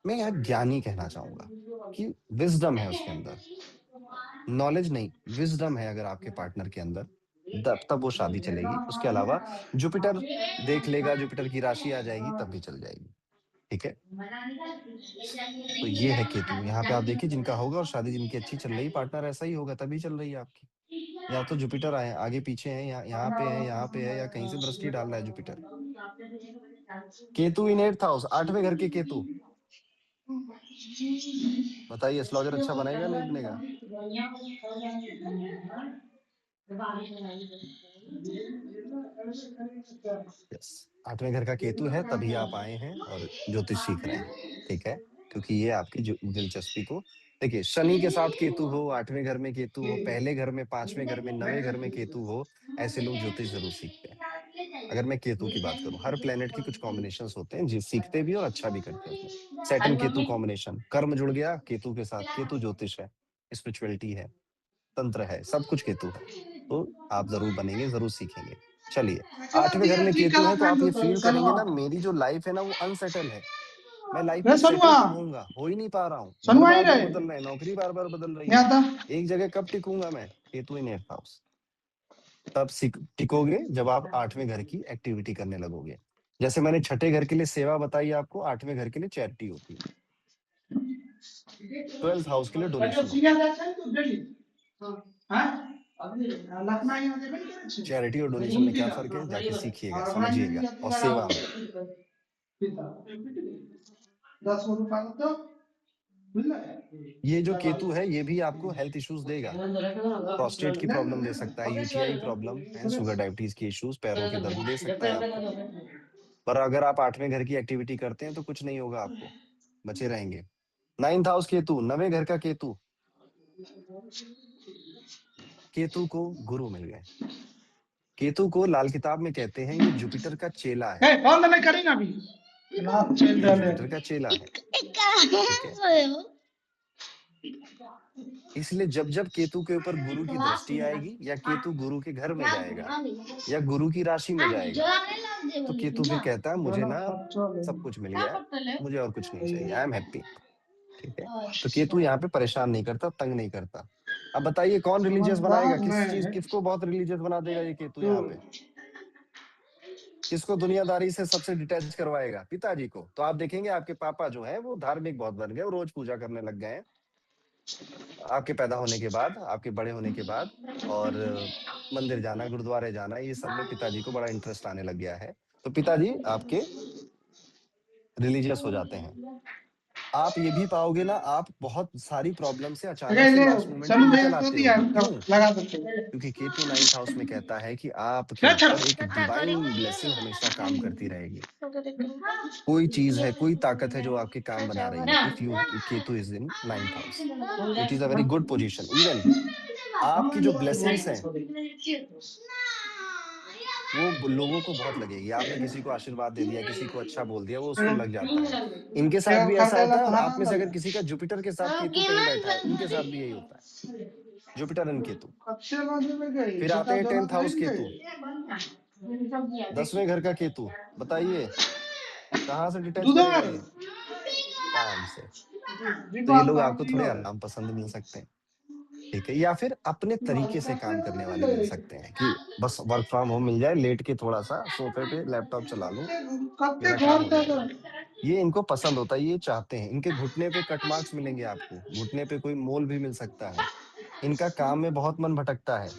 मैं, यहाँ ज्ञानी कहना चाहूंगा कि विजडम है उसके अंदर, नॉलेज नहीं, विजडम है अगर आपके पार्टनर के अंदर, तब वो शादी चलेगी। उसके अलावा जुपिटर देख लेगा, जुपिटर की राशि आ जाएगी तब भी चल जाएगी। ठीक है, तो ये है केतु। यहाँ पे आप देखिए जिनका होगा और शादी जिनकी अच्छी चल रही, पार्टनर ऐसा ही होगा तभी चल रही है आपकी। या तो जुपिटर आए आगे पीछे है, यहाँ पे है, यहाँ पे है, या कहीं से दृष्टि डाल रहा है जुपिटर। केतु इन 8th हाउस, 8वें घर के केतु, बताइए एस्ट्रोलॉजर अच्छा बनेगा नहीं बनेगा? यस, 8वें घर का केतु है, तभी आप आए हैं और ज्योतिष सीख रहे हैं। ठीक है, क्योंकि ये आपकी दिलचस्पी को देखिए, शनि के साथ केतु हो, 8वें घर में केतु हो, पहले घर में, 5वें घर में, 9वें घर में केतु हो, ऐसे लोग ज्योतिष जरूर सीखते हैं। अगर मैं केतु की बात करूं, हर प्लेनेट की कुछ कॉम्बिनेशंस होते हैं जो सीखते भी और अच्छा भी करते हैं उसमें। सैटर्न केतु कॉम्बिनेशन, कर्म जुड़ गया केतु के साथ, केतु ज्योतिष है, स्पिरिचुअलिटी है, तंत्र है, सब कुछ केतु है, तो आप जरूर बनेंगे, जरूर सीखेंगे। चलिए, 8वें घर में केतु है तो आप ये फील करेंगे ना, मेरी जो लाइफ है ना वो अनसेटल है, मैं लाइफ में सेटल कब होऊंगा, हो ही नहीं पा रहा हूँ, घर बार बार बदल रहे हैं, नौकरी बार बार बदल रही है, एक जगह कब टिकूंगा मैं? केतु इन 8th हाउस। तब टिकोगे जब आप 8वें घर की एक्टिविटी करने लगोगे। जैसे मैंने 6ठे घर के लिए सेवा बताई आपको, 8वें घर के लिए चैरिटी होती है, 12th हाउस के लिए डोनेशन होता है। चैरिटी और डोनेशन में क्या फर्क है, जाके सीखिएगा, समझिएगा, और सेवा में 10 रुपया तो ये जो केतु है ये भी आपको हेल्थ इश्यूज देगा, प्रोस्टेट की प्रॉब्लम दे सकता है, यूटीआई प्रॉब्लम है, शुगर डायबिटीज की इश्यूज, पैरों के दर्द दे सकता है आपको। पर अगर आप 8वें घर की एक्टिविटी करते हैं तो कुछ नहीं होगा आपको, बचे रहेंगे। 9th हाउस केतु, 9वें घर का केतु, केतु को गुरु मिल गए। केतु को लाल किताब में कहते हैं ये जुपिटर का चेला है, कौन नहीं करेगा अभी, ये जुपिटर का चेला है। ठीक है, इसलिए जब जब केतु के ऊपर गुरु की दृष्टि आएगी, या केतु गुरु के घर में जाएगा, या गुरु की राशि में जाएगा, तो केतु फिर कहता है मुझे ना सब कुछ मिल गया, मुझे और कुछ नहीं चाहिए, आई एम हैप्पी। ठीक है, तो केतु यहाँ पे परेशान नहीं करता, तंग नहीं करता। अब बताइए कौन रिलीजियस बनाएगा, किस चीज, किसको बहुत रिलीजियस बना देगा ये केतु यहाँ पे? किसको दुनियादारी से सबसे डिटैच करवाएगा? पिताजी को। तो आप देखेंगे आपके पापा जो है वो धार्मिक बहुत बन गए, वो रोज पूजा करने लग गए हैं आपके पैदा होने के बाद, आपके बड़े होने के बाद, और मंदिर जाना, गुरुद्वारे जाना, ये सब में पिताजी को बड़ा इंटरेस्ट आने लग गया है, तो पिताजी आपके रिलीजियस हो जाते हैं। आप ये भी पाओगे ना, आप बहुत सारी प्रॉब्लम से अचानक से लास्ट मोमेंट पे निकल आते हो। क्यों? क्योंकि केतु 9th हाउस में कहता है कि आपके ऊपर एक डिवाइन ब्लेसिंग हमेशा काम करती रहेगी। कोई चीज है, कोई ताकत है जो आपके काम बना रही है। If you Ketu is in 9th house, it is a very good position. Even आपकी जो ब्लेसिंग्स हैं वो लोगों को बहुत लगेगी। आपने किसी को आशीर्वाद दे दिया, किसी को अच्छा बोल दिया, वो उसको लग जाता है। इनके साथ भी ऐसा होता है, और आप में से अगर किसी का जुपिटर के साथ केतु कहीं बैठा है, उनके साथ भी यही होता है, जुपिटर एंड केतु। फिर आते हैं 10th हाउस केतु, 10वें घर का केतु, बताइए कहाँ से डिटैच करेगा ये? काम से। तो ये लोग आपको थोड़े आराम पसंद मिल सकते हैं, ठीक है, या फिर अपने तरीके से काम करने वाले मिल सकते हैं कि बस वर्क फ्रॉम होम मिल जाए, लेट के थोड़ा सा सोफे पे लैपटॉप चला लूं, मेरा काम हो जाएगा। ये इनको पसंद होता है, ये चाहते हैं। इनके घुटने पे कट मार्क्स मिलेंगे आपको, घुटने पे कोई मोल भी मिल सकता है। इनका काम में बहुत मन भटकता है,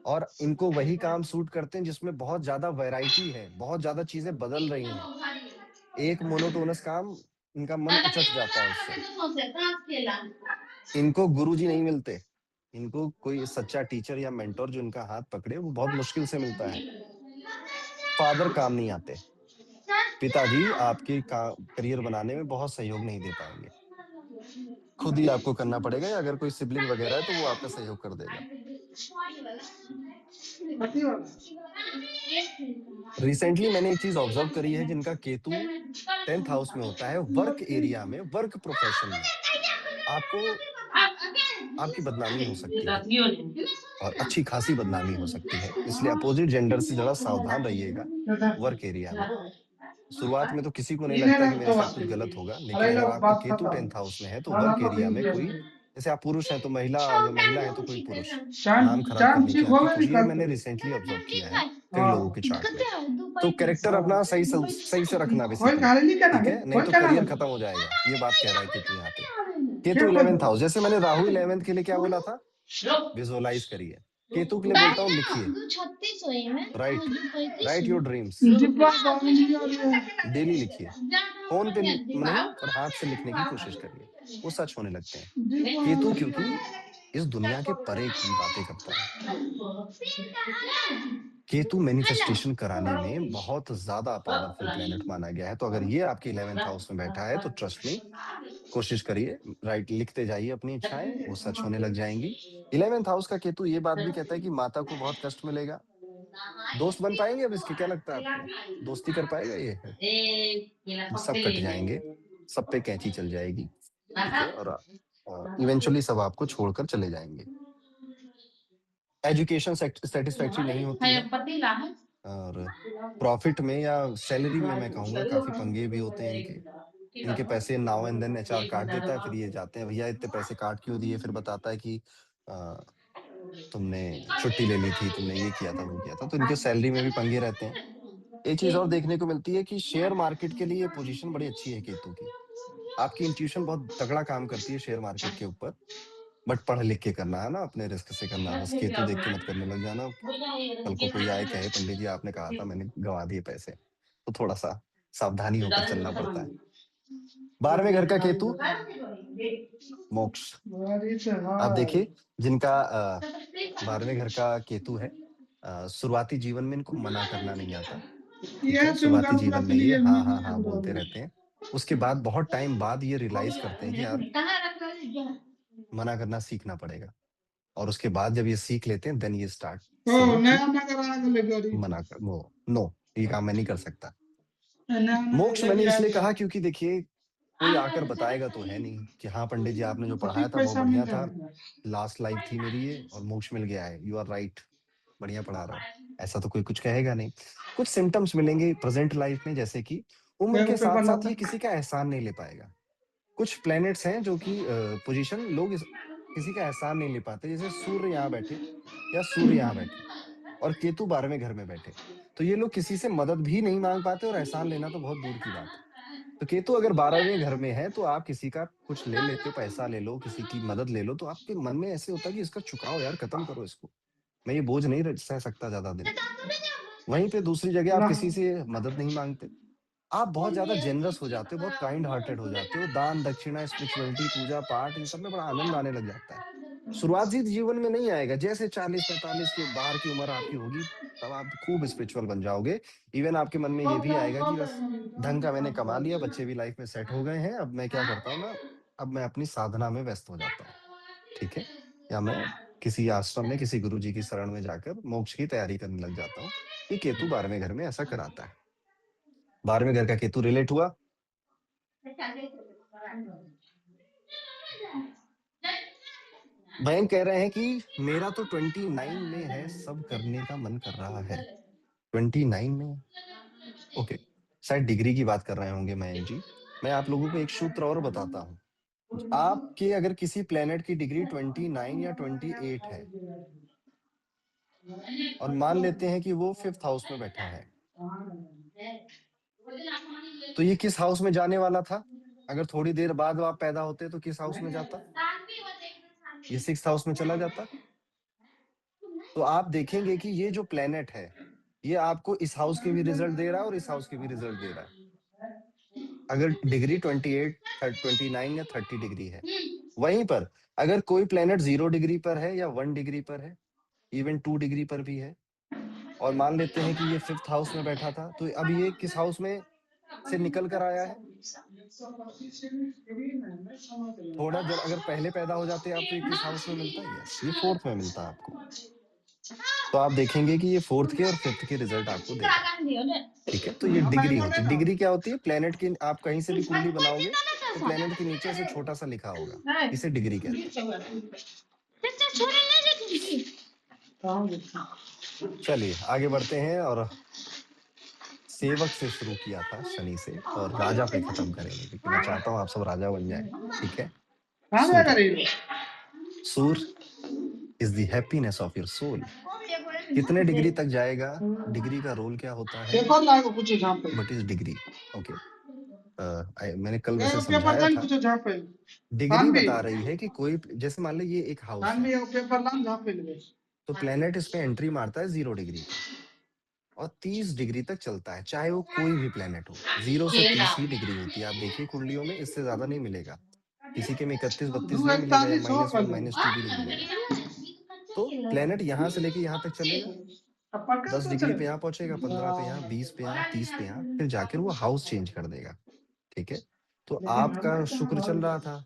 और इनको वही काम सूट करते हैं जिसमें बहुत ज्यादा वैरायटी है, बहुत ज्यादा चीजें बदल रही हैं। एक मोनोटोनस काम इनका मन उचट जाता है उससे। इनको गुरुजी नहीं मिलते, इनको कोई सच्चा टीचर या मेंटोर जो इनका हाथ पकड़े वो बहुत मुश्किल से मिलता है। फादर काम नहीं आते, पिताजी आपके करियर बनाने में बहुत सहयोग नहीं दे पाएंगे, खुद ही आपको करना पड़ेगा, या अगर कोई सिबलिंग वगैरह है तो वो आपका सहयोग कर देगा। रिसेंटली मैंने एक चीज ऑब्जर्व करी है, जिनका केतु 10th हाउस में होता है, वर्क एरिया में, वर्क प्रोफेशन में आपको आपकी बदनामी हो सकती है, और अच्छी खासी बदनामी हो सकती है। इसलिए अपोजिट जेंडर से जरा सावधान रहिएगा वर्क एरिया में। शुरुआत में तो किसी को नहीं लगता कि मेरे साथ कुछ गलत होगा, लेकिन अगर आपका केतु 10th हाउस में है तो वर्क एरिया में कोई, जैसे आप पुरुष हैं तो महिला, अगर महिला है तो कोई पुरुष नाम खराब करने की आपकी कोशिश, ये मैंने रिसेंटली ऑब्जर्व किया है कई लोगों के चार्ट में। तो कैरेक्टर अपना सही से रखना बेसिकली, ठीक है, नहीं तो करियर खत्म हो जाएगा। ये बात कह रहा है केतु यहाँ पे। केतु 11th हाउस, जैसे मैंने राहु 11th के लिए क्या बोला था, विजुअलाइज करिए। केतु के लिए बोलता हूँ लिखिए, राइट योर ड्रीम्स, डेली लिखिए, फोन पे नहीं और हाथ से लिखने की कोशिश करिए, वो सच होने लगते हैं। केतु क्योंकि इस दुनिया के परे की बातें करता है। केतु मैनिफेस्टेशन कराने में बहुत ज्यादा पावरफुल प्लेनेट माना गया है। तो अगर ये आपके 11th हाउस में बैठा है तो ट्रस्ट मी, कोशिश करिए, राइट, लिखते जाइए अपनी इच्छाएं, वो सच होने लग जाएंगी। 11th हाउस का केतु ये बात भी कहता है कि माता को बहुत कष्ट मिलेगा। दोस्त बन पाएंगे अब इसके, क्या लगता है आपको, दोस्ती कर पाएगा ये? सब कट जाएंगे, सब पे कैंची चल जाएगी, ठीक है, और इवेंचुअली सब आपको छोड़कर चले जाएंगे। एजुकेशन सेटिस्फैक्ट्री नहीं होती है, और प्रॉफिट में या सैलरी में मैं कहूंगा काफी पंगे भी होते हैं इनके पैसे नाउ एंड देन एचआर काट देता है, फिर ये जाते हैं, भैया इतने पैसे काट क्यों दिए, फिर बताता है कि तुमने छुट्टी ले ली थी, तुमने ये किया था, वो किया था। तो इनके सैलरी में भी पंगे रहते हैं। एक चीज और देखने को मिलती है कि शेयर मार्केट के लिए पोजीशन बड़ी अच्छी है केतु की। आपकी इंट्यूशन बहुत तगड़ा काम करती है शेयर मार्केट के ऊपर, बट पढ़ लिख के करना है ना, अपने रिस्क से करना। बस केतु देख के मत करने लग जाना, कल को कोई आए कहे पंडित जी आपने कहा था, मैंने गंवा दिए पैसे, तो थोड़ा सा सावधानी होकर चलना पड़ता है। 12वें घर का केतु मोक्ष। आप देखिए जिनका 12वें घर का केतु है, शुरुआती जीवन में इनको मना करना नहीं आता, ठीक है, शुरुआती जीवन में ये हाँ हाँ हाँ बोलते रहते हैं। उसके बाद बहुत टाइम बाद ये रियलाइज करते हैं कि यार मना करना सीखना पड़ेगा, और उसके बाद जब ये सीख लेते हैं देन ये स्टार्ट मना कर, वो नो, ये काम मैं नहीं कर सकता। मोक्ष मैंने इसलिए कहा क्योंकि देखिए कोई आकर बताएगा तो है नहीं कि हाँ पंडित जी आपने जो पढ़ाया था बहुत बढ़िया था, लास्ट लाइफ थी मेरी ये, और मोक्ष मिल गया है, यू आर राइट, बढ़िया पढ़ा रहा हूँ, ऐसा तो कोई कुछ कहेगा नहीं। कुछ सिम्टम्स मिलेंगे प्रेजेंट लाइफ में, जैसे कि उम्र के साथ साथ ये किसी का एहसान नहीं ले पाएगा। कुछ प्लैनेट्स हैं जो कि पोजीशन लोग किसी का एहसान नहीं ले पाते, जैसे सूर्य यहाँ बैठे या सूर्य यहाँ बैठे और केतु 12वें घर में बैठे, तो ये लोग किसी से मदद भी नहीं मांग पाते, और एहसान लेना तो बहुत दूर की बात है। तो केतु अगर 12वें घर में है तो आप किसी का कुछ ले लेते हो, पैसा ले लो, किसी की मदद ले लो, तो आपके मन में ऐसे होता है कि इसका चुकाओ यार, खत्म करो इसको, मैं ये बोझ नहीं सह सकता ज्यादा दिन। वहीं पे दूसरी जगह आप किसी से मदद नहीं मांगते, आप बहुत ज्यादा जेनरस हो जाते हो, बहुत काइंड हार्टेड हो जाते हो, दान दक्षिणा स्पिरिचुअलिटी पूजा पाठ इन सब में बड़ा आनंद आने लग जाता है। शुरुआती जीवन में नहीं आएगा, जैसे 40-45 के बाहर की उम्र आपकी होगी तब आप खूब स्पिरिचुअल बन जाओगे। इवन आपके मन में ये भी आएगा कि बस ढंग का मैंने कमा लिया, बच्चे भी लाइफ में सेट हो गए हैं, अब मैं क्या करता हूँ ना, अब मैं अपनी साधना में व्यस्त हो जाता हूँ, ठीक है, या मैं किसी आश्रम में किसी गुरु जी की शरण में जाकर मोक्ष की तैयारी करने लग जाता हूँ। ये केतु 12वें घर में ऐसा कराता है। 12वें घर का केतु रिलेट हुआ। बैंक कह रहे हैं कि मेरा तो 29 में है, सब करने का मन कर रहा है। 29 में, ओके, शायद डिग्री की बात कर रहे होंगे मयंक जी। मैं आप लोगों को एक सूत्र और बताता हूँ। आपके अगर किसी प्लेनेट की डिग्री 29 या 28 है, और मान लेते हैं कि वो 5th हाउस में बैठा है, तो ये किस हाउस में जाने वाला था? अगर थोड़ी देर बाद आप पैदा होते तो किस हाउस में जाता? ये 6th हाउस में चला जाता। तो आप देखेंगे कि ये जो प्लेनेट है ये आपको इस हाउस के भी रिजल्ट दे रहा है और इस हाउस के भी रिजल्ट दे रहा है। अगर डिग्री 28, 29 या 30 डिग्री है, वहीं पर अगर कोई प्लेनेट 0 डिग्री पर है या 1 डिग्री पर है, इवन 2 डिग्री पर भी है, और मान लेते हैं कि ये 5th हाउस में बैठा था, तो अब ये किस हाउस में से निकल कर आया है? थोड़ा जब अगर पहले पैदा हो जाते आप तो ये किस हाउस में मिलता है? यस, ये 4th में मिलता है आपको। तो आप देखेंगे कि ये 4th के और 5th के रिजल्ट आपको देगा। ठीक है, तो ये डिग्री होती है। डिग्री क्या होती है? प्लेनेट की आप कहीं से भी कुंडली बनाओगे तो प्लेनेट के नीचे से छोटा सा लिखा होगा, इसे डिग्री कहते हैं। चलिए आगे बढ़ते हैं और सेवक से शुरू किया था शनि से और राजा पे खत्म करेंगे, क्योंकि मैं चाहता हूँ आप सब राजा बन जाए। ठीक है, Surya. Surya is the happiness of your soul. कितने डिग्री तक जाएगा? डिग्री का रोल क्या होता है? What is degree? ओके, मैंने कल वैसे समझाया था। डिग्री बता रही है कि कोई, जैसे मान लो ये एक हाउस है, तो प्लेनेट इसमें एंट्री मारता है 0 डिग्री पे और 30 डिग्री तक चलता है, चाहे वो कोई भी प्लेनेट हो। 0 से 30 ही डिग्री होती है। आप देखिए कुंडलियों में इससे ज्यादा नहीं मिलेगा, किसी के में 31-32 नहीं मिलेगा, या -1 -2 भी नहीं मिलेगा। तो प्लेनेट यहाँ से लेके यहाँ तक चलेगा, 10 डिग्री पे यहाँ पहुंचेगा, 15 पे यहाँ, 20 पे यहाँ, 30 पे यहाँ, फिर जाकर वो हाउस चेंज कर देगा। ठीक है, तो आपका शुक्र चल रहा था,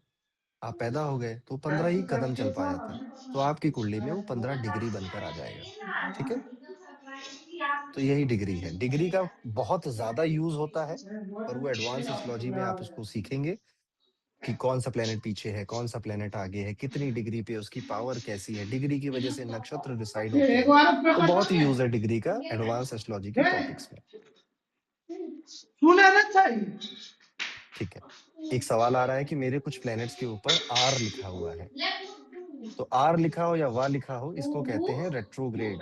आप पैदा हो गए तो 15 ही कदम चल पाया था, तो आपकी कुंडली में वो 15 डिग्री बनकर आ जाएगा। ठीक है, तो यही डिग्री है। डिग्री का बहुत ज्यादा यूज होता है, और वो एडवांस एस्ट्रोलॉजी में आप उसको सीखेंगे कि कौन सा प्लेनेट पीछे है, कौन सा प्लेनेट आगे है, कितनी डिग्री पे उसकी पावर कैसी है, डिग्री की वजह से नक्षत्र डिसाइड होते हैं। तो बहुत यूज है डिग्री का एडवांस एस्ट्रोलॉजी के टॉपिक्स में। ठीक है, एक सवाल आ रहा है कि मेरे कुछ प्लैनेट्स के ऊपर आर लिखा हुआ है, तो आर लिखा हो या वा लिखा हो, इसको कहते हैं रेट्रोग्रेड।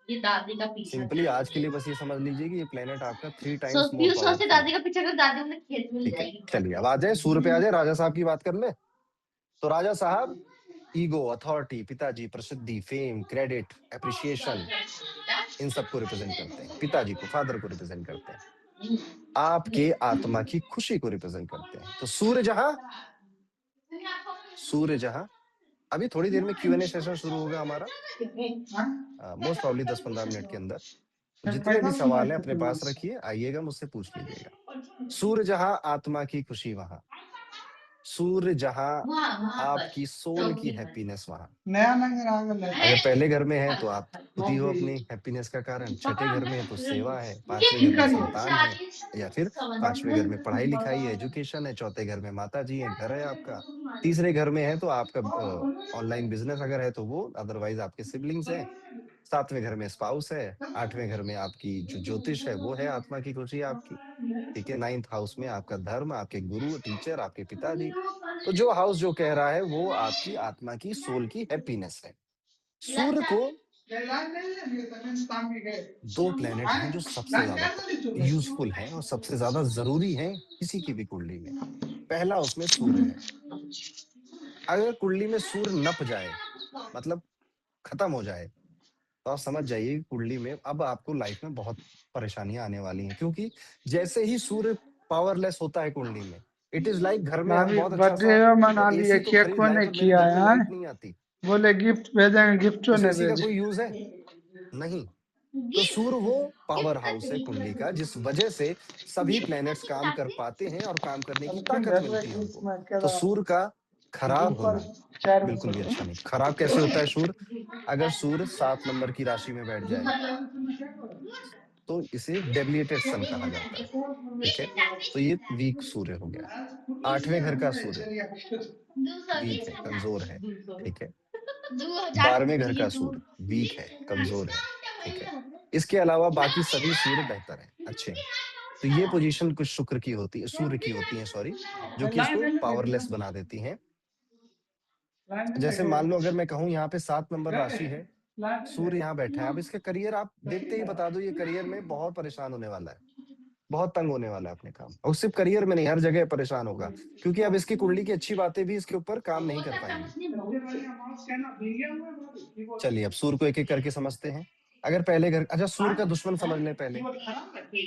ये दादी का पीछा। सिंपली आज के लिए बस ये समझ लीजिए कि ये प्लेनेट आपका 3 टाइम्स मोर पावरफुल। दादी का पीछा कर, दादी में खेत में ले ठीक है, जाएगी। चलिए अब आ जाए सूर्य पे, आ जाए राजा साहब की बात कर ले। तो राजा साहब ईगो, अथॉरिटी, पिताजी, प्रसिद्धि, फेम, क्रेडिट, एप्रिसिएशन, इन सबको रिप्रेजेंट करते हैं। पिताजी को, फादर को रिप्रेजेंट करते हैं। आपके आत्मा की खुशी को रिप्रेजेंट करते हैं। तो सूर्य जहां अभी थोड़ी देर में Q&A सेशन शुरू होगा हमारा, मोस्ट प्रॉब्ली 10-15 मिनट के अंदर। तो जितने भी सवाल हैं अपने पास रखिए, आइएगा मुझसे पूछ लीजिएगा। सूर्य जहां आत्मा की खुशी वहां, सूर्य जहां आपकी सोल की हैप्पीनेस वहां। अगर पहले घर में है तो आप खुद ही हो अपनी हैप्पीनेस का कारण, छठे घर में है तो सेवा है, 5वें घर में संतान है, या फिर 5वें घर में पढ़ाई लिखाई है, एजुकेशन है, चौथे घर में माता जी है, घर है आपका, तीसरे घर में है तो आपका ऑनलाइन बिजनेस अगर है तो वो, अदरवाइज आपके सिबलिंग्स हैं, 7वें घर में स्पाउस है, 8वें घर में आपकी जो ज्योतिष है वो है, आत्मा की खुशी आपकी। ठीक है, 9th हाउस में आपका धर्म, आपके गुरु टीचर, आपके पिताजी। तो जो हाउस जो कह रहा है वो आपकी आत्मा की सोल की हैप्पीनेस है। सूर्य को 2 प्लेनेट हैं जो सबसे ज्यादा यूजफुल हैं और सबसे ज्यादा जरूरी हैं किसी की भी कुंडली में। पहला उसमें सूर्य है। अगर कुंडली में सूर्य नप जाए, मतलब खत्म हो जाए, तो आप समझ जाइए कुंडली में अब आपको लाइफ में बहुत परेशानियां आने वाली हैं, क्योंकि जैसे ही सूर्य पावरलेस होता है कुंडली में, इट इज लाइक घर में हम बहुत अच्छा सा एसी तो खरीद लाए पर मेरे घर में लाइट नहीं आती। बोले गिफ्ट भेजेंगे, गिफ्ट उस नहीं एसी का भेजे। कोई यूज है नहीं। तो सूर्य वो पावर हाउस है कुंडली का, जिस वजह से सभी प्लैनेट्स काम कर पाते हैं और काम करने की ताकत मिलती है उनको। तो सूर्य का खराब होना बिल्कुल भी अच्छा नहीं। खराब कैसे होता है सूर्य? अगर सूर्य 7 नंबर की राशि में बैठ जाए तो इसे डेबिलिएटेड सन कहा जाता है। ठीक है, तो ये वीक सूर्य हो गया। 8वें घर का सूर्य वीक है, कमजोर है। ठीक है, 12वें घर का सूर्य वीक है, कमजोर है। ठीक है, इसके अलावा बाकी सभी सूर्य बेहतर हैं, अच्छे हैं। तो ये पोजीशन कुछ शुक्र की होती है, सूर्य की होती है, सॉरी, जो कि इसको पावरलेस बना देती हैं। जैसे मान लो अगर मैं कहूँ यहाँ पे 7 नंबर राशि है, सूर्य यहाँ बैठा है, अब इसका करियर आप देखते ही बता दो, ये करियर में बहुत परेशान होने वाला है, बहुत तंग होने वाला है अपने काम। और सिर्फ करियर में नहीं, हर जगह परेशान होगा, क्योंकि अब इसकी कुंडली की अच्छी बातें भी इसके ऊपर काम नहीं कर पाएंगी। चलिए अब सूर्य को एक एक करके समझते हैं। अगर पहले घर, अच्छा सूर्य का दुश्मन समझ लें पहले।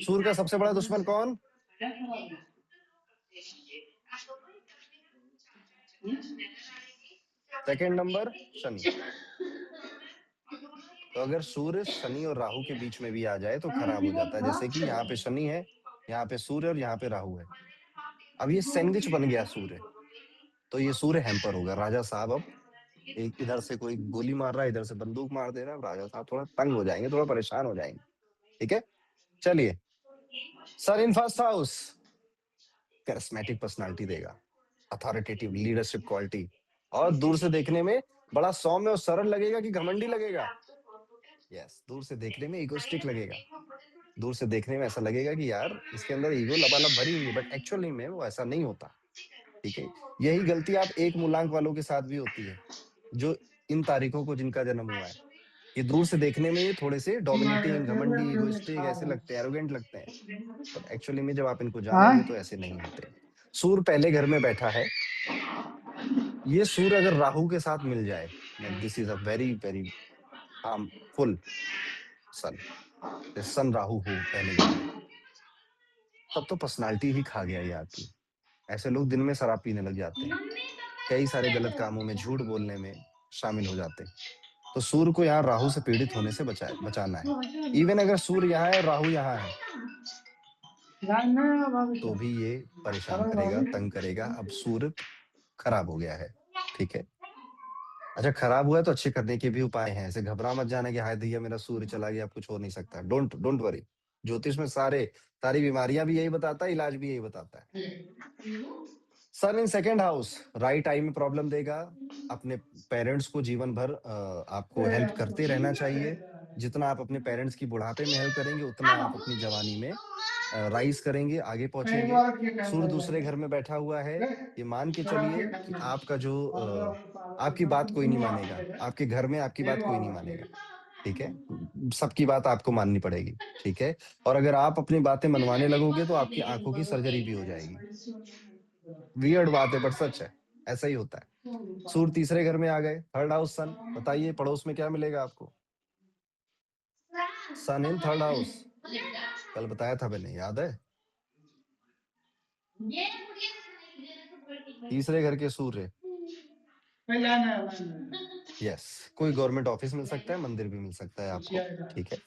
सूर्य का सबसे बड़ा दुश्मन कौन? Second number Shani. तो अगर सूर्य शनि और राहु के बीच में भी आ जाए तो खराब हो जाता है। जैसे कि यहाँ पे शनि है, यहाँ पे सूर्य और यहाँ पे राहु है। अब ये सैंडविच बन गया सूर्य, तो ये सूर्य हैम्पर होगा। राजा साहब अब एक इधर से कोई गोली मार रहा है, इधर से बंदूक मार दे रहा है, राजा साहब थोड़ा तंग हो जाएंगे, थोड़ा परेशान हो जाएंगे। ठीक है, चलिए। सर इन फर्स्ट हाउस कैरिस्मेटिक पर्सनालिटी देगा, अथॉरिटेटिव लीडरशिप क्वालिटी, और दूर से देखने में बड़ा सौम्य और सरल लगेगा कि घमंडी लगेगा? यस, दूर से देखने में इगोस्टिक लगेगा, दूर से देखने में ऐसा लगेगा कि यार इसके अंदर ईगो लबालब भरी हुई है, बट एक्चुअली में वो ऐसा नहीं होता। ठीक है, यही गलती आप एक मूलांक वालों के साथ भी होती है, जो इन तारीखों को जिनका जन्म हुआ है। ये दूर से देखने में ये थोड़े से डोमिनेटिंग, घमंडी, इगोइस्टिक ऐसे लगते हैं, एरोगेंट लगते हैं, बट एक्चुअली में जब आप इनको जानोगे तो ऐसे नहीं होते। सूर्य पहले घर में बैठा है, ये सूर्य अगर राहु के साथ मिल जाए, this is a very very harmful sun, sun Rahu हो पहले घर में, तब तो पर्सनालिटी ही खा गया ये आपकी। ऐसे लोग दिन में शराब पीने लग जाते हैं, कई सारे गलत कामों में, झूठ बोलने में शामिल हो जाते हैं। तो सूर्य को यहाँ राहु से पीड़ित होने से बचाना है। इवन अगर सूर्य यहाँ है और राहु यहाँ है तो भी ये परेशान करेगा, तंग करेगा। अब सूर्य खराब हो गया है, ठीक है। अच्छा, खराब हुआ है तो अच्छे करने के भी उपाय हैं, ऐसे घबरा मत जाना कि हाय भैया मेरा सूर्य चला गया, अब कुछ हो नहीं सकता। डोंट डोंट वरी, ज्योतिष में सारी बीमारियां भी यही बताता है, इलाज भी यही बताता है। Sun in second house right eye में प्रॉब्लम देगा। अपने पेरेंट्स को जीवन भर आपको हेल्प करते रहना चाहिए। जितना आप अपने पेरेंट्स की बुढ़ापे में हेल्प करेंगे, उतना आप अपनी जवानी में राइज करेंगे, आगे पहुंचेंगे। सूर्य दूसरे घर में बैठा हुआ है, ये मान के चलिए कि आपका जो आपकी बात कोई नहीं मानेगा, आपके घर में आपकी बात कोई नहीं मानेगा, ठीक है। सबकी बात आपको माननी पड़ेगी, ठीक है। और अगर आप अपनी बातें मनवाने लगोगे तो आपकी आंखों की सर्जरी भी हो जाएगी। वियर्ड बात है बट सच है, ऐसा ही होता है। सूर्य तीसरे घर में आ गए, थर्ड हाउस सन, बताइए पड़ोस में क्या मिलेगा आपको? सन इन थर्ड हाउस, कल बताया था मैंने, याद है? तीसरे घर के सूर्य, यस, कोई गवर्नमेंट ऑफिस मिल सकता है, मंदिर भी मिल सकता है आपको, ठीक है।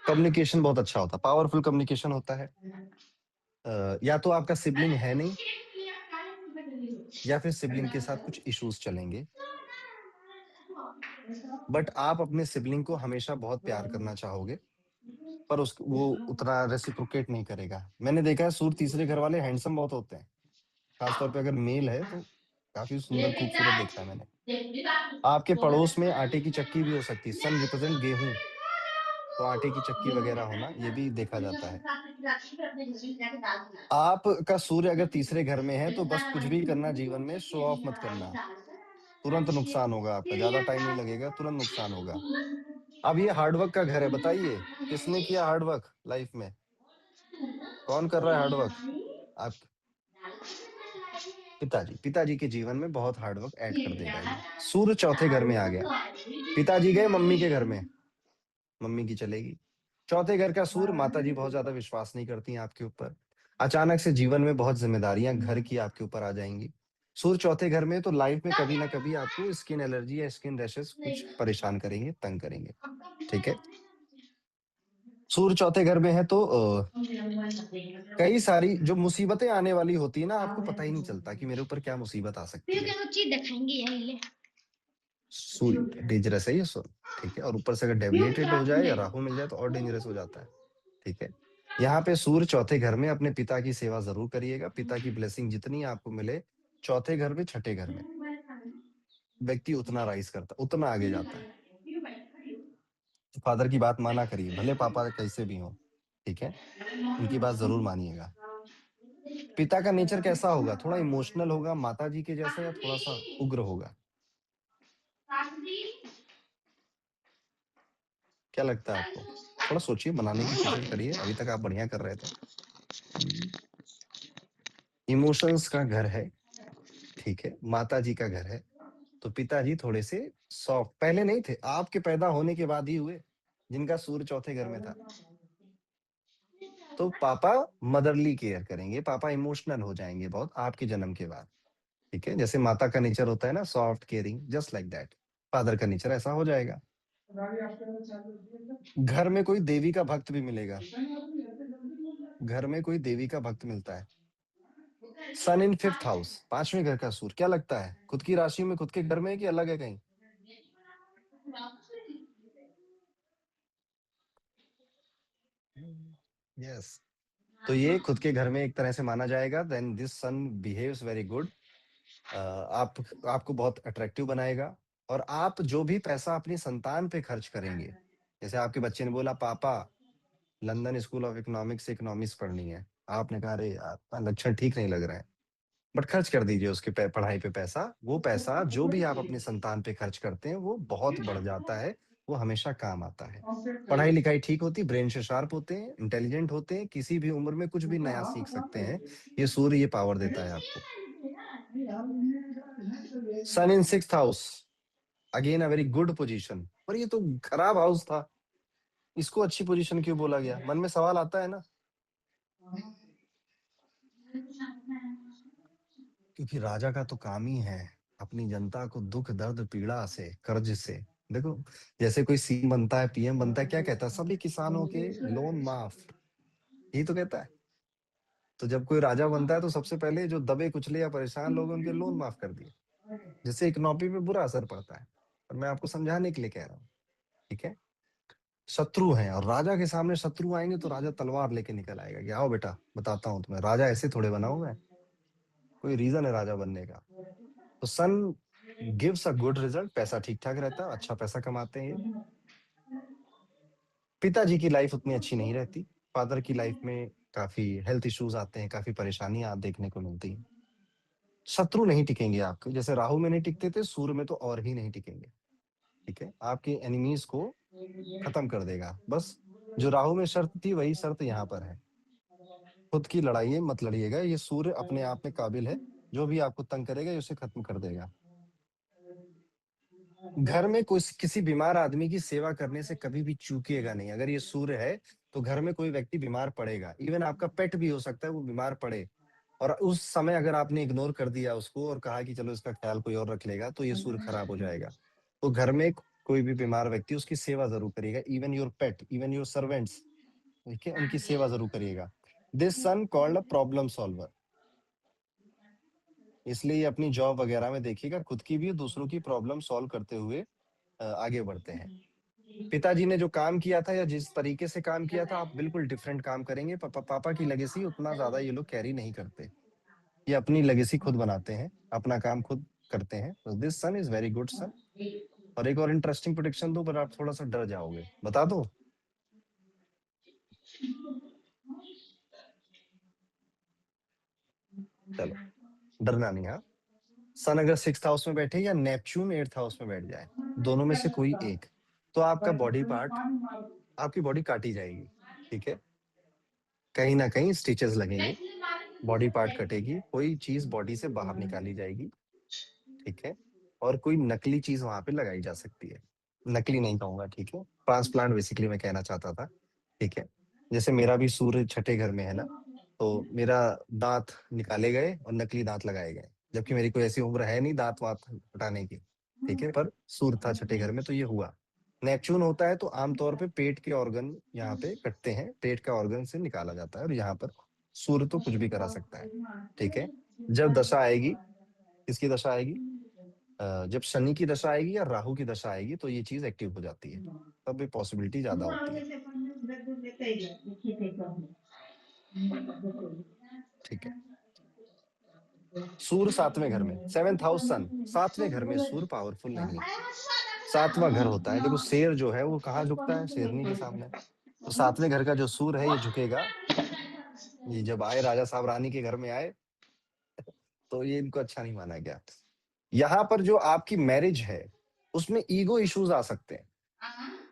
कम्युनिकेशन बहुत अच्छा होता है, पावरफुल कम्युनिकेशन होता है। या तो आपका सिबलिंग है नहीं, या फिर सिबलिंग के साथ कुछ इश्यूज चलेंगे, बट आप अपने सिबलिंग को हमेशा बहुत प्यार करना चाहोगे, पर वो उतना रेसिप्रोकेट नहीं करेगा। मैंने देखा है सूर्य तीसरे घर वाले हैंडसम बहुत होते हैं, खासतौर पे अगर मेल है तो काफी सुंदर खूबसूरत देखा है मैंने। आपके पड़ोस में आटे की चक्की भी हो सकती है, सन रिप्रेजेंट गेहूं, तो आटे की चक्की वगैरह होना ये भी देखा जाता है। आपका सूर्य अगर तीसरे घर में है तो बस कुछ भी करना जीवन में, शो ऑफ मत करना, तुरंत नुकसान होगा आपका, ज्यादा टाइम नहीं लगेगा, तुरंत नुकसान होगा। अब ये हार्डवर्क का घर है, बताइए किसने किया हार्डवर्क लाइफ में? कौन कर रहा है हार्डवर्क? आप पिताजी के जीवन में बहुत हार्डवर्क ऐड कर देगा ये। सूर्य चौथे घर में आ गया, पिताजी गए मम्मी के घर में, मम्मी की चलेगी। चौथे घर का सूर्य, माताजी बहुत ज्यादा विश्वास नहीं करती हैं आपके ऊपर, अचानक से जीवन में बहुत जिम्मेदारियां घर की आपके ऊपर आ जाएंगी। सूर्य चौथे घर में तो लाइफ में कभी ना कभी आपको स्किन एलर्जी या स्किन रैशेस कुछ परेशान करेंगे, तंग करेंगे, ठीक है। सूर्य चौथे घर में है तो कई सारी जो मुसीबतें आने वाली होती है ना, आपको पता ही नहीं चलता कि मेरे ऊपर क्या मुसीबत आ सकती है। सूर्य डेंजरस है ये सूर्य, ठीक है। और ऊपर से अगर डेविएटेड हो जाए या राहु मिल जाए तो और डेंजरस हो जाता है, ठीक है। यहाँ पे सूर्य चौथे घर में, अपने पिता की सेवा जरूर करिएगा, पिता की ब्लेसिंग जितनी आपको मिले, चौथे घर में छठे घर में व्यक्ति उतना राइज करता, उतना आगे जाता है। फादर की बात माना करिए, भले पापा कैसे भी हो, ठीक है, उनकी बात जरूर मानिएगा। पिता का नेचर कैसा होगा? थोड़ा इमोशनल होगा, माता जी के जैसा, या थोड़ा सा उग्र होगा? क्या लगता है आपको? थोड़ा सोचिए, बनाने की कोशिश करिए, अभी तक आप बढ़िया कर रहे थे। इमोशंस का घर है, ठीक है, माता जी का घर है, तो पिताजी थोड़े से सॉफ्ट पहले नहीं थे, आपके पैदा होने के बाद ही हुए, जिनका सूर्य चौथे घर में था। तो पापा मदरली केयर करेंगे, पापा इमोशनल हो जाएंगे बहुत आपके जन्म के बाद, ठीक है। जैसे माता का नेचर होता है ना soft caring, just like that father का नेचर ऐसा हो जाएगा। घर में कोई देवी का भक्त भी मिलेगा, घर में कोई देवी का भक्त मिलता है, सन इन 5th हाउस, 5वें घर का सूर्य, क्या लगता है खुद की राशि में खुद के घर में है कि अलग है कहीं? यस, तो ये खुद के घर में एक तरह से माना जाएगा। Then this sun behaves very good. आपको बहुत अट्रैक्टिव बनाएगा, और आप जो भी पैसा अपनी संतान पे खर्च करेंगे, जैसे आपके बच्चे ने बोला पापा लंदन स्कूल ऑफ इकोनॉमिक्स से इकोनॉमिक्स पढ़नी है, आपने कहा अरे यार लक्षण ठीक नहीं लग रहे हैं, बट खर्च कर दीजिए उसके पढ़ाई पे पैसा। वो पैसा जो भी आप अपनी संतान पे खर्च करते हैं वो बहुत बढ़ जाता है, वो हमेशा काम आता है। पढ़ाई लिखाई ठीक होती, ब्रेन से शार्प होते हैं, इंटेलिजेंट होते हैं, किसी भी उम्र में कुछ भी नया सीख सकते हैं। ये सूर्य ये पावर देता है आपको। सन इन 6th house, again a very good position, पर ये तो खराब हाउस था, इसको अच्छी पोजीशन क्यों बोला गया? मन में सवाल आता है ना, क्योंकि राजा का तो काम ही है अपनी जनता को दुख दर्द पीड़ा से, कर्ज से। देखो जैसे कोई सीएम बनता है, पीएम बनता है, क्या कहता है? सभी किसानों के लोन माफ, यही तो कहता है। तो जब कोई राजा बनता है तो सबसे पहले जो दबे कुचले या परेशान लोग हैं उनके लोन माफ कर दिए, जिससे इकोनॉमी पे बुरा असर पड़ता है। और मैं आपको समझाने के लिए कह रहा हूँ, ठीक है? शत्रु हैं, और राजा के सामने शत्रु आएंगे तो राजा तलवार लेके निकल आएगा कि आओ बेटा बताता हूँ तुम्हें, राजा ऐसे थोड़े बनाऊं मैं, कोई रीजन है राजा बनने का। तो sun gives a good result, पैसा ठीक ठाक रहता है, अच्छा पैसा कमाते हैं ये। पिताजी की लाइफ उतनी अच्छी नहीं रहती, फादर की लाइफ में काफी हेल्थ इश्यूज आते हैं, काफी परेशानियां आप देखने को मिलती हैं। शत्रु नहीं टिकेंगे आपके, जैसे राहु में नहीं टिकते थे, सूर्य में तो और ही नहीं टिकेंगे, ठीक है? आपके एनिमीज को खत्म कर देगा। बस जो राहु में शर्त थी वही शर्त यहाँ पर है, खुद की लड़ाई मत लड़िएगा, ये सूर्य अपने आप में काबिल है, जो भी आपको तंग करेगा ये उसे खत्म कर देगा। घर में कोई किसी बीमार आदमी की सेवा करने से कभी भी चूकिएगा नहीं। अगर ये सूर्य है तो घर में कोई व्यक्ति बीमार पड़ेगा, इवन आपका पेट भी हो सकता है वो बीमार पड़े, और उस समय अगर आपने इग्नोर कर दिया उसको और कहा कि चलो इसका ख्याल कोई और रख लेगा, तो ये सूर्य खराब हो जाएगा। तो घर में कोई भी बीमार व्यक्ति उसकी सेवा जरूर करिएगा, even your pet, even your servants, ठीक है, उनकी सेवा जरूर करिएगा। This sun called a problem solver, इसलिए अपनी जॉब वगैरह में देखिएगा खुद की भी दूसरों की प्रॉब्लम सॉल्व करते हुए आगे बढ़ते हैं। पिताजी ने जो काम किया था या जिस तरीके से काम किया था, आप बिल्कुल डिफरेंट काम करेंगे। पापा की लेगेसी उतना ज्यादा ये लोग कैरी नहीं करते, ये अपनी लेगेसी खुद बनाते हैं, अपना काम खुद करते हैं। तो this sun is very good sun. और एक और इंटरेस्टिंग प्रोडिक्शन दो, पर आप थोड़ा सा डर जाओगे, बता दो? चलो, डरना नहीं। हाँ, सन अगर 6th हाउस में बैठे या नेपच्यून 8th हाउस में बैठ जाए, दोनों में से कोई एक, तो आपका बॉडी पार्ट, आपकी बॉडी काटी जाएगी, ठीक है? कहीं ना कहीं स्टिचेस लगेंगे, बॉडी पार्ट कटेगी, कोई चीज बॉडी से बाहर निकाली जाएगी, ठीक है? और कोई नकली चीज वहां पे लगाई जा सकती है, नकली नहीं कहूंगा, ठीक है? ट्रांसप्लांट बेसिकली मैं कहना चाहता था, ठीक है? जैसे मेरा भी सूर्य छठे घर में है ना, तो मेरा दांत निकाले गए और नकली दांत लगाए गए, जबकि मेरी कोई ऐसी उम्र है नहीं दांत वात हटाने की, ठीक है? पर सूर्य था छठे घर में तो ये हुआ। नेपच्यून होता है तो आमतौर पे पेट के ऑर्गन यहाँ पे कटते हैं, पेट का ऑर्गन से निकाला जाता है, और यहाँ पर सूर्य तो कुछ भी करा सकता है, ठीक है? जब दशा आएगी, किसकी दशा आएगी? जब शनि की दशा आएगी या राहु की दशा आएगी तो ये चीज एक्टिव हो जाती है, तब भी पॉसिबिलिटी ज्यादा होती है, ठीक है? सूर्य 7वें घर में, 7th हाउस सन, 7वें घर में सूर्य पावरफुल नहीं। 7वां घर होता है, देखो शेर जो है वो कहाँ झुकता है? शेरनी के सामने। तो 7वें घर का जो सूर्य है ये झुकेगा, ये जब आए राजा साहब रानी के घर में आए तो ये इनको अच्छा नहीं माना गया। यहाँ पर जो आपकी मैरिज है उसमें ईगो इश्यूज आ सकते हैं,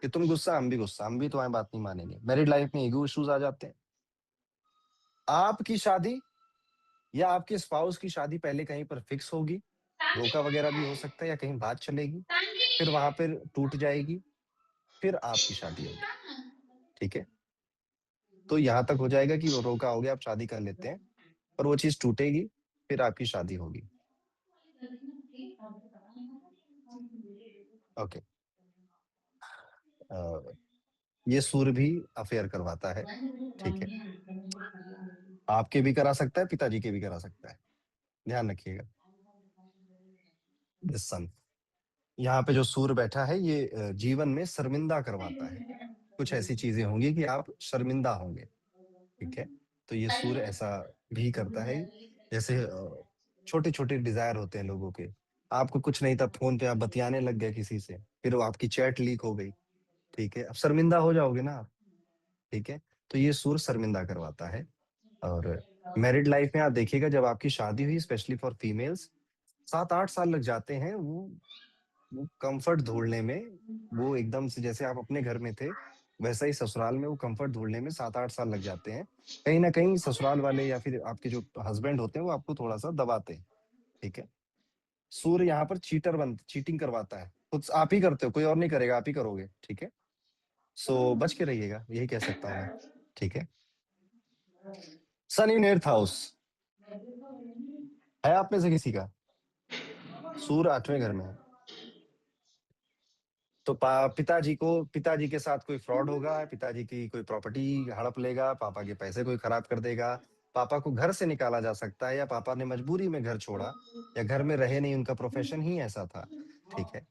कि तुम गुस्सा हम भी गुस्सा, हम भी तुम्हारी बात नहीं मानेंगे, मैरिड लाइफ में ईगो इश्यूज आ जाते हैं। आपकी शादी या आपके स्पाउस की शादी पहले कहीं पर फिक्स होगी, रोका वगैरह भी हो सकता है, या कहीं बात चलेगी, फिर वहां पर टूट जाएगी, फिर आपकी शादी होगी, ठीक है? तो यहाँ तक हो जाएगा कि वो रोका हो गया, आप शादी कर लेते हैं, पर वो चीज टूटेगी, फिर आपकी शादी होगी, ओके? ये सूर्य भी अफेयर करवाता है, ठीक है? आपके भी करा सकता है, पिताजी के भी करा सकता है, ध्यान रखिएगा। दिस सन, यहाँ पे जो सूर्य बैठा है ये जीवन में शर्मिंदा करवाता है। कुछ ऐसी चीजें होंगी कि आप शर्मिंदा होंगे, ठीक है। तो ये सूर्य ऐसा भी करता है। जैसे छोटे छोटे डिजायर होते हैं लोगों के, आपको कुछ नहीं था, फोन पे आप बतियाने लग गए किसी से, फिर वो आपकी चैट लीक हो गई, ठीक है, अब शर्मिंदा हो जाओगे ना आप, ठीक है। तो ये सूर्य शर्मिंदा करवाता है। और मैरिड लाइफ में आप देखिएगा, जब आपकी शादी हुई, स्पेशली फॉर फीमेल्स, 7-8 साल लग जाते हैं वो कंफर्ट ढूंढने में। वो एकदम से जैसे आप अपने घर में थे, वैसा ही ससुराल में वो कंफर्ट ढूंढने में 7-8 साल लग जाते हैं। कहीं ना कहीं ससुराल वाले या फिर आपके जो हस्बैंड होते हैं वो आपको थोड़ा सा दबाते हैं, ठीक है। सूर्य यहाँ पर चीटिंग करवाता है, खुद आप ही करते हो, कोई और नहीं करेगा, आप ही करोगे, ठीक है। सो बच के रहिएगा, यही कह सकता हूँ मैं, ठीक है। सन इन 8th हाउस है आप में से किसी का? सूर्य 8वें घर में है, तो पिताजी के साथ कोई फ्रॉड होगा, पिताजी की कोई प्रॉपर्टी हड़प लेगा, पापा के पैसे कोई खराब कर देगा, पापा को घर से निकाला जा सकता है, या पापा ने मजबूरी में घर छोड़ा, या घर में रहे नहीं, उनका प्रोफेशन ही ऐसा था, ठीक है।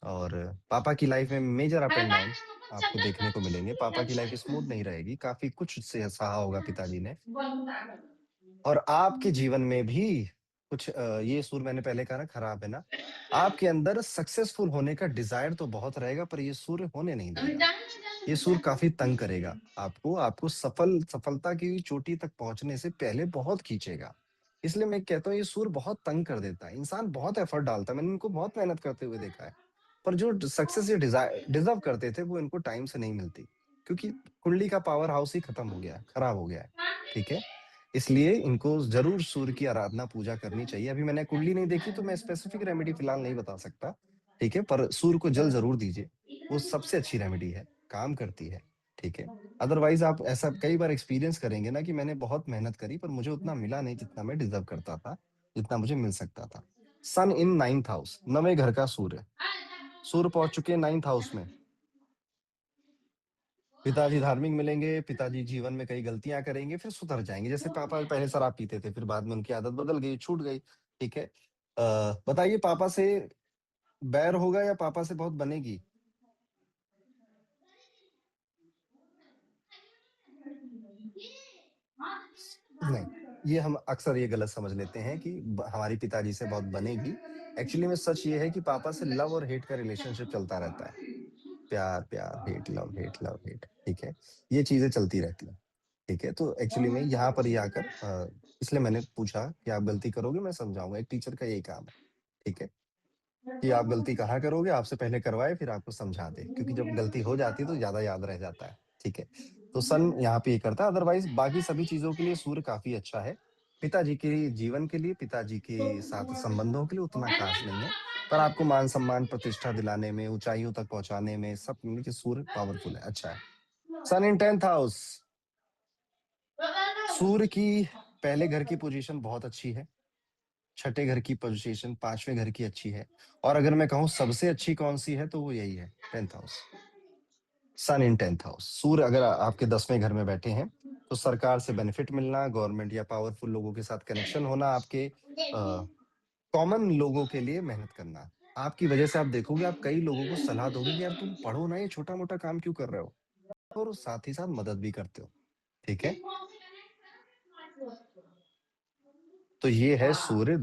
और पापा की लाइफ में मेजर अप एंड डाउन आपको देखने को मिलेंगे। पापा की लाइफ स्मूथ नहीं रहेगी, काफी कुछ से सहा होगा पिताजी ने। और आपके जीवन में भी कुछ ये सूर्य मैंने पहले कहा ना खराब है ना, आपके अंदर सक्सेसफुल होने का डिजायर तो बहुत रहेगा, पर ये सूर्य होने नहीं देगा। ये सूर्य काफी तंग करेगा आपको, आपको सफलता की चोटी तक पहुंचने से पहले बहुत खींचेगा। इसलिए मैं कहता हूँ ये सूर्य बहुत तंग कर देता है, इंसान बहुत एफर्ट डालता है, मैंने इनको बहुत मेहनत करते हुए देखा है, पर जो सक्सेस ये डिजर्व करते थे वो इनको टाइम से नहीं मिलती, क्योंकि कुंडली का पावर हाउस ही खत्म हो गया है, खराब हो गया है, ठीक है। इसलिए इनको जरूर सूर्य की आराधना पूजा करनी चाहिए। अभी मैंने कुंडली नहीं देखी तो मैं स्पेसिफिक रेमेडी फिलहाल नहीं बता सकता, ठीक है, पर सूर्य को जल जरूर दीजिए, वो सबसे अच्छी रेमेडी है, काम करती है, ठीक है। अदरवाइज आप ऐसा कई बार एक्सपीरियंस करेंगे ना कि मैंने बहुत मेहनत करी पर मुझे उतना मिला नहीं जितना मैं डिजर्व करता था, जितना मुझे मिल सकता था। सन इन 9th हाउस, 9वें घर का सूर्य, सूर्य पहुंच चुके हैं 9th हाउस में। पिताजी धार्मिक मिलेंगे, पिताजी जीवन में कई गलतियां करेंगे, फिर सुधर जाएंगे। जैसे पापा पहले शराब पीते थे, फिर बाद में उनकी आदत बदल गई, छूट गई, ठीक है। बताइए, पापा से बैर होगा या पापा से बहुत बनेगी? नहीं, ये हम अक्सर ये गलत समझ लेते हैं कि हमारी पिताजी से बहुत बनेगी। एक्चुअली में सच ये है कि पापा से लव और हेट का रिलेशनशिप चलता रहता है, प्यार प्यार, hate love, hate love hate, ठीक है, ये चीजें चलती रहती हैं, ठीक है। तो एक्चुअली में यहाँ पर ही आकर इसलिए मैंने पूछा कि आप गलती करोगे, मैं समझाऊंगा, एक टीचर का यही काम है, ठीक है, कि आप गलती कहाँ करोगे, आपसे पहले करवाए फिर आपको समझा दे, क्योंकि जब गलती हो जाती है तो ज्यादा याद रह जाता है, ठीक है। तो सन यहाँ पे ये करता है, अदरवाइज बाकी सभी चीजों के लिए सूर्य काफी अच्छा है। पिताजी के जीवन के लिए, पिताजी के साथ संबंधों के लिए उतना खास नहीं है, पर आपको मान सम्मान प्रतिष्ठा दिलाने में, ऊंचाइयों तक पहुंचाने में सब मिलकर सूर्य पावरफुल है, अच्छा है। सन इन 10th हाउस, सूर्य की पहले घर की पोजीशन बहुत अच्छी है, छठे घर की पोजीशन 5वें घर की अच्छी है, और अगर मैं कहूं सबसे अच्छी कौन सी है तो वो यही है, 10th हाउस। सन इन 10th हाउस, सूर्य अगर आपके 10वें घर में बैठे हैं तो सरकार से बेनिफिट मिलना, गवर्नमेंट या पावरफुल लोगों के साथ कनेक्शन होना, आपके कॉमन लोगों के लिए मेहनत करना, आपकी वजह से आप देखोगे, आप कई लोगों को सलाह दोगे कि यार तुम पढ़ो ना, ये छोटा मोटा काम क्यों कर रहे हो, और साथ ही साथ मदद भी करते हो, ठीक है। तो ये है सूर्य